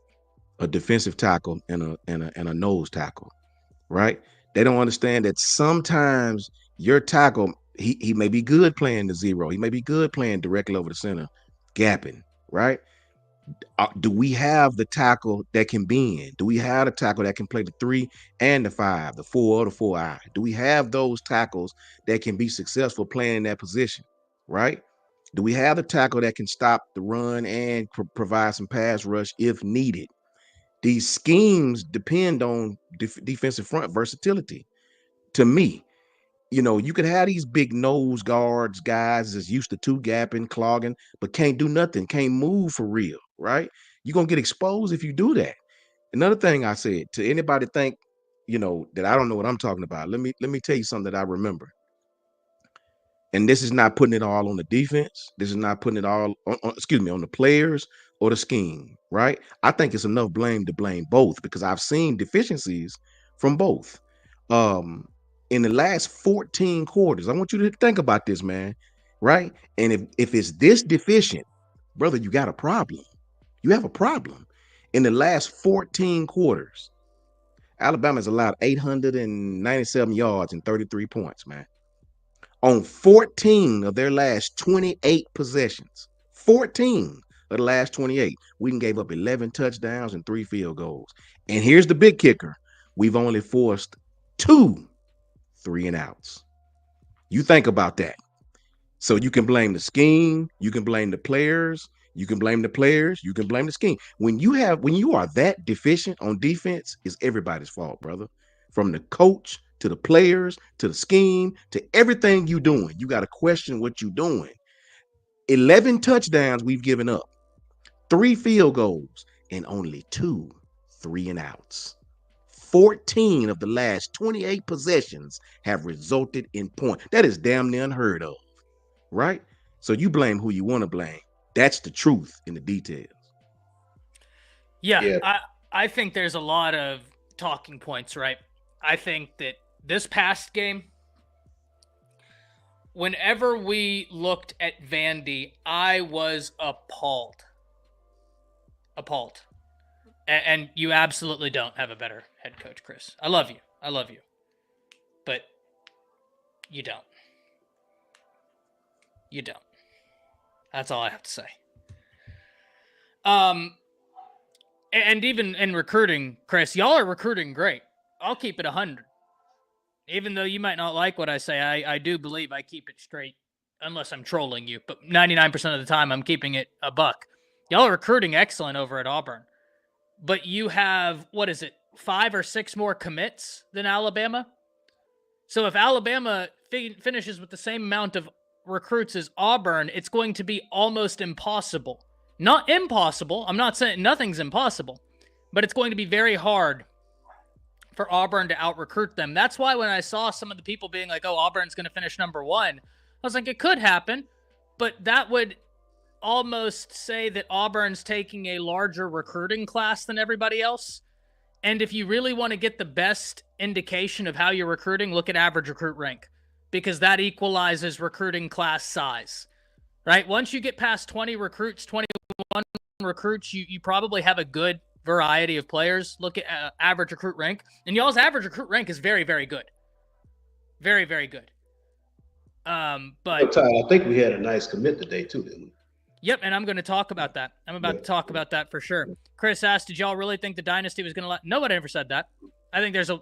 a defensive tackle and a nose tackle, right? They don't understand that sometimes your tackle, he may be good playing the zero. He may be good playing directly over the center, gapping, right? Do we have the tackle that can bend? Do we have the tackle that can play the 3 and the 5, the 4 or the 4-eye? Do we have those tackles that can be successful playing in that position, right? Do we have the tackle that can stop the run and provide some pass rush if needed? These schemes depend on defensive front versatility. To me, you know, you could have these big nose guards, guys that's used to 2-gapping, clogging, but can't do nothing, can't move for real, right? You're going to get exposed if you do that. Another thing I said to anybody think, you know, that I don't know what I'm talking about. Let me tell you something that I remember. And this is not putting it all on the defense. This is not putting it all on the players or the scheme, right? I think it's enough blame to blame both because I've seen deficiencies from both. In the last 14 quarters, I want you to think about this, man, right? And if it's this deficient, brother, you got a problem. You have a problem. In the last 14 quarters, Alabama's allowed 897 yards and 33 points, man. On 14 of their last 28 possessions, 14 of the last 28, we gave up 11 touchdowns and 3 field goals. And here's the big kicker. We've only forced 2 3-and-outs. You think about that. So you can blame the scheme, you can blame the players, you can blame the players, you can blame the scheme. When you are that deficient on defense, it's everybody's fault, brother. From the coach to the players, to the scheme, to everything you're doing. You got to question what you're doing. 11 touchdowns we've given up, 3 field goals, and only 2 3-and-outs. 14 of the last 28 possessions have resulted in points. That is damn near unheard of, right? So you blame who you want to blame. That's the truth in the details. Yeah. I think there's a lot of talking points, right? I think that this past game, whenever we looked at Vandy, I was appalled. And you absolutely don't have a better head coach, Chris. I love you. But you don't. You don't. That's all I have to say. And even in recruiting, Chris, y'all are recruiting great. I'll keep it 100. Even though you might not like what I say, I do believe I keep it straight, unless I'm trolling you. But 99% of the time, I'm keeping it a buck. Y'all are recruiting excellent over at Auburn. But you have, 5 or 6 more commits than Alabama? So if Alabama finishes with the same amount of recruits as Auburn, it's going to be almost impossible. Not impossible. I'm not saying nothing's impossible, but it's going to be very hard for Auburn to out-recruit them. That's why when I saw some of the people being like, oh, Auburn's going to finish number 1, I was like, it could happen, but that would almost say that Auburn's taking a larger recruiting class than everybody else. And if you really want to get the best indication of how you're recruiting, look at average recruit rank, because that equalizes recruiting class size, right? Once you get past 20 recruits, 21 recruits, you probably have a good variety of players. Look at average recruit rank, and y'all's average recruit rank is very, very good. Very, very good. But Ty, I think we had a nice commit today too, didn't we? Yep, and I'm going to talk about that. I'm about to talk about that for sure. Chris asked, did y'all really think the dynasty was going to Nobody ever said that. I think there's a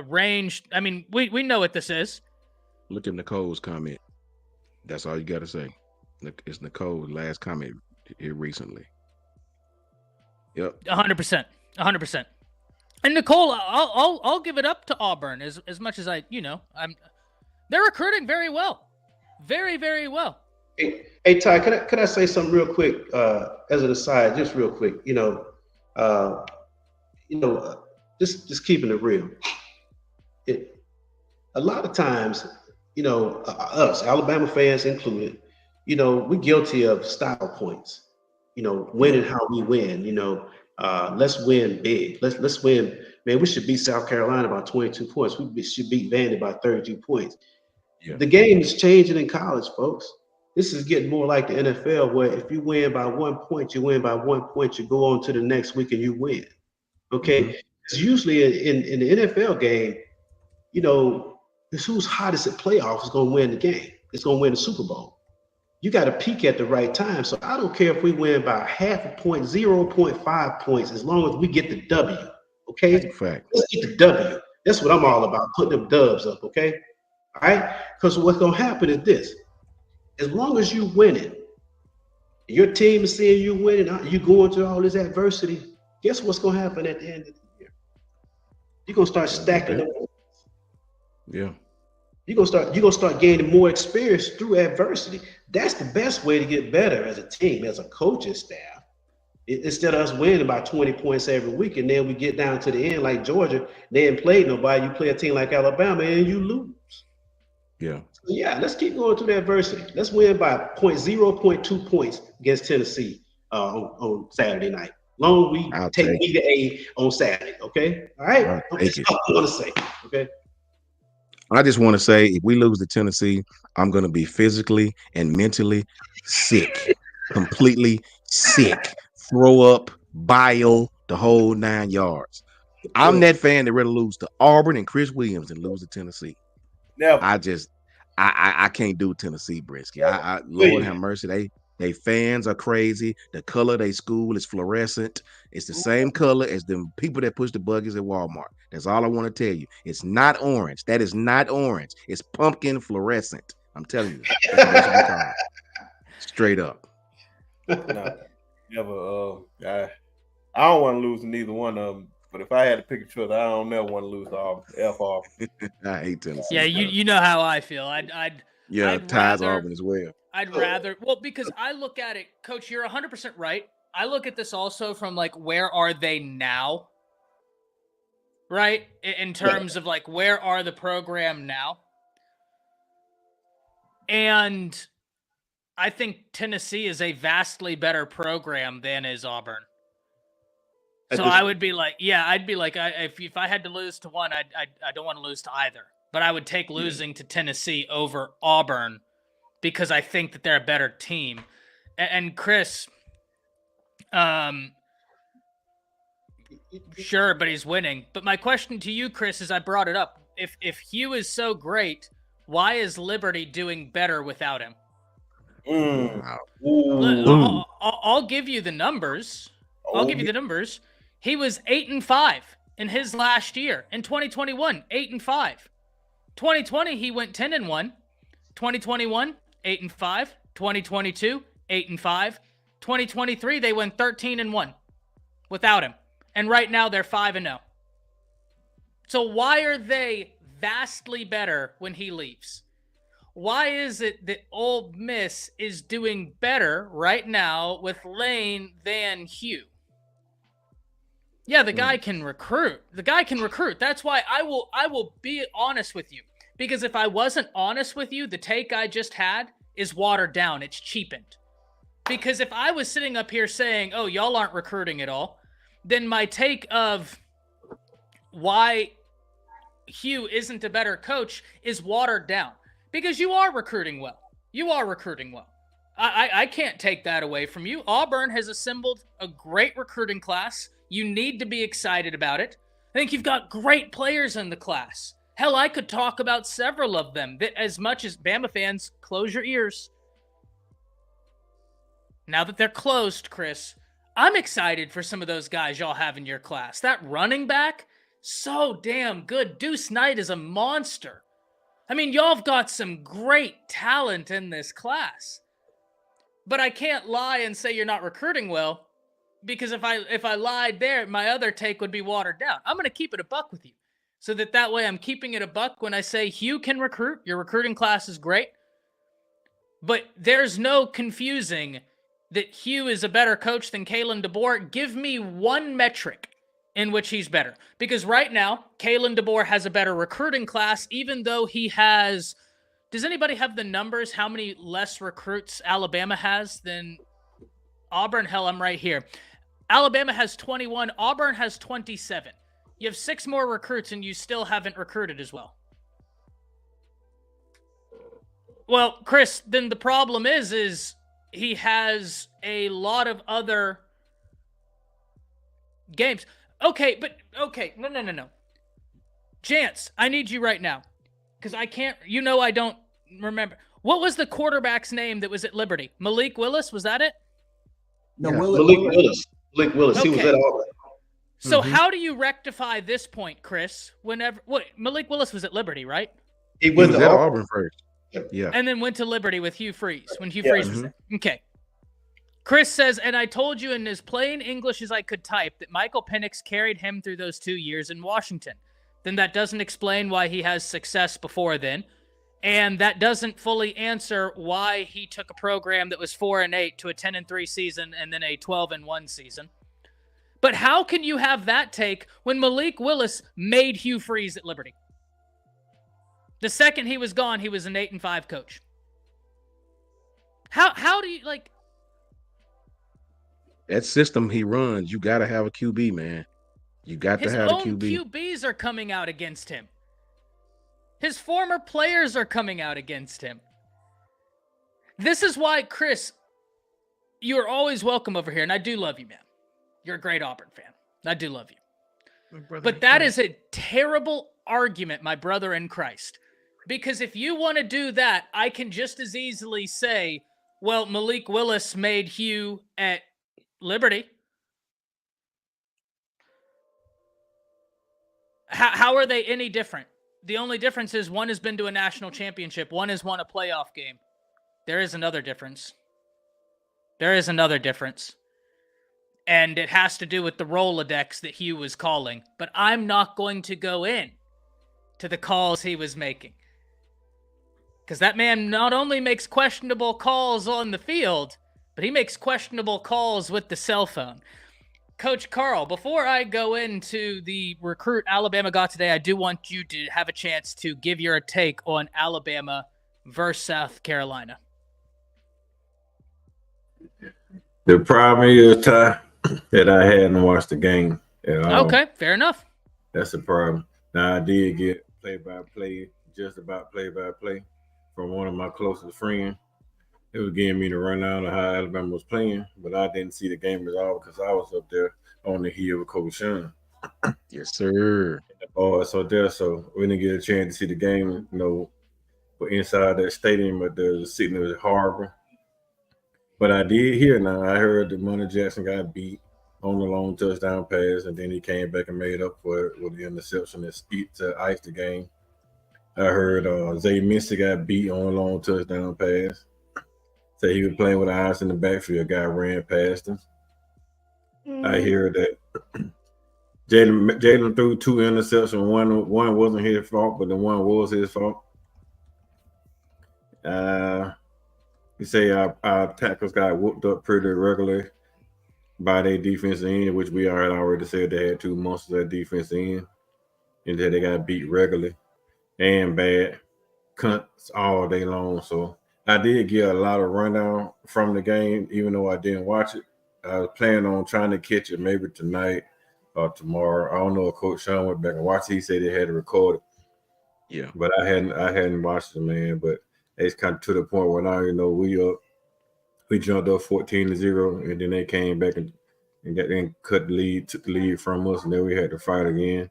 range. I mean, we know what this is. Look at Nicole's comment. That's all you got to say. It's Nicole's last comment here recently. Yep. 100%. 100%. And Nicole, I'll give it up to Auburn as much as they're recruiting very well. Very, very well. Hey Ty, could I say something real quick as an aside, just real quick? Just keeping it real. A lot of times, us Alabama fans included, we're guilty of style points. Winning how we win. Let's win big. Let's win. Man, we should beat South Carolina by 22 points. We should beat Vandy by 32 points. Yeah. The game is changing in college, folks. This is getting more like the NFL, where if you win by 1 point, you win by 1 point, you go on to the next week and you win. Okay? Because usually in the NFL game, it's who's hottest at playoffs is going to win the game. It's going to win the Super Bowl. You got to peak at the right time. So I don't care if we win by half a point, 0.5 points, as long as we get the W. Okay? That's a fact. Let's get the W. That's what I'm all about, putting them dubs up, okay? All right? Because what's going to happen is this. As long as you winning, your team is seeing you winning, you going through all this adversity, guess what's going to happen at the end of the year? You're going to start stacking them. Yeah. You're gonna start gaining more experience through adversity. That's the best way to get better as a team, as a coaching staff. Instead of us winning by 20 points every week, and then we get down to the end like Georgia, they ain't played nobody. You play a team like Alabama and you lose. Yeah. So yeah, let's keep going through the adversity. Let's win by 0.2 points against Tennessee on Saturday night. Long we take B to A on Saturday. Okay. All right. That's all I want to say. Okay. I just want to say, if we lose to Tennessee, I'm going to be physically and mentally sick, completely sick, throw up, bile, the whole 9 yards. I'm that fan that rather lose to Auburn and Chris Williams than lose to Tennessee. Never. I can't do Tennessee, Brisky. Lord have mercy. They fans are crazy. The color of their school is fluorescent. It's the same color as the people that push the buggies at Walmart. That's all I want to tell you. It's not orange. That is not orange. It's pumpkin fluorescent. I'm telling you. Straight up. No, never. I don't want to lose to neither one of them. But if I had to pick a choice, I don't never want to lose to Auburn. I hate Tennessee. Yeah, you know how I feel. I'd ties Auburn as well. I'd rather, well, because I look at it, Coach, you're 100% right. I look at this also from like, where are they now? Right? In terms of like, where are the program now? And I think Tennessee is a vastly better program than is Auburn. So I would be like, yeah, I'd be like, if I had to lose to one, I don't want to lose to either. But I would take losing to Tennessee over Auburn because I think that they're a better team. And Chris, sure, but he's winning. But my question to you, Chris, is I brought it up. If Hugh is so great, why is Liberty doing better without him? I'll give you the numbers. I'll give you the numbers. He was 8-5 in his last year. In 2021, 8-5. 2020, he went 10-1. 2021, 8-5. 2022, 8-5. 2023, they went 13-1 without him. And right now, they're 5-0. So why are they vastly better when he leaves? Why is it that Ole Miss is doing better right now with Lane than Hugh? Yeah, the guy can recruit. The guy can recruit. That's why I will be honest with you. Because if I wasn't honest with you, the take I just had is watered down. It's cheapened. Because if I was sitting up here saying, oh, y'all aren't recruiting at all, then my take of why Hugh isn't a better coach is watered down. Because you are recruiting well. You are recruiting well. I can't take that away from you. Auburn has assembled a great recruiting class. You need to be excited about it. I think you've got great players in the class. Hell, I could talk about several of them. That as much as Bama fans, close your ears. Now that they're closed, Chris, I'm excited for some of those guys y'all have in your class. That running back, so damn good. Deuce Knight is a monster. I mean, y'all have got some great talent in this class. But I can't lie and say you're not recruiting well, because if I lied there, my other take would be watered down. I'm going to keep it a buck with you, so that way I'm keeping it a buck when I say Hugh can recruit. Your recruiting class is great. But there's no confusing that Hugh is a better coach than Kalen DeBoer. Give me one metric in which he's better. Because right now, Kalen DeBoer has a better recruiting class, even though he has... Does anybody have the numbers, how many less recruits Alabama has than Auburn? Hell, I'm right here. Alabama has 21. Auburn has 27. You have 6 more recruits, and you still haven't recruited as well. Well, Chris, then the problem is he has a lot of other games. Okay. No. Jance, I need you right now. Because I can't, I don't remember. What was the quarterback's name that was at Liberty? Malik Willis, was that it? No, Yeah. Malik Willis. Malik Willis. Okay. He was at Auburn. So how do you rectify this point, Chris? Malik Willis was at Liberty, right? He He went was to at Auburn. Auburn first. Yeah. And then went to Liberty with Hugh Freeze when Hugh Freeze was there. Okay. Chris says, and I told you in as plain English as I could type that Michael Penix carried him through those 2 years in Washington. Then that doesn't explain why he has success before then. And that doesn't fully answer why he took a program that was 4-8 to a 10-3 season and then a 12-1 season. But how can you have that take when Malik Willis made Hugh Freeze at Liberty? The second he was gone, he was an 8-5 coach. How do you That system he runs, you got to have a QB, man. You got to have a His own QB. QBs are coming out against him. His former players are coming out against him. This is why, Chris, you are always welcome over here, and I do love you, man. You're a great Auburn fan. I do love you. But that is a terrible argument, my brother in Christ. Because if you want to do that, I can just as easily say, well, Malik Willis made Hugh at Liberty. How are they any different? The only difference is one has been to a national championship. One has won a playoff game. There is another difference. There is another difference. And it has to do with the Rolodex that Hugh was calling. But I'm not going to go in to the calls he was making. Because that man not only makes questionable calls on the field, but he makes questionable calls with the cell phone. Coach Carl, before I go into the recruit Alabama got today, I do want you to have a chance to give your take on Alabama versus South Carolina. The problem is, Ty, that I hadn't watched the game at all. Okay, fair enough. That's the problem. Now, I did get play-by-play, just about play-by-play from one of my closest friends. It was giving me the rundown of how Alabama was playing, but I didn't see the game at all because I was up there on the hill with Coach Sean. Yes, sir. So there, so we didn't get a chance to see the game, but inside that stadium, but the sitting was horrible. But I did hear now. I heard that Monty Jackson got beat on the long touchdown pass, and then he came back and made up for it with the interception to ice the game. I heard Zay Misty got beat on a long touchdown pass. So he was playing with eyes in the backfield. Guy ran past him. I hear that Jalen threw 2 interceptions. One wasn't his fault, but the one was his fault. You say our tackles got whooped up pretty regularly by their defensive end, which we already said they had 2 monsters at defensive end, and that they got beat regularly and bad cunts all day long. So I did get a lot of rundown from the game, even though I didn't watch it. I was planning on trying to catch it maybe tonight or tomorrow. I don't know if Coach Sean went back and watched it. He said they had to record it. Yeah. But I hadn't watched it, man. But it's kind of to the point where now, we jumped up 14-0, and then they came back and cut the lead, took the lead from us, and then we had to fight again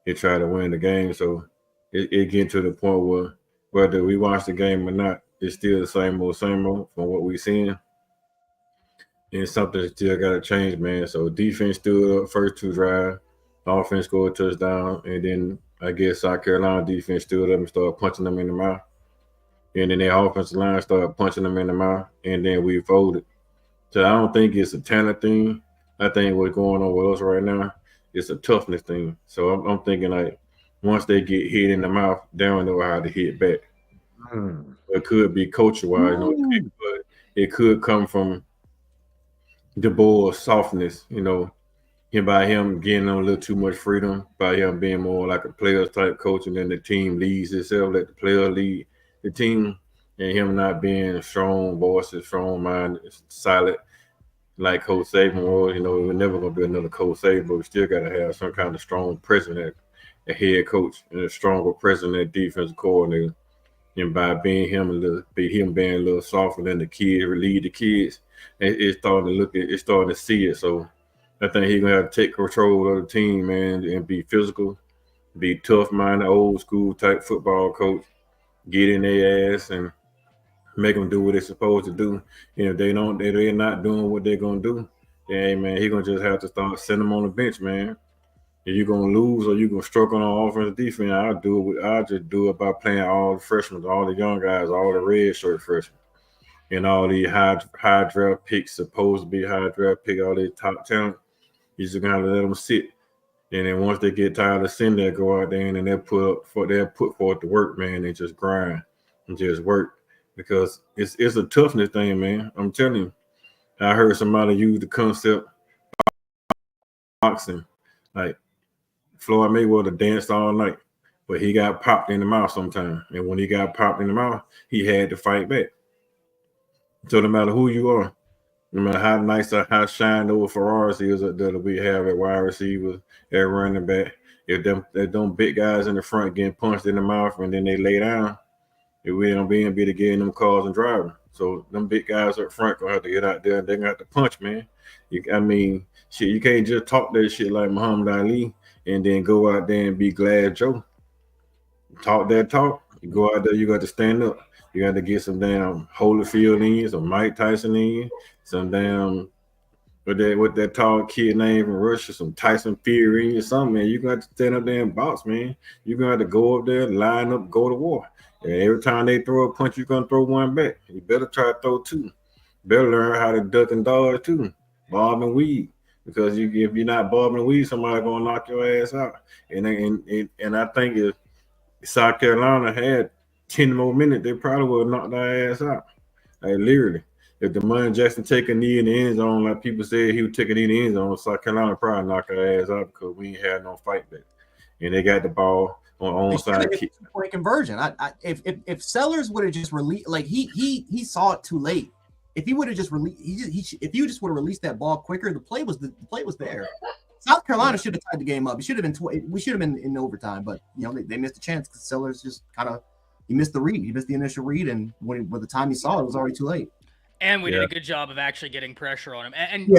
and try to win the game. So it getting to the point where whether we watch the game or not, it's still the same old from what we're seeing. And something still got to change, man. So defense stood up first 2 drives, offense scored a touchdown, and then I guess South Carolina defense stood up and started punching them in the mouth. And then their offensive line started punching them in the mouth, and then we folded. So I don't think it's a talent thing. I think what's going on with us right now is a toughness thing. So I'm thinking like once they get hit in the mouth, they don't know how to hit back. It could be culture-wise, but it could come from the boy's softness, by him getting a little too much freedom, by him being more like a players type coach, and then the team leads itself, let the player lead the team, and him not being a strong voice, a strong mind, silent like Coach Saban was. We're never gonna be another Coach Saban, but we still gotta have some kind of strong president, a head coach, and a stronger president, defensive coordinator. And by being being a little softer than the kids, lead the kids, it's starting to see it. So I think he's gonna have to take control of the team, man, and be physical, be tough minded, old school type football coach, get in their ass and make them do what they're supposed to do. And if they're not doing what they're gonna do, then hey, man, he's gonna just have to start sending them on the bench, man. If you're gonna lose or you're gonna struggle on offense and defense, I'll just do it by playing all the freshmen, all the young guys, all the red shirt freshmen, and all the high draft picks, supposed to be high draft pick, all these top talent. You're just gonna let them sit. And then once they get tired of sitting there, go out there and they'll put forth the work, man, and just grind and just work. Because it's a toughness thing, man. I'm telling you. I heard somebody use the concept of boxing. Like Floyd Mayweather danced all night, but he got popped in the mouth sometime. And when he got popped in the mouth, he had to fight back. So no matter who you are, no matter how nice or how shine those Ferraris is that we have at wide receiver, at running back, if them big guys in the front getting punched in the mouth and then they lay down, if we don't be able to get in them cars and driving. So them big guys up front gonna have to get out there and they're gonna have to punch, man. You can't just talk that shit like Muhammad Ali and then go out there and be Glad Joe. Talk that talk. You go out there, you got to stand up. You got to get some damn Holyfield in you, some Mike Tyson in you, some damn what that tall kid name from Russia, some Tyson Fury in you, something, man. You got to stand up there and box, man. You're gonna have to go up there, line up, go to war. And every time they throw a punch, you're gonna throw one back. You better try to throw 2. Better learn how to duck and dodge too. Bob and weave. Because if you're not bobbing and weave, somebody gonna knock your ass out. And I think if South Carolina had 10 more minutes, they probably would have knocked our ass out. Like literally. If Demond Jackson take a knee in the end zone, like people said he would take a knee in the end zone, South Carolina probably knock our ass out because we ain't had no fight back. And they got the ball on onside kick. Point conversion. If Sellers would have just released, like he saw it too late. If he would have just released, if you just would have released that ball quicker, the play was there. South Carolina should have tied the game up. It should have been we should have been in overtime, but they missed a chance because Sellers just kind of he missed the read. He missed the initial read, and by the time he saw it, it was already too late. And we did a good job of actually getting pressure on him. And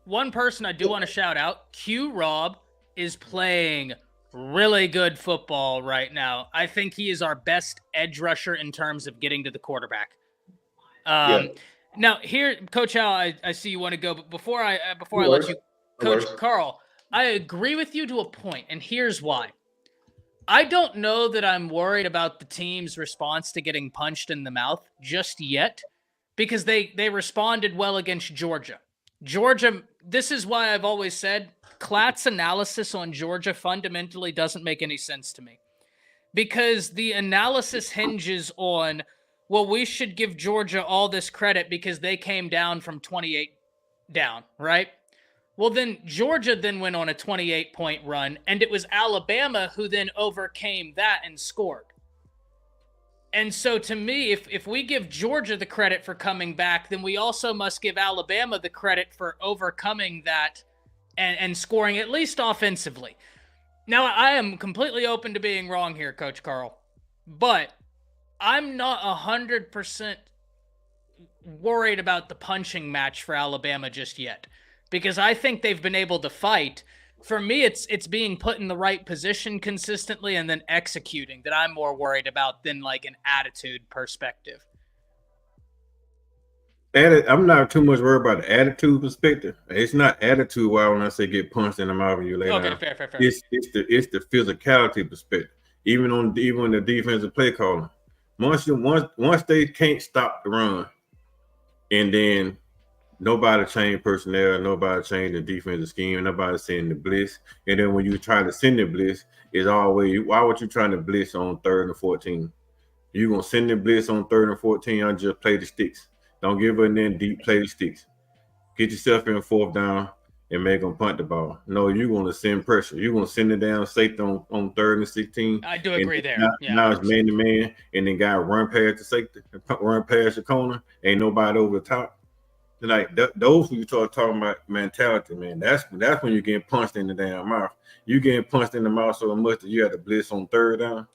one person I do want to shout out, Q Rob is playing really good football right now. I think he is our best edge rusher in terms of getting to the quarterback. Now here, Coach Al, I see you want to go, but before I let you, Coach Carl, I agree with you to a point, and here's why. I don't know that I'm worried about the team's response to getting punched in the mouth just yet, because they responded well against Georgia. Georgia, this is why I've always said Klatt's analysis on Georgia fundamentally doesn't make any sense to me, because the analysis hinges on, well, we should give Georgia all this credit because they came down from 28 down, right? Well, then Georgia then went on a 28-point run, and it was Alabama who then overcame that and scored. And so to me, if we give Georgia the credit for coming back, then we also must give Alabama the credit for overcoming that and scoring, at least offensively. Now, I am completely open to being wrong here, Coach Carl, but I'm not 100% worried about the punching match for Alabama just yet, because I think they've been able to fight. For me, it's being put in the right position consistently and then executing that I'm more worried about than like an attitude perspective. I'm not too much worried about the attitude perspective. It's not attitude why when I say get punched in the mouth when you lay down. Fair. It's the physicality perspective. Even the defensive play calling. Once they can't stop the run, and then nobody changed personnel, nobody changed the defensive scheme, nobody sending the blitz. And then when you try to send the blitz, it's always, why would you try to blitz on 3rd and 14? You're going to send the blitz on 3rd and 14, I'll just play the sticks. Don't give it in there deep, play the sticks. Get yourself in 4th down and make them punt the ball. No, you're going to send pressure. You're going to send it down safety on 3rd and 16. I do agree there. Now it's man-to-man, and then got run past the safety, run past the corner, ain't nobody over the top. Like those who you talking about mentality, man, that's when you're getting punched in the damn mouth. You getting punched in the mouth so much that you have to blitz on 3rd down.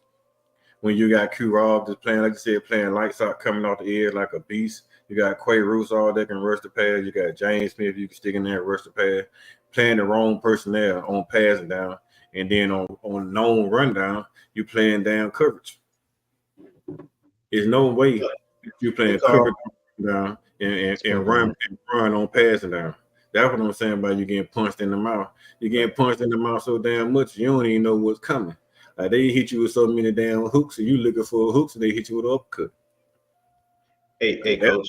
When you got Q Rob just playing, like you said, playing lights out, coming off the edge like a beast. You got Quay Russaw that can rush the pass. You got James Smith, you can stick in there and rush the pass. Playing the wrong personnel on passing down, and then on known rundown, you playing down coverage. There's no way you playing coverage down and run on passing down. That's what I'm saying about you getting punched in the mouth. You getting punched in the mouth so damn much you don't even know what's coming. Like they hit you with so many damn hooks, and you looking for hooks, and they hit you with an uppercut. Hey, Coach.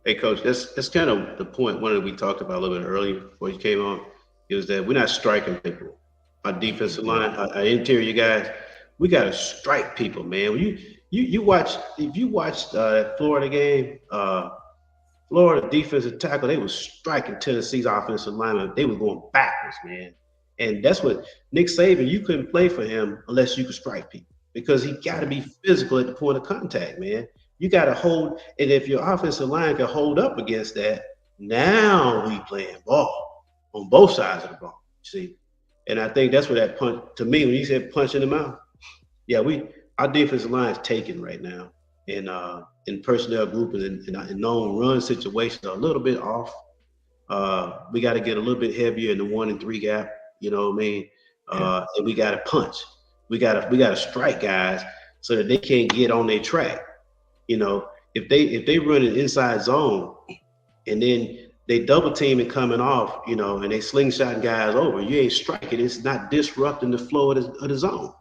Hey, Coach. That's kind of the point. One that we talked about a little bit earlier before you came on is that we're not striking people. Our defensive line, our interior guys, we got to strike people, man. You watch, if you watched that Florida game, Florida defensive tackle, they was striking Tennessee's offensive lineman. They were going backwards, man. And that's what Nick Saban, you couldn't play for him unless you could strike people, because he got to be physical at the point of contact, man. You got to hold, and if your offensive line can hold up against that, now we playing ball on both sides of the ball, see? And I think that's where that punch, to me, when you said punch in the mouth, yeah, our defensive line is taken right now. And in personnel grouping and known run situations are a little bit off. We got to get a little bit heavier in the 1 and 3 gap, you know what I mean? And we got to punch. We got to strike guys so that they can't get on their track. You know, if they run an inside zone and then they double team and coming off, you know, and they slingshot guys over, you ain't striking. It's not disrupting the flow of the zone.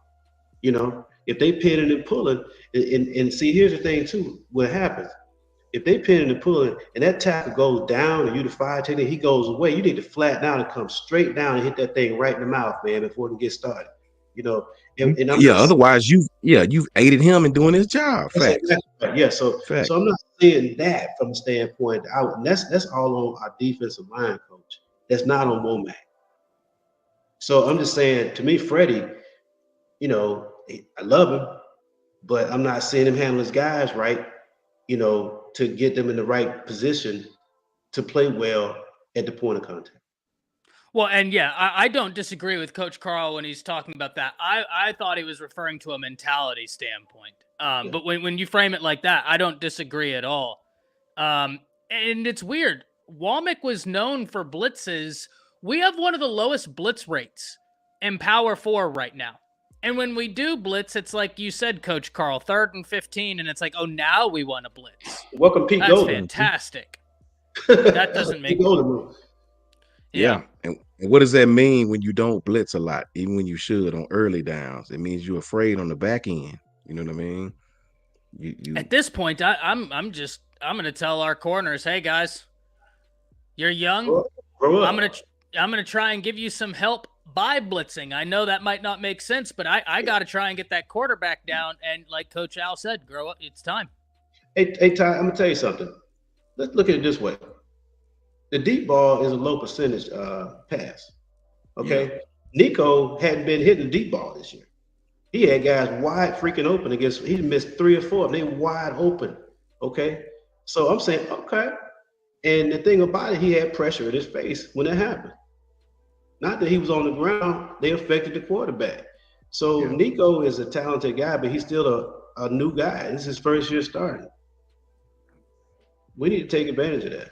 You know, if they pinning and pulling, and see, here's the thing too, what happens. If they pinning and pulling and that tackle goes down and you the fire technique, he goes away, you need to flatten out and come straight down and hit that thing right in the mouth, man, before it can get started. You know, and I'm Yeah, not otherwise you've aided him in doing his job. Facts. exactly, yeah. So I'm not seeing that from a standpoint out, and that's all on our defensive line coach. That's not on Womack. So I'm just saying, to me, Freddie, you know, I love him, but I'm not seeing him handle his guys right, you know, to get them in the right position to play well at the point of contact. Well, and yeah, I don't disagree with Coach Carl when he's talking about that. I thought he was referring to a mentality standpoint. But when you frame it like that, I don't disagree at all. And it's weird. Womack was known for blitzes. We have one of the lowest blitz rates in Power 4 right now. And when we do blitz, it's like you said, Coach Carl, 3rd and 15, and it's like, oh, now we want to blitz. Welcome, Pete That's Golden. Fantastic. That doesn't make sense. Yeah. And what does that mean when you don't blitz a lot, even when you should on early downs? It means you're afraid on the back end. You know what I mean? You At this point, I'm going to tell our corners, hey guys, you're young. Grow up. I'm going to try and give you some help by blitzing. I know that might not make sense, but I got to try and get that quarterback down. And like Coach Al said, grow up. It's time. Hey, Ty, I'm gonna tell you something. Let's look at it this way. The deep ball is a low percentage pass. Okay. Yeah. Nico hadn't been hitting the deep ball this year. He had guys wide freaking open against, he missed 3 or 4 and they wide open. Okay. So I'm saying, okay. And the thing about it, he had pressure in his face when it happened. Not that he was on the ground, they affected the quarterback. So Nico is a talented guy, but he's still a new guy. This is his first year starting. We need to take advantage of that.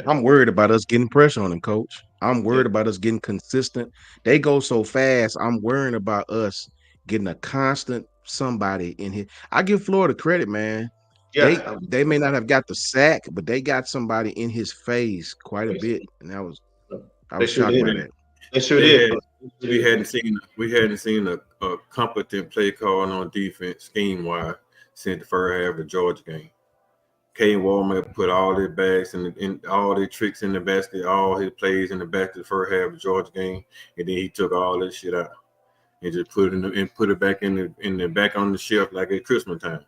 I'm worried about us getting pressure on him, Coach. I'm worried about us getting consistent. They go so fast. I'm worrying about us getting a constant somebody in here. I give Florida credit, man. Yeah. They may not have got the sack, but they got somebody in his face quite a bit, and I was shocked by that. They sure did. We hadn't seen a competent play call on defense scheme wise since the first half of the Georgia game. Kane Womack put all their bags and all their tricks in the basket, all his plays in the back of the first half of the Georgia game, and then he took all that shit out and just put it back in the back on the shelf like at Christmas time.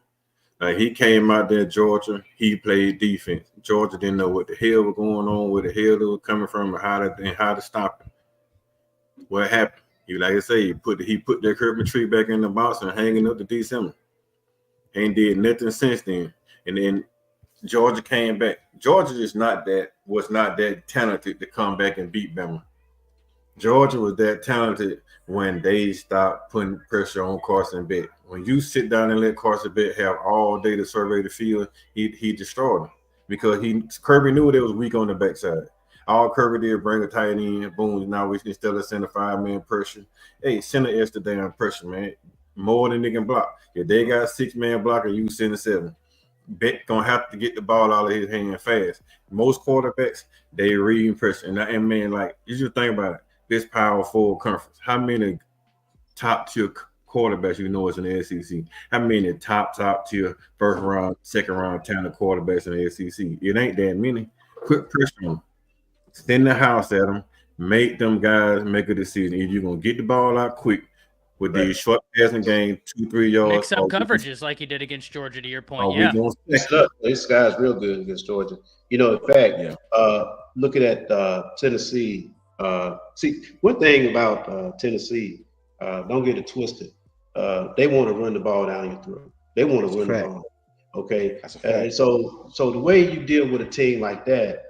Like he came out there, Georgia, he played defense. Georgia didn't know what the hell was going on, where the hell it was coming from, and how to stop it. What happened? He, like I say, he put that Kirby tree back in the box and hanging up to December. Ain't did nothing since then. And then Georgia came back. Georgia was not that talented to come back and beat Bama. Georgia was that talented when they stopped putting pressure on Carson Beck. When you sit down and let Carson Beck have all day to survey the field, he destroyed them because Kirby knew they was weak on the backside. All Kirby did bring a tight end, boom. Now we instead of sending 5-man pressure, hey, send an extra damn pressure, man. More than they can block. If they got 6-man blocker, you send a 7. Beck gonna have to get the ball out of his hand fast. Most quarterbacks, they read pressure. And man, like you just think about it. This Power 4 conference. How many top tier quarterbacks you know is in the SEC? How many top tier first round, second round talented quarterbacks in the SEC? It ain't that many. Put pressure on them. Send the house at them. Make them guys make a decision. If you're gonna get the ball out quick with these short passing game, 2-3 yards. Mix up coverages like you did against Georgia. To your point, This guy's real good against Georgia. You know, in fact, looking at Tennessee. See, one thing about Tennessee, don't get it twisted. They want to run the ball down your throat. They want to run the ball. Okay. So the way you deal with a team like that,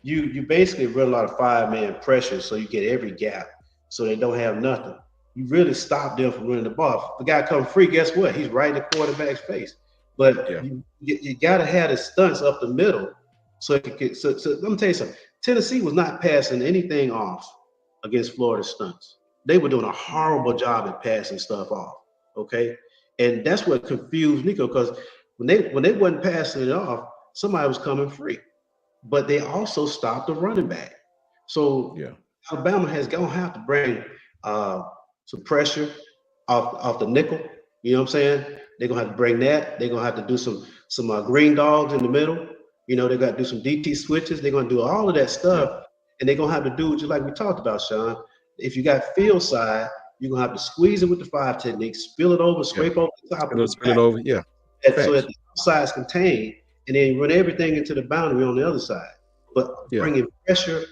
you basically run a lot of 5-man pressure, so you get every gap, so they don't have nothing. You really stop them from running the ball. If the guy comes free, guess what? He's right in the quarterback's face. But you got to have the stunts up the middle, so let me tell you something. Tennessee was not passing anything off against Florida stunts. They were doing a horrible job at passing stuff off. Okay, and that's what confused Nico, because when they wasn't passing it off, somebody was coming free, but they also stopped the running back. So Alabama has gonna have to bring some pressure off the nickel. You know what I'm saying? They're gonna have to bring that. They're gonna have to do some green dogs in the middle. You know, they got to do some DT switches. They're going to do all of that stuff, and they're going to have to do just like we talked about, Sean. If you got field side, you're gonna have to squeeze it with the 5 technique, spill it over, scrape over the top, Spill it over. Yeah. so that the outside is contained, and then run everything into the boundary on the other side. But bringing pressure,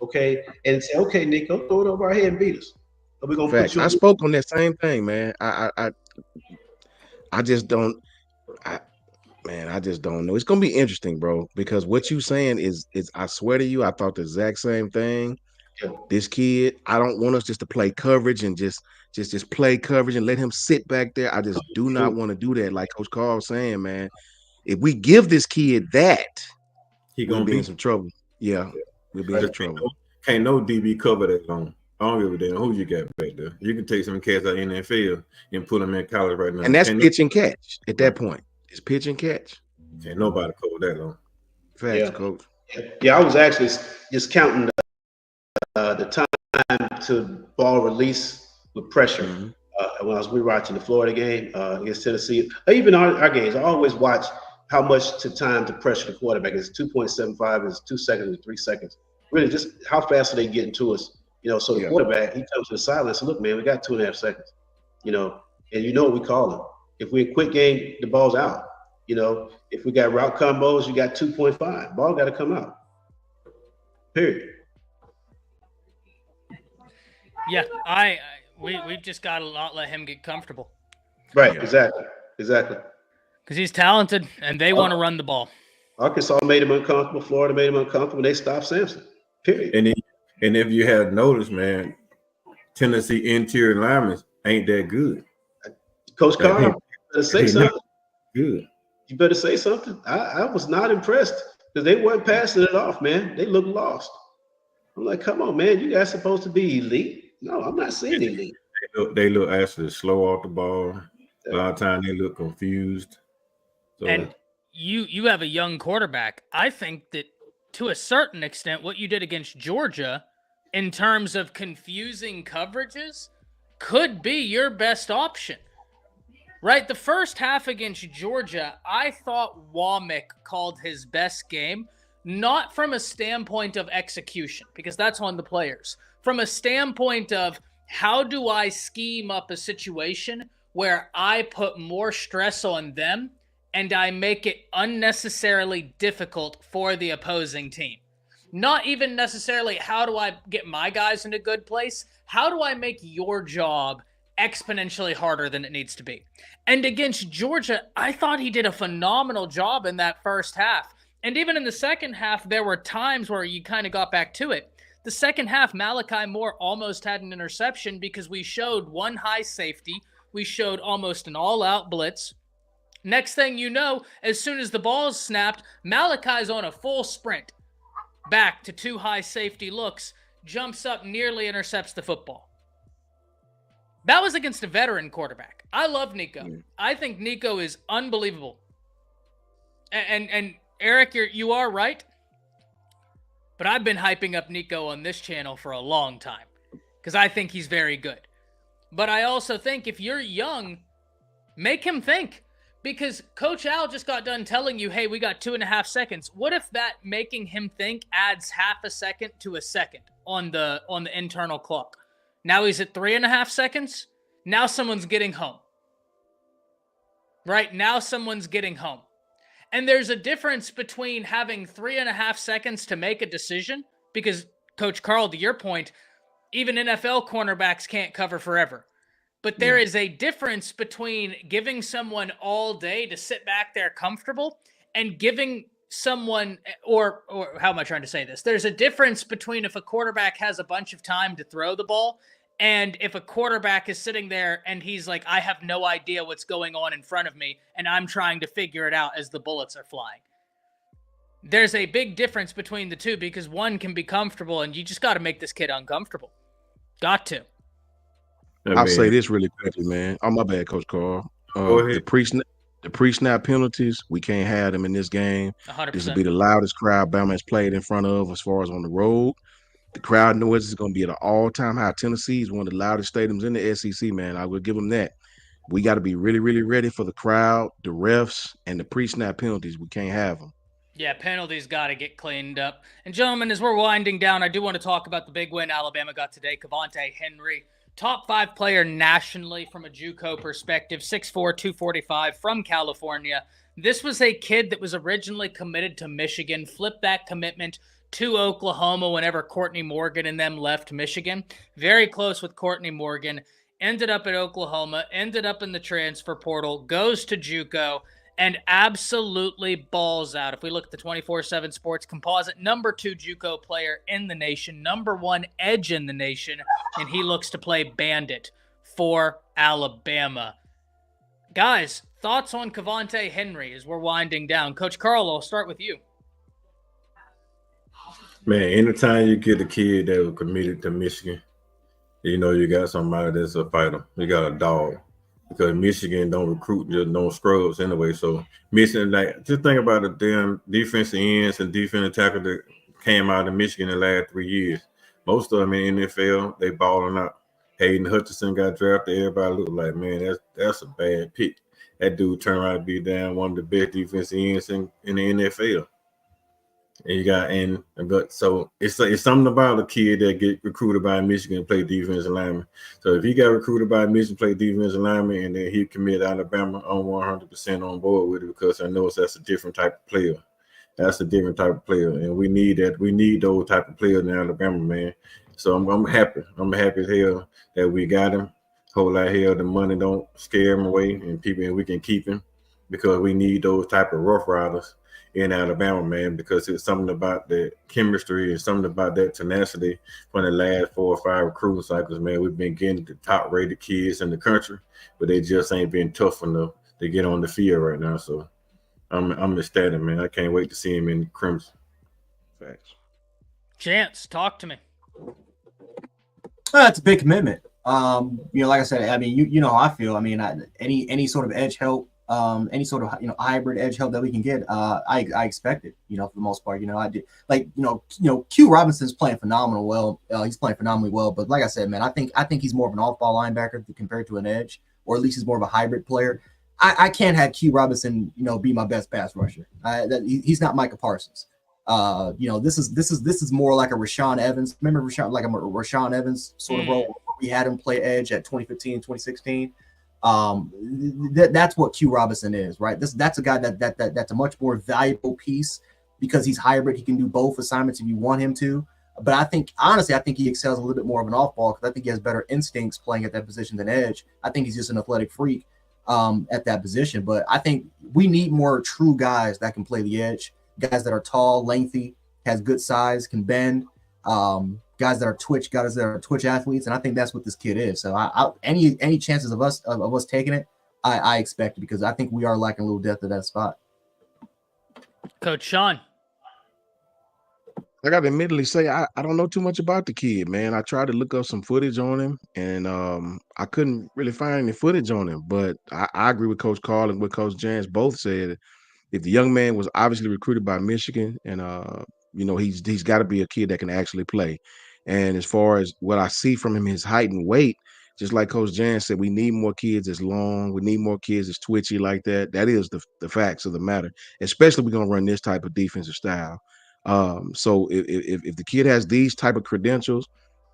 okay, and say, okay, Nico, throw it over our head and beat us. We're gonna put you. I spoke on that same thing, man. I just don't. I just don't know. It's gonna be interesting, bro, because what you saying is I swear to you, I thought the exact same thing. Yeah. This kid, I don't want us just to play coverage and just play coverage and let him sit back there. I just do not want to do that. Like Coach Carl was saying, man, if we give this kid that, we'll be in some trouble. Yeah, we'll be in some trouble. Can't no DB cover that long. I don't give a damn who you got back there. You can take some cats out in the NFL and put them in college right now. And that's pitch and catch at that point. It's pitch and catch. Can't nobody cover that long. Facts, Coach. Yeah, I was actually just counting the time to ball release with pressure when I was rewatching the Florida game against Tennessee. Even our games, I always watch how much time to pressure the quarterback. It's 2.75, it's 2 seconds, or 3 seconds. Really, just how fast are they getting to us? So the quarterback, he comes to the sideline and says, look, man, we got 2.5 seconds. And you know what we call them. If we quick game, the ball's out. If we got route combos, you got 2.5. Ball got to come out. Period. Yeah, we've just got to not let him get comfortable. Right, exactly. Because he's talented, and they want to run the ball. Arkansas made him uncomfortable. Florida made him uncomfortable. And they stopped Sampson. Period. And if you have noticed, man, Tennessee interior linemen ain't that good. Coach Carter, better say something. Good. You better say something. I was not impressed because they weren't passing it off, man. They looked lost. I'm like, come on, man. You guys supposed to be elite. No, I'm not seeing elite. They look actually slow off the ball. A lot of times they look confused. So, and you have a young quarterback. I think that to a certain extent, what you did against Georgia in terms of confusing coverages could be your best option. Right, the first half against Georgia, I thought Womack called his best game, not from a standpoint of execution, because that's on the players. From a standpoint of how do I scheme up a situation where I put more stress on them and I make it unnecessarily difficult for the opposing team. Not even necessarily how do I get my guys in a good place, how do I make your job exponentially harder than it needs to be. And against Georgia, I thought he did a phenomenal job in that first half. And even in the second half, there were times where you kind of got back to it. The second half, Malachi Moore almost had an interception because we showed one high safety. We showed almost an all-out blitz. Next thing you know, as soon as the ball's snapped, Malachi's on a full sprint back to 2 high safety looks, jumps up, nearly intercepts the football. That was against a veteran quarterback. I love Nico. I think Nico is unbelievable. And Eric, you are right. But I've been hyping up Nico on this channel for a long time because I think he's very good. But I also think if you're young, make him think. Because Coach Al just got done telling you, hey, we got 2.5 seconds. What if that making him think adds half a second to a second on the internal clock? Now he's at 3.5 seconds. Now someone's getting home. Right? Now someone's getting home. And there's a difference between having 3.5 seconds to make a decision, because Coach Carl, to your point, even NFL cornerbacks can't cover forever. But there is a difference between giving someone all day to sit back there comfortable and giving someone, or how am I trying to say this? There's a difference between if a quarterback has a bunch of time to throw the ball and if a quarterback is sitting there and he's like, I have no idea what's going on in front of me and I'm trying to figure it out as the bullets are flying. There's a big difference between the two because one can be comfortable and you just got to make this kid uncomfortable. Got to. I'll say this really quickly, man. Oh, my bad, Coach Carl. The pre-snap penalties, we can't have them in this game. 100%. This will be the loudest crowd Bama has played in front of as far as on the road. The crowd noise is going to be at an all-time high. Tennessee is one of the loudest stadiums in the SEC, man. I will give them that. We got to be really, really ready for the crowd, the refs, and the pre-snap penalties. We can't have them. Yeah, penalties got to get cleaned up. And gentlemen, as we're winding down, I do want to talk about the big win Alabama got today. Cavante Henry top 5 player nationally from a JUCO perspective, 6'4", 245 from California. This was a kid that was originally committed to Michigan, flipped that commitment to Oklahoma whenever Courtney Morgan and them left Michigan. Very close with Courtney Morgan. Ended up at Oklahoma, ended up in the transfer portal, goes to JUCO, and absolutely balls out. If we look at the 24/7 Sports composite, number 2 JUCO player in the nation, number 1 edge in the nation, and he looks to play bandit for Alabama. Guys, thoughts on Cavante Henry as we're winding down? Coach Carl, I'll start with you. Man, anytime you get a kid that was committed to Michigan, you know you got somebody that's a fighter. You got a dog. Because Michigan don't recruit just no scrubs anyway. So Michigan, like, just think about the damn defensive ends and defensive tackle that came out of Michigan in the last 3 years. Most of them in the NFL, they balling out. Hayden Hutchinson got drafted. Everybody looked like, man, that's a bad pick. That dude turned out to be down one of the best defensive ends in the NFL. And you got but so it's something about a kid that get recruited by Michigan and play defensive lineman. So if he got recruited by Michigan, play defensive lineman, and then he commit Alabama, I'm 100% on board with it because I know that's a different type of player. That's a different type of player, and we need that. We need those type of players in Alabama, man. So I'm happy. I'm happy as hell that we got him. Whole lot of hell, the money don't scare him away, and we can keep him because we need those type of rough riders in Alabama, man, because it's something about the chemistry and something about that tenacity from the last 4 or 5 recruiting cycles, man. We've been getting the top-rated kids in the country, but they just ain't been tough enough to get on the field right now. So I'm ecstatic, man. I can't wait to see him in Crimson. Facts. Chance, talk to me. It's a big commitment. Like I said, I mean, you know how I feel. I mean, any sort of edge help, any sort of hybrid edge help that we can get, I expect it. For the most part, I did Q Robinson's playing phenomenal well. He's playing phenomenally well. But like I said, man, I think he's more of an off-ball linebacker compared to an edge, or at least he's more of a hybrid player. I can't have Q Robinson, be my best pass rusher. He's not Micah Parsons. This is more like a Rashawn Evans. Remember Rashawn Evans sort of role where we had him play edge at 2015, 2016. That's what Q Robinson is, right? That's a guy that's a much more valuable piece because he's hybrid. He can do both assignments if you want him to. But I think he excels a little bit more of an off ball because I think he has better instincts playing at that position than edge. I think he's just an athletic freak at that position. But I think we need more true guys that can play the edge. Guys that are tall, lengthy, has good size, can bend. Guys that are twitch athletes, and I think that's what this kid is. So any chances of us taking it, I expect it because I think we are lacking a little depth at that spot. Coach Sean, I got to admittedly say I don't know too much about the kid, man. I tried to look up some footage on him, and I couldn't really find any footage on him. But I agree with Coach Carl and what Coach Jans both said. If the young man was obviously recruited by Michigan, and he's got to be a kid that can actually play. And as far as what I see from him, his height and weight, just like Coach Jan said, we need more kids as long. We need more kids as twitchy like that. That is the facts of the matter, especially if we're gonna run this type of defensive style. So if the kid has these type of credentials,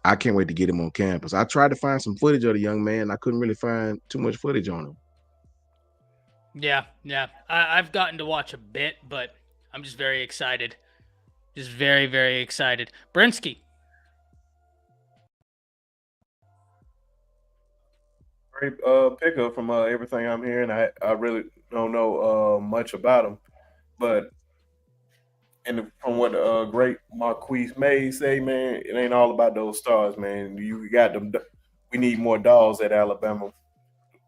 I can't wait to get him on campus. I tried to find some footage of the young man. I couldn't really find too much footage on him. Yeah. I've gotten to watch a bit, but I'm just very excited. Just very, very excited. Brinsky. Great pickup from everything I'm hearing. I really don't know much about him, but from what great Marquise May say, man, it ain't all about those stars, man. You got them. We need more dogs at Alabama,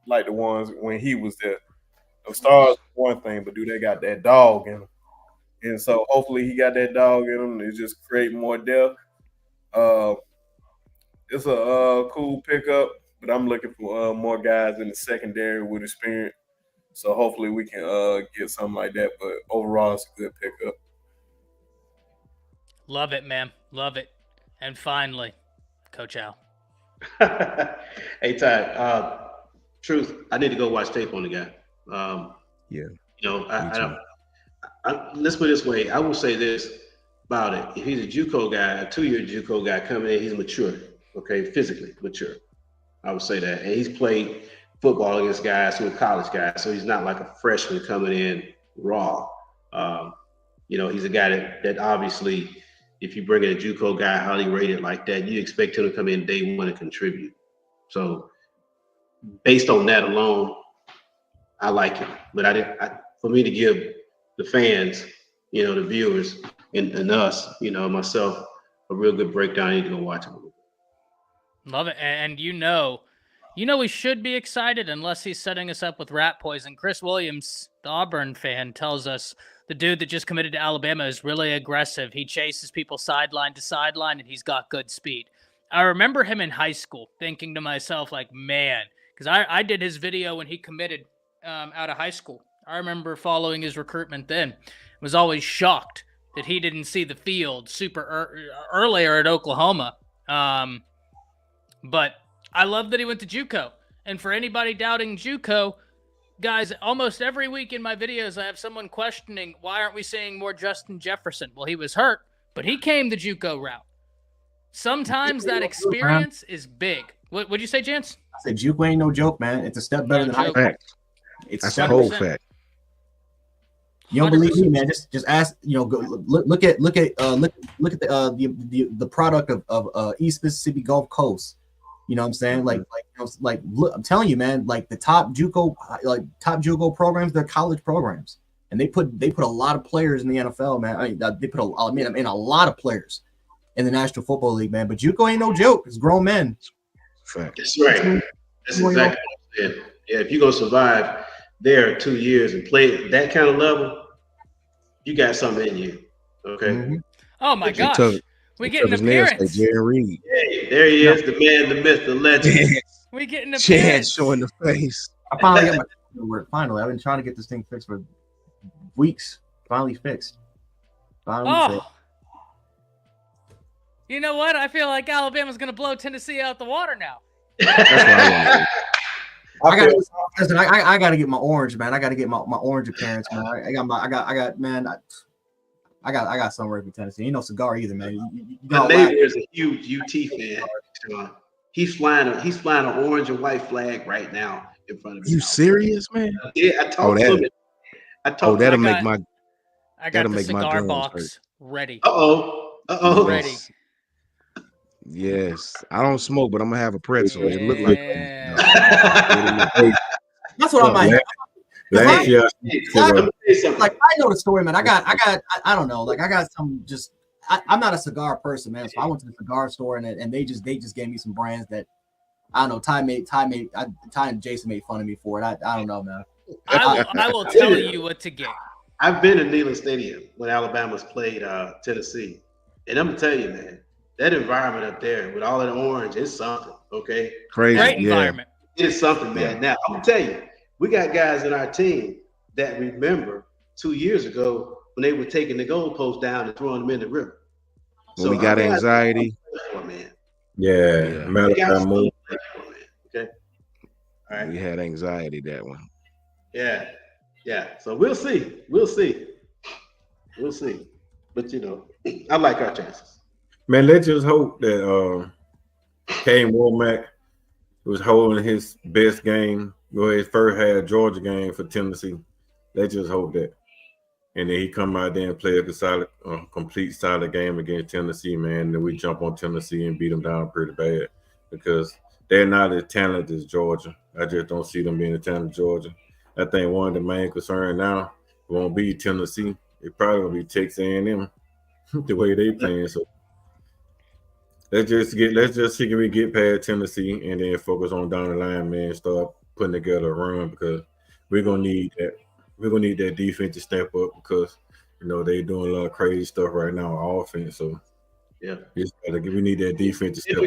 like the ones when he was there. The stars one thing, but do they got that dog in them? And so hopefully he got that dog in him. It just create more depth. It's a cool pickup, but I'm looking for more guys in the secondary with experience. So hopefully we can get something like that. But overall, it's a good pickup. Love it, man. Love it. And finally, Coach Al. Hey, Ty. Truth, I need to go watch tape on the guy. Let's put it this way. I will say this about it. If he's a JUCO guy, a 2-year JUCO guy coming in, he's mature, okay, physically mature. I would say that. And he's played football against guys who are college guys, so he's not like a freshman coming in raw. He's a guy that obviously, if you bring in a JUCO guy highly rated like that, you expect him to come in day one and contribute. So based on that alone, I like him. But for me to give the fans, the viewers and us, myself, a real good breakdown, I need to go watch it. Love it. And we should be excited unless he's setting us up with rat poison. Chris Williams, the Auburn fan, tells us the dude that just committed to Alabama is really aggressive. He chases people sideline to sideline, and he's got good speed. I remember him in high school thinking to myself, like, man, because I did his video when he committed out of high school. I remember following his recruitment then. Was always shocked that he didn't see the field super earlier at Oklahoma. But I love that he went to JUCO. And for anybody doubting JUCO, guys, almost every week in my videos, I have someone questioning, why aren't we seeing more Justin Jefferson? Well, he was hurt, but he came the JUCO route. Sometimes that experience is big. What'd you say, Jance? I said JUCO ain't no joke, man. It's a step better than high school. That's a whole fact. You don't believe me, man? Just ask. Go look at the product of East Mississippi Gulf Coast. You know what I'm saying? Look, I'm telling you, man. Like the top JUCO programs, they're college programs, and they put a lot of players in the NFL, man. They put a lot of players in the National Football League, man. But JUCO ain't no joke. It's grown men. Fact. That's right. That's exactly what I'm saying. Yeah, if you're gonna survive there 2 years and play that kind of level, you got something in you. Okay. Mm-hmm. Oh my gosh. We get an appearance. Jerry Reed. Hey, there he is, the man, the myth, the legend. We get an appearance. Chad showing the face. I finally got my word. Finally, I've been trying to get this thing fixed for weeks. Finally fixed. Fixed. You know what? I feel like Alabama's going to blow Tennessee out the water now. That's what I want to do. I got to get my orange, man. I got to get my orange appearance, man. I got somewhere for Tennessee. Ain't no cigar either, man. My neighbor is a huge UT fan. He's flying an orange and white flag right now in front of me. You serious, man? Yeah, I told him. That'll make my. I got the cigar box ready. Ready. Yes, I don't smoke, but I'm gonna have a pretzel. It look like that's what I'm like. Last year, like I know the story, man. I don't know. Like I got some just. I'm not a cigar person, man. So I went to the cigar store and they just gave me some brands that I don't know. Ty and Jason made fun of me for it. I don't know, man. I will tell you what to get. I've been in Neyland Stadium when Alabama's played Tennessee, and I'm gonna tell you, man, that environment up there with all that orange is something. Okay, crazy, great environment. It's something, man. Now I'm gonna tell you, we got guys in our team that remember 2 years ago when they were taking the goalposts down and throwing them in the river. When we got anxiety. Yeah. Okay. All right. We had anxiety that one. Yeah. So we'll see. But I like our chances. Man, let's just hope that Kane Womack was holding his best game. His first had Georgia game for Tennessee. Let's just hope that. And then he come out there and play a complete solid game against Tennessee, man. And then we jump on Tennessee and beat them down pretty bad because they're not as talented as Georgia. I just don't see them being as talented as Georgia. I think one of the main concerns now won't be Tennessee. It probably will be Texas A&M, the way they playing. So let's just see can we get past Tennessee and then focus on down the line, man. Start putting together a run because we're gonna need that. We're gonna need that defense to step up because they doing a lot of crazy stuff right now on offense. So yeah, we need that defense to step up.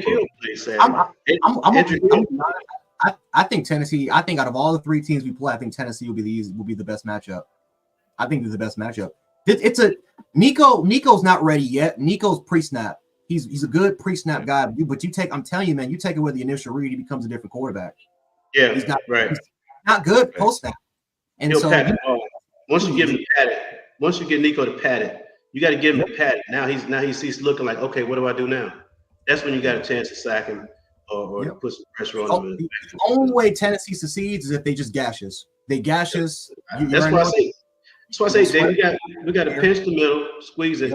I think Tennessee. I think out of all the three teams we play, I think Tennessee will be the best matchup. I think it's the best matchup. It's a Nico's not ready yet. Nico's pre-snap. He's a good pre-snap guy. But I'm telling you, man, you take away the initial read, he becomes a different quarterback. Yeah, he's not right. He's not good post-snap. And He'll so pat it. Once you give him pat it, once you get Nico to pat it, you got to give him the pat it. Now he's looking like, okay, what do I do now? That's when you got a chance to sack him or to put some pressure on them. The only way Tennessee succeeds is if they just gash us. They gash us. That's why I say, Jay, we got to pinch the middle, squeeze it,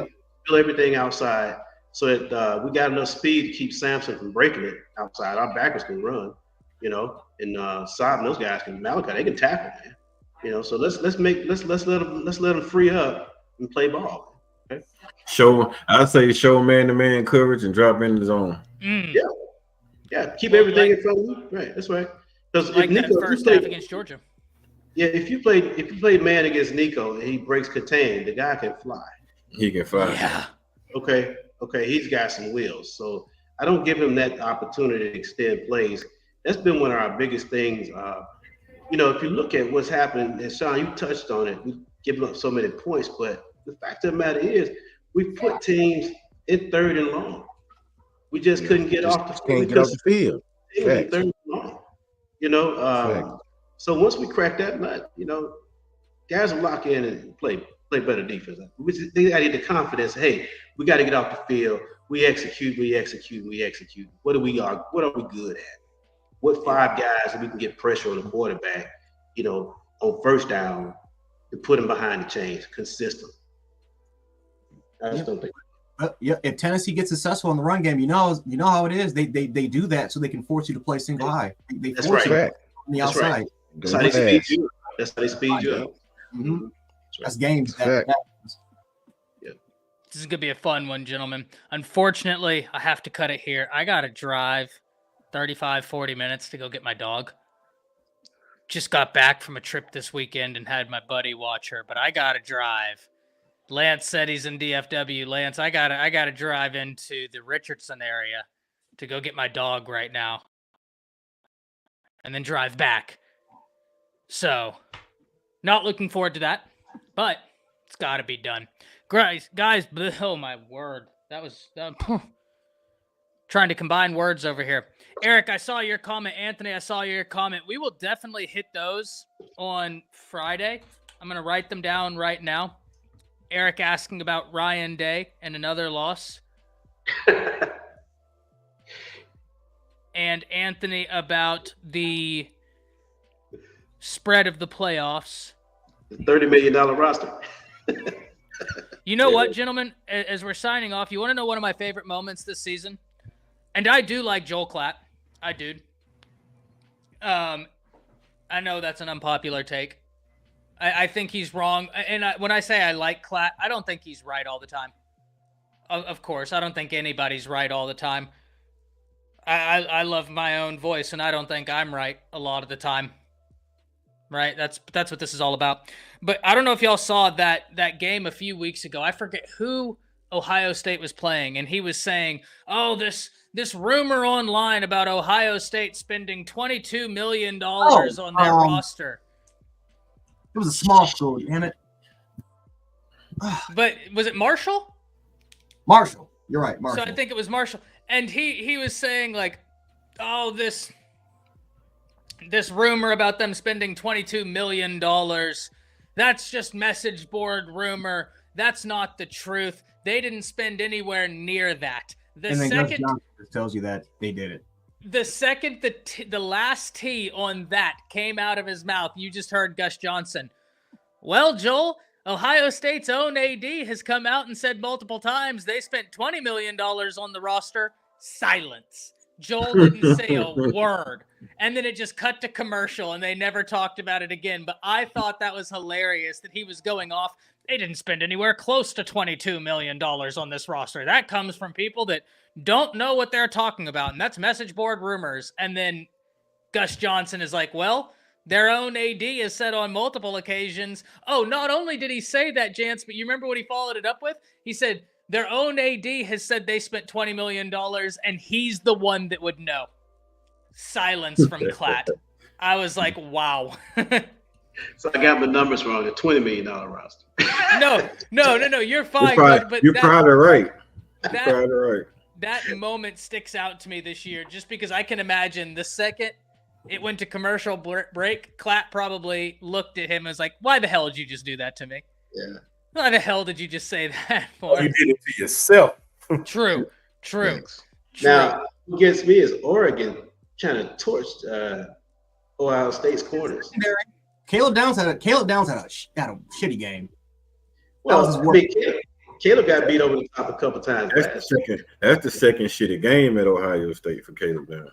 fill everything outside, so that we got enough speed to keep Samson from breaking it outside. Our backers can run, and Saab and those guys can Malachi, they can tackle, man. So let's let them free up and play ball. Okay? I say show man-to-man coverage and drop into the zone. Yeah. Keep everything in front of you. Right, that's right. Because like that first half against Georgia. Yeah, if you played man against Nico and he breaks contain, the guy can fly. He can fly. Yeah. Okay, he's got some wheels. So I don't give him that opportunity to extend plays. That's been one of our biggest things. If you look at what's happened, and Sean, you touched on it, we've given up so many points, but the fact of the matter is we put teams in third and long. We just couldn't get off the field. Get off the field. Third and long. So once we crack that nut, guys will lock in and play better defense. They got to get the confidence. Hey, we got to get off the field. We execute. What are we good at? What 5 guys that we can get pressure on the quarterback, on first down to put him behind the chains consistently. I just don't think. If Tennessee gets successful in the run game, you know how it is. They do that so they can force you to play single high. They force you on the outside. Right. That's how they speed you up. Mm-hmm. That's games. This is gonna be a fun one, gentlemen. Unfortunately, I have to cut it here. I gotta drive 35-40 minutes to go get my dog. Just got back from a trip this weekend and had my buddy watch her, but I gotta drive. Lance said he's in DFW. Lance, I gotta drive into the Richardson area to go get my dog right now, and then drive back. So, not looking forward to that, but it's got to be done. Guys, oh my word. That was trying to combine words over here. Eric, I saw your comment. Anthony, I saw your comment. We will definitely hit those on Friday. I'm going to write them down right now. Eric asking about Ryan Day and another loss. And Anthony about the spread of the playoffs. The $30 million roster. You know what, gentlemen? As we're signing off, you want to know one of my favorite moments this season? And I do like Joel Klatt. I do. I know that's an unpopular take. I think he's wrong. And when I say I like Klatt, I don't think he's right all the time. Of course, I don't think anybody's right all the time. I love my own voice, and I don't think I'm right a lot of the time. Right? That's what this is all about. But I don't know if y'all saw that game a few weeks ago. I forget who Ohio State was playing, and he was saying, "Oh, this rumor online about Ohio State spending $22 million on their roster." It was a small school, damn it. But was it Marshall? Marshall. You're right, Marshall. So I think it was Marshall. And he was saying, like, "Oh, this rumor about them spending $22 million, that's just message board rumor. That's not the truth. They didn't spend anywhere near that." And then Gus Johnson tells you that they did it. The second the last T on that came out of his mouth, you just heard Gus Johnson. "Well, Joel, Ohio State's own AD has come out and said multiple times they spent $20 million on the roster." Silence. Joel didn't say a word. And then it just cut to commercial, and they never talked about it again. But I thought that was hilarious that he was going off. They didn't spend anywhere close to $22 million on this roster. That comes from people that don't know what they're talking about, and that's message board rumors. And then Gus Johnson is like, "Well, their own AD has said on multiple occasions." Oh, not only did he say that, Jance, but you remember what he followed it up with? He said, "Their own AD has said they spent $20 million, and he's the one that would know." Silence from Klatt. I was like, wow. So I got my numbers wrong. The $20 million roster. No. You're fine. You're probably right. That moment sticks out to me this year just because I can imagine the second it went to commercial break, Klatt probably looked at him and was like, "Why the hell did you just do that to me? Yeah. Why the hell did you just say that for?" You did it to yourself. True. Now, What gets me is Oregon trying to torch Ohio State's corners. Caleb Downs had a shitty game. Well, I mean, Caleb got beat over the top a couple times. That's the second shitty game at Ohio State for Caleb Downs.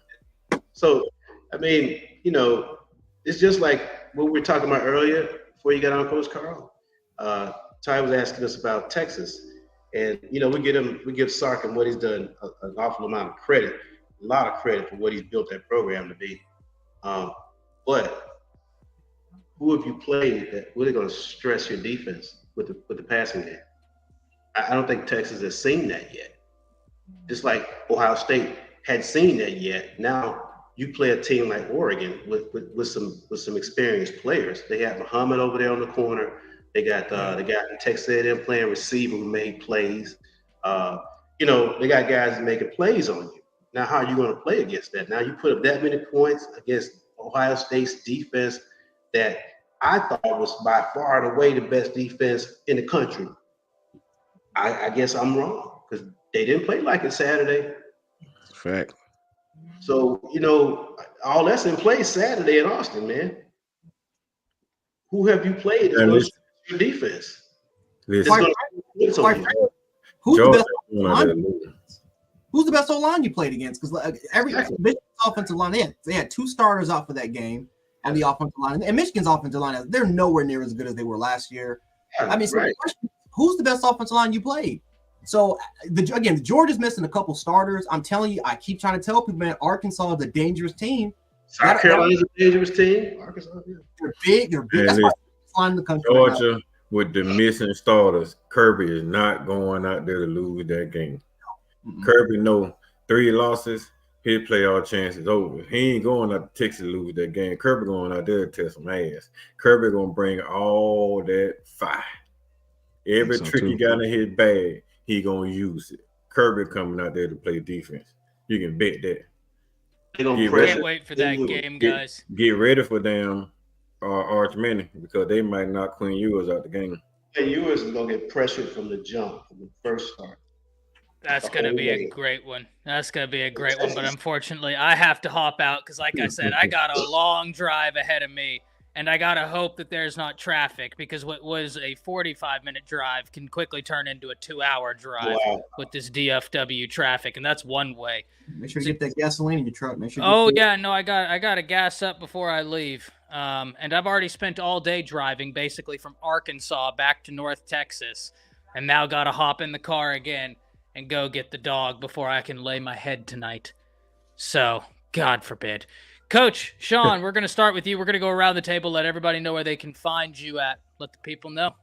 So, I mean, it's just like what we were talking about earlier before you got on, Coach Carl. Ty was asking us about Texas, and we give Sark and what he's done an awful amount of credit, a lot of credit for what he's built that program to be. But who have you played that really going to stress your defense with the passing game? I don't think Texas has seen that yet. Just like Ohio State had seen that yet. Now you play a team like Oregon with some experienced players. They have Muhammad over there on the corner. They got the guy from Texas A&M playing receiver who made plays. They got guys making plays on you. Now, how are you going to play against that? Now you put up that many points against Ohio State's defense that I thought was by far and away the best defense in the country. I guess I'm wrong because they didn't play like it Saturday. Fact. So, all that's in place Saturday in Austin, man. Who have you played that's going to your defense? Who's the best O-line you played against? Because every offensive line, they had 2 starters out for that game on the offensive line. And Michigan's offensive line, they're nowhere near as good as they were last year. Yeah, who's the best offensive line you played? So, Georgia's missing a couple starters. I'm telling you, I keep trying to tell people, man, Arkansas is a dangerous team. South Carolina's a dangerous team. Arkansas, yeah. They're big. That's why they're flying the country. Georgia, with the missing starters, Kirby is not going out there to lose that game. Mm-hmm. Kirby know 3 losses, his playoff chance is over. He ain't going out to Texas to lose that game. Kirby going out there to test some ass. Kirby going to bring all that fire. Every trick he got in his bag, he gonna use it. Kirby coming out there to play defense. You can bet that. Can't wait for that game, guys. Get ready for them Arch Manning because they might knock Quinn Ewers out the game. Quinn Ewers is gonna get pressured from the jump, from the first start. That's going to be a great one. But unfortunately, I have to hop out because, like I said, I got a long drive ahead of me. And I got to hope that there's not traffic because what was a 45-minute drive can quickly turn into a 2-hour drive with this DFW traffic. And that's one way. Make sure you get that gasoline in your truck. I got to gas up before I leave. And I've already spent all day driving basically from Arkansas back to North Texas. And now got to hop in the car again and go get the dog before I can lay my head tonight. So, God forbid. Coach, Sean, we're going to start with you. We're going to go around the table, let everybody know where they can find you at. Let the people know.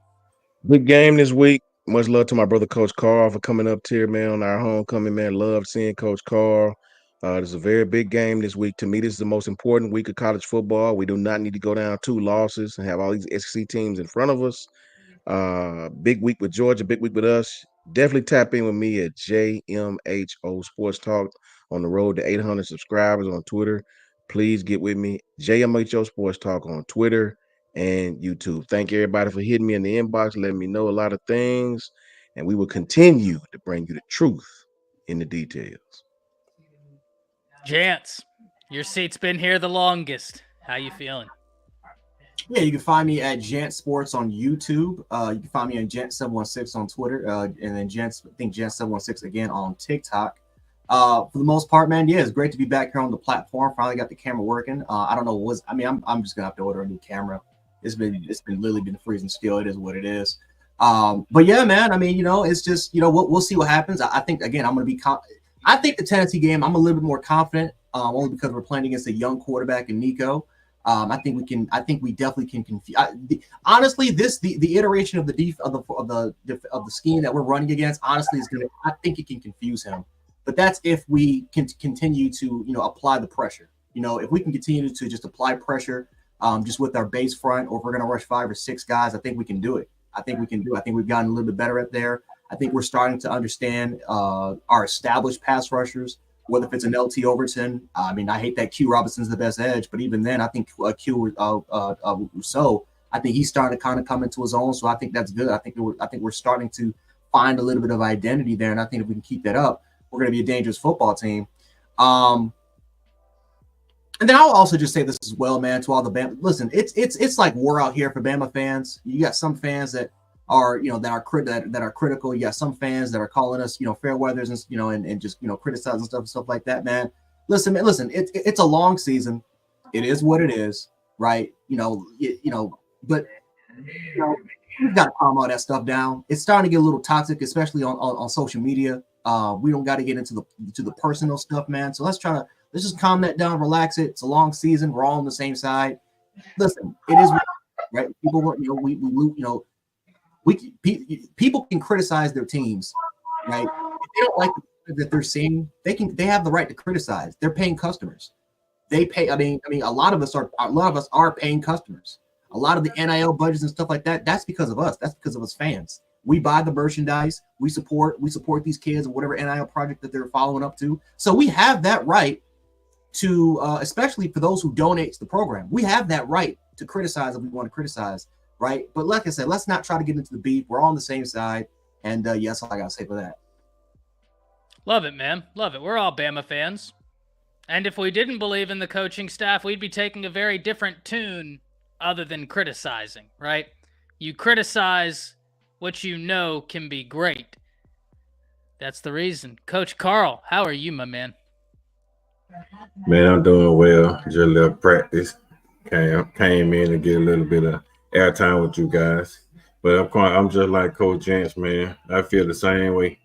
Big game this week. Much love to my brother, Coach Carl, for coming up here, man, on our homecoming, man. Love seeing Coach Carl. This is a very big game this week. To me, this is the most important week of college football. We do not need to go down 2 losses and have all these SEC teams in front of us. Big week with Georgia, big week with us. Definitely tap in with me at JMHO Sports Talk on the road to 800 subscribers on Twitter. Please get with me, JMHO Sports Talk on Twitter and YouTube. Thank everybody for hitting me in the inbox, letting me know a lot of things, and we will continue to bring you the truth in the details. Jance, your seat's been here the longest. How you feeling? Yeah, you can find me at Jant Sports on YouTube. You can find me on Jant716 on Twitter, and then Jant716 again on TikTok. For the most part, man, yeah, it's great to be back here on the platform. Finally got the camera working. I don't know I'm just gonna have to order a new camera. It's been literally been freezing still. It is what it is. But yeah, man, it's just, we'll see what happens. I think again, I'm gonna be I think the Tennessee game, I'm a little bit more confident, only because we're playing against a young quarterback in Nico. I think we definitely can confuse. Honestly, the iteration of the scheme that we're running against, honestly, I think it can confuse him. But that's if we can continue to, apply the pressure. If we can continue to just apply pressure, just with our base front, or if we're going to rush 5 or 6 guys, I think we can do it. I think we've gotten a little bit better at there. I think we're starting to understand our established pass rushers, whether if it's an LT Overton. I hate that Q Robinson's the best edge, but even then, I think Q Rousseau, I think he's starting to kind of come into his own. So I think that's good. I think we're starting to find a little bit of identity there, and I think if we can keep that up, we're going to be a dangerous football team. And then I'll also just say this as well, man, to all the Bama. Listen, it's like war out here for Bama fans. You got some fans that are, that are critical. You got some fans that are calling us, fair weathers and just, criticizing stuff like that, man. Listen, it's a long season. It is what it is, right? But we've got to calm all that stuff down. It's starting to get a little toxic, especially on social media. We don't got to get into the personal stuff, man. So let's just calm that down, relax it. It's a long season. We're all on the same side. Listen, it is right. People, people can criticize their teams, right? If they don't like that they're seeing, they have the right to criticize. They're paying customers. They pay. I mean, a lot of us are paying customers. A lot of the NIL budgets and stuff like that. That's because of us. That's because of us fans. We buy the merchandise. We support these kids and whatever NIL project that they're following up to. So we have that right to, especially for those who donate to the program, we have that right to criticize if we want to criticize, right? But like I said, let's not try to get into the beef. We're all on the same side. And yes, all I got to say for that. Love it, man. Love it. We're all Bama fans. And if we didn't believe in the coaching staff, we'd be taking a very different tune other than criticizing, right? You criticize what you know can be great. That's the reason. Coach Carl, how are you, my man? Man, I'm doing well. Just a little practice. Came in to get a little bit of airtime with you guys. But I'm just like Coach Jantz, man. I feel the same way.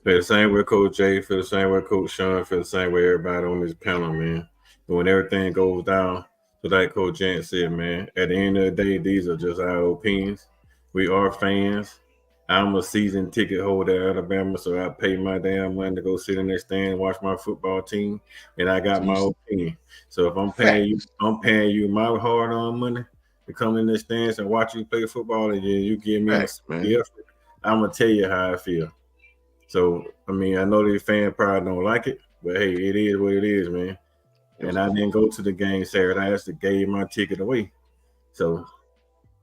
Feel the same way Coach Jay, feel the same way Coach Sean, feel the same way everybody on this panel, man. And when everything goes down, so like Coach Jantz said, man, at the end of the day, these are just our opinions. We are fans. I'm a season ticket holder at Alabama, so I pay my damn money to go sit in that stand and watch my football team, and I got my opinion. So if I'm paying you my hard-earned money to come in the stands and watch you play football, and you give me a effort, I'm gonna tell you how I feel. So I mean, I know the fan probably don't like it, but hey, it is what it is, man. And I didn't go to the game Saturday. I actually gave my ticket away. So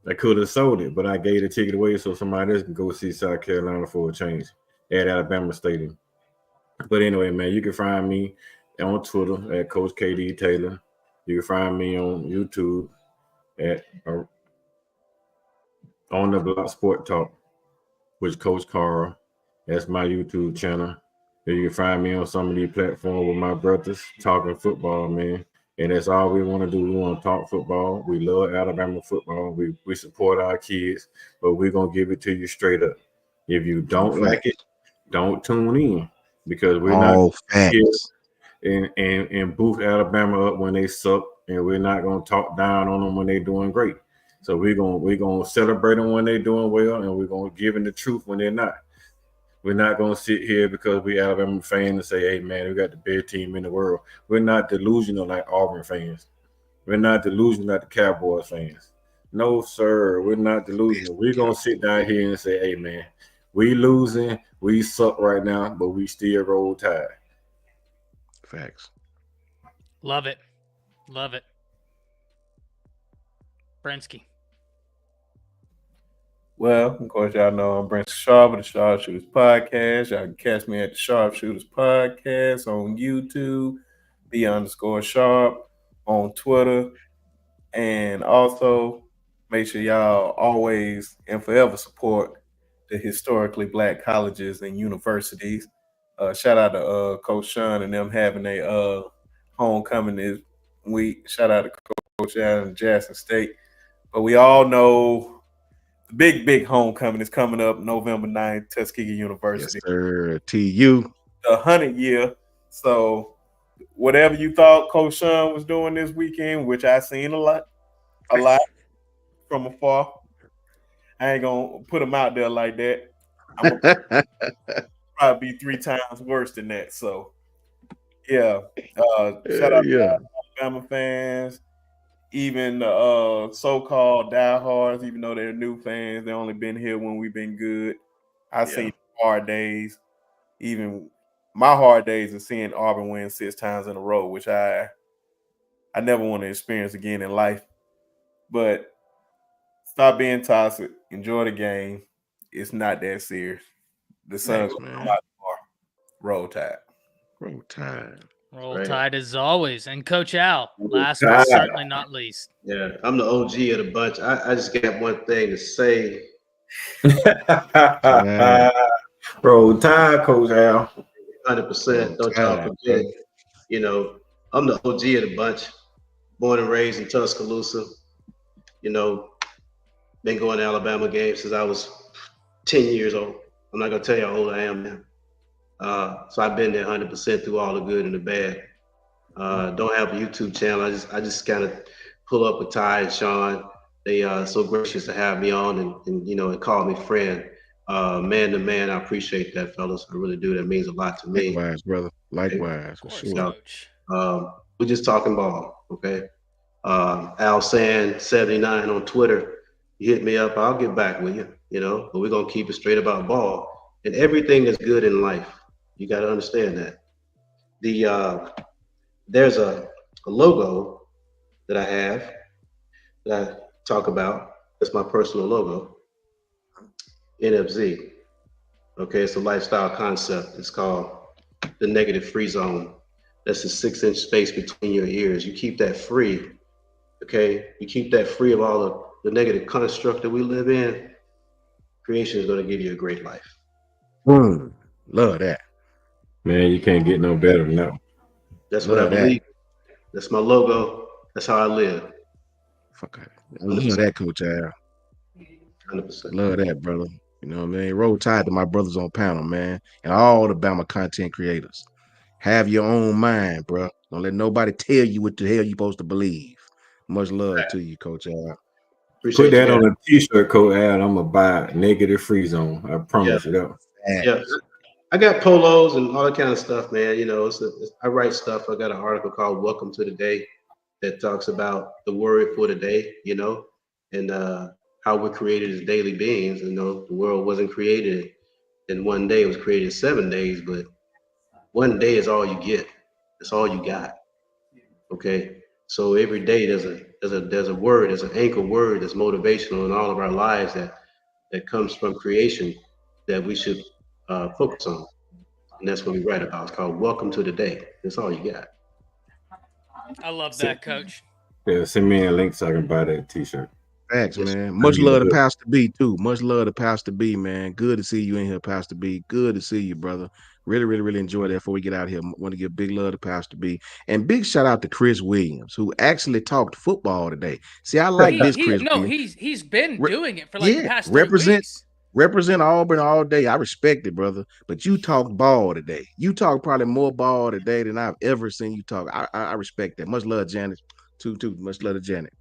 I could have sold it, but I gave the ticket away so somebody else can go see South Carolina for a change at Alabama Stadium. But anyway, man, you can find me on Twitter at Coach KD Taylor. You can find me on YouTube at On the Block Sport Talk with Coach Carl. That's my YouTube channel. And you can find me on some of these platforms with my brothers talking football, man. And that's all we want to do. We want to talk football. We love Alabama football. We support our kids, but we're going to give it to you straight up. If you don't like it, don't tune in, because we're not here and boost Alabama up when they suck, and we're not going to talk down on them when they're doing great. So we're going to celebrate them when they're doing well, and we're going to give them the truth when they're not. We're not going to sit here because we Alabama fans and say, hey, man, we got the best team in the world. We're not delusional like Auburn fans. We're not delusional like the Cowboys fans. No, sir, we're not delusional. We're going to sit down here and say, hey, man, we losing. We suck right now, but we still roll tide. Facts. Love it. Love it. Brensky. Well, of course, y'all know I'm Brent Sharp of the Sharpshooters Podcast. Y'all can catch me at the Sharpshooters Podcast on YouTube, _Sharp on Twitter. And also make sure y'all always and forever support the historically Black colleges and universities. Shout out to Coach Sean and them having a homecoming this week. Shout out to Coach Allen, Jackson State. But we all know the big homecoming is coming up November 9th, Tuskegee University. Yes, sir. TU. The 100th year. So whatever you thought Coach Sean was doing this weekend, which I seen a lot from afar. I ain't gonna put him out there like that. I'm gonna probably be 3 times worse than that. So yeah. Shout out to Alabama fans. Even the so-called diehards, even though they're new fans, they only been here when we've been good. I've seen hard days. Even my hard days of seeing Auburn win 6 times in a row, which I never want to experience again in life. But stop being toxic. Enjoy the game. It's not that serious. The sun's going to come out tomorrow. Roll Tide. Roll Tide. Roll Right. Tide as always. And Coach Al, last Tide. but certainly not least. Yeah, I'm the OG of the bunch. I just got one thing to say. Roll Tide, Coach Al. 100%. Don't y'all Tide, forget it. You know, I'm the OG of the bunch. Born and raised in Tuscaloosa. You know, been going to Alabama games since I was 10 years old. I'm not gonna tell you how old I am now. So I've been there 100% through all the good and the bad. Don't have a YouTube channel. I just kind of pull up with Ty and Sean. They so gracious to have me on and call me friend. Man to man, I appreciate that, fellas. I really do. That means a lot to me. Likewise, brother. Likewise, Of for course, sure. Coach. We're just talking ball, okay? Al Sand 79 on Twitter. You hit me up, I'll get back with you, but we're gonna keep it straight about ball. And everything is good in life. You gotta understand that. There's a logo that I have that I talk about. That's my personal logo. NFZ. Okay, it's a lifestyle concept. It's called the negative free zone. That's the 6-inch space between your ears. You keep that free. Okay, you keep that free of all the negative construct that we live in. Creation is going to give you a great life. Love that. Man, you can't get no better than that. That's what I Love that. believe. That's my logo. That's how I live. Fuck it. I love that, Coach Al. 100%. Love that, brother. You know what I mean? Roll Tide to my brothers on panel, man, and all the Bama content creators. Have your own mind, bro. Don't let nobody tell you what the hell you supposed to believe. Much love to you, Coach Al. Appreciate Put that you on guys. a t-shirt, Coach Al. I'm gonna buy negative free zone. I promise you that. Yeah. I got polos and all that kind of stuff, man. I write stuff. I got an article called "Welcome to the Day" that talks about the word for the day, and how we're created as daily beings. The world wasn't created in one day; it was created in 7 days. But one day is all you get. That's all you got. Okay. So every day there's a word, there's an anchor word that's motivational in all of our lives that comes from creation that we should focus on. And that's what we write about. It's called Welcome to the Day. That's all you got. I love that, Coach. Yeah, send me a link so I can buy that t-shirt. Thanks, Yes. man. Much love to Pastor B, too. Much love to Pastor B, man. Good to see you in here, Pastor B. Good to see you, brother. Really, really, really enjoy that before we get out here. Want to give big love to Pastor B. And big shout out to Chris Williams, who actually talked football today. See, I like this, Chris Williams. He's been doing it for like the past 3 represent weeks. Represent Auburn all day. I respect it, brother. But you talked ball today. You talked probably more ball today than I've ever seen you talk. I respect that. Much love, Janet. Too. Much love to Janet.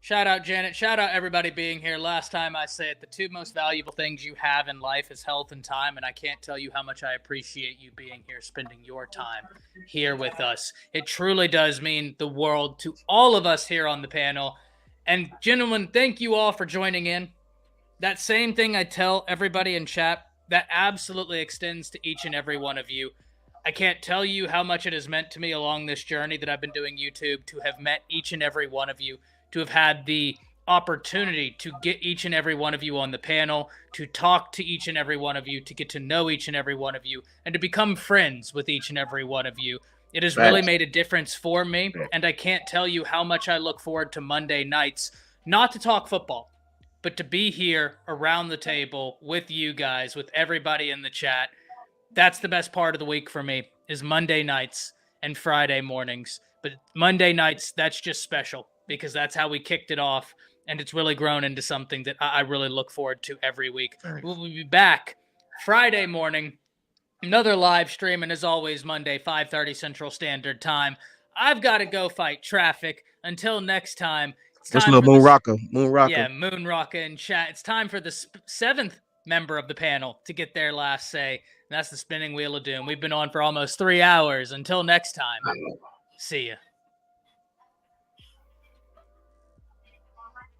Shout out, Janet. Shout out, everybody being here. Last time I said the 2 most valuable things you have in life is health and time, and I can't tell you how much I appreciate you being here, spending your time here with us. It truly does mean the world to all of us here on the panel. And gentlemen, thank you all for joining in. That same thing I tell everybody in chat, that absolutely extends to each and every one of you. I can't tell you how much it has meant to me along this journey that I've been doing YouTube to have met each and every one of you, to have had the opportunity to get each and every one of you on the panel, to talk to each and every one of you, to get to know each and every one of you, and to become friends with each and every one of you. It has really made a difference for me, and I can't tell you how much I look forward to Monday nights, not to talk football, but to be here around the table with you guys, with everybody in the chat. That's the best part of the week for me, is Monday nights and Friday mornings. But Monday nights, that's just special because that's how we kicked it off, and it's really grown into something that I really look forward to every week. We'll be back Friday morning, another live stream, and as always, Monday, 5:30 Central Standard Time. I've got to go fight traffic. Until next time, it's Just time little for Moon Rocker. Yeah, Moon Rocker in chat. It's time for the 7th member of the panel to get their last say. And that's the Spinning Wheel of Doom. We've been on for almost 3 hours. Until next time, see ya.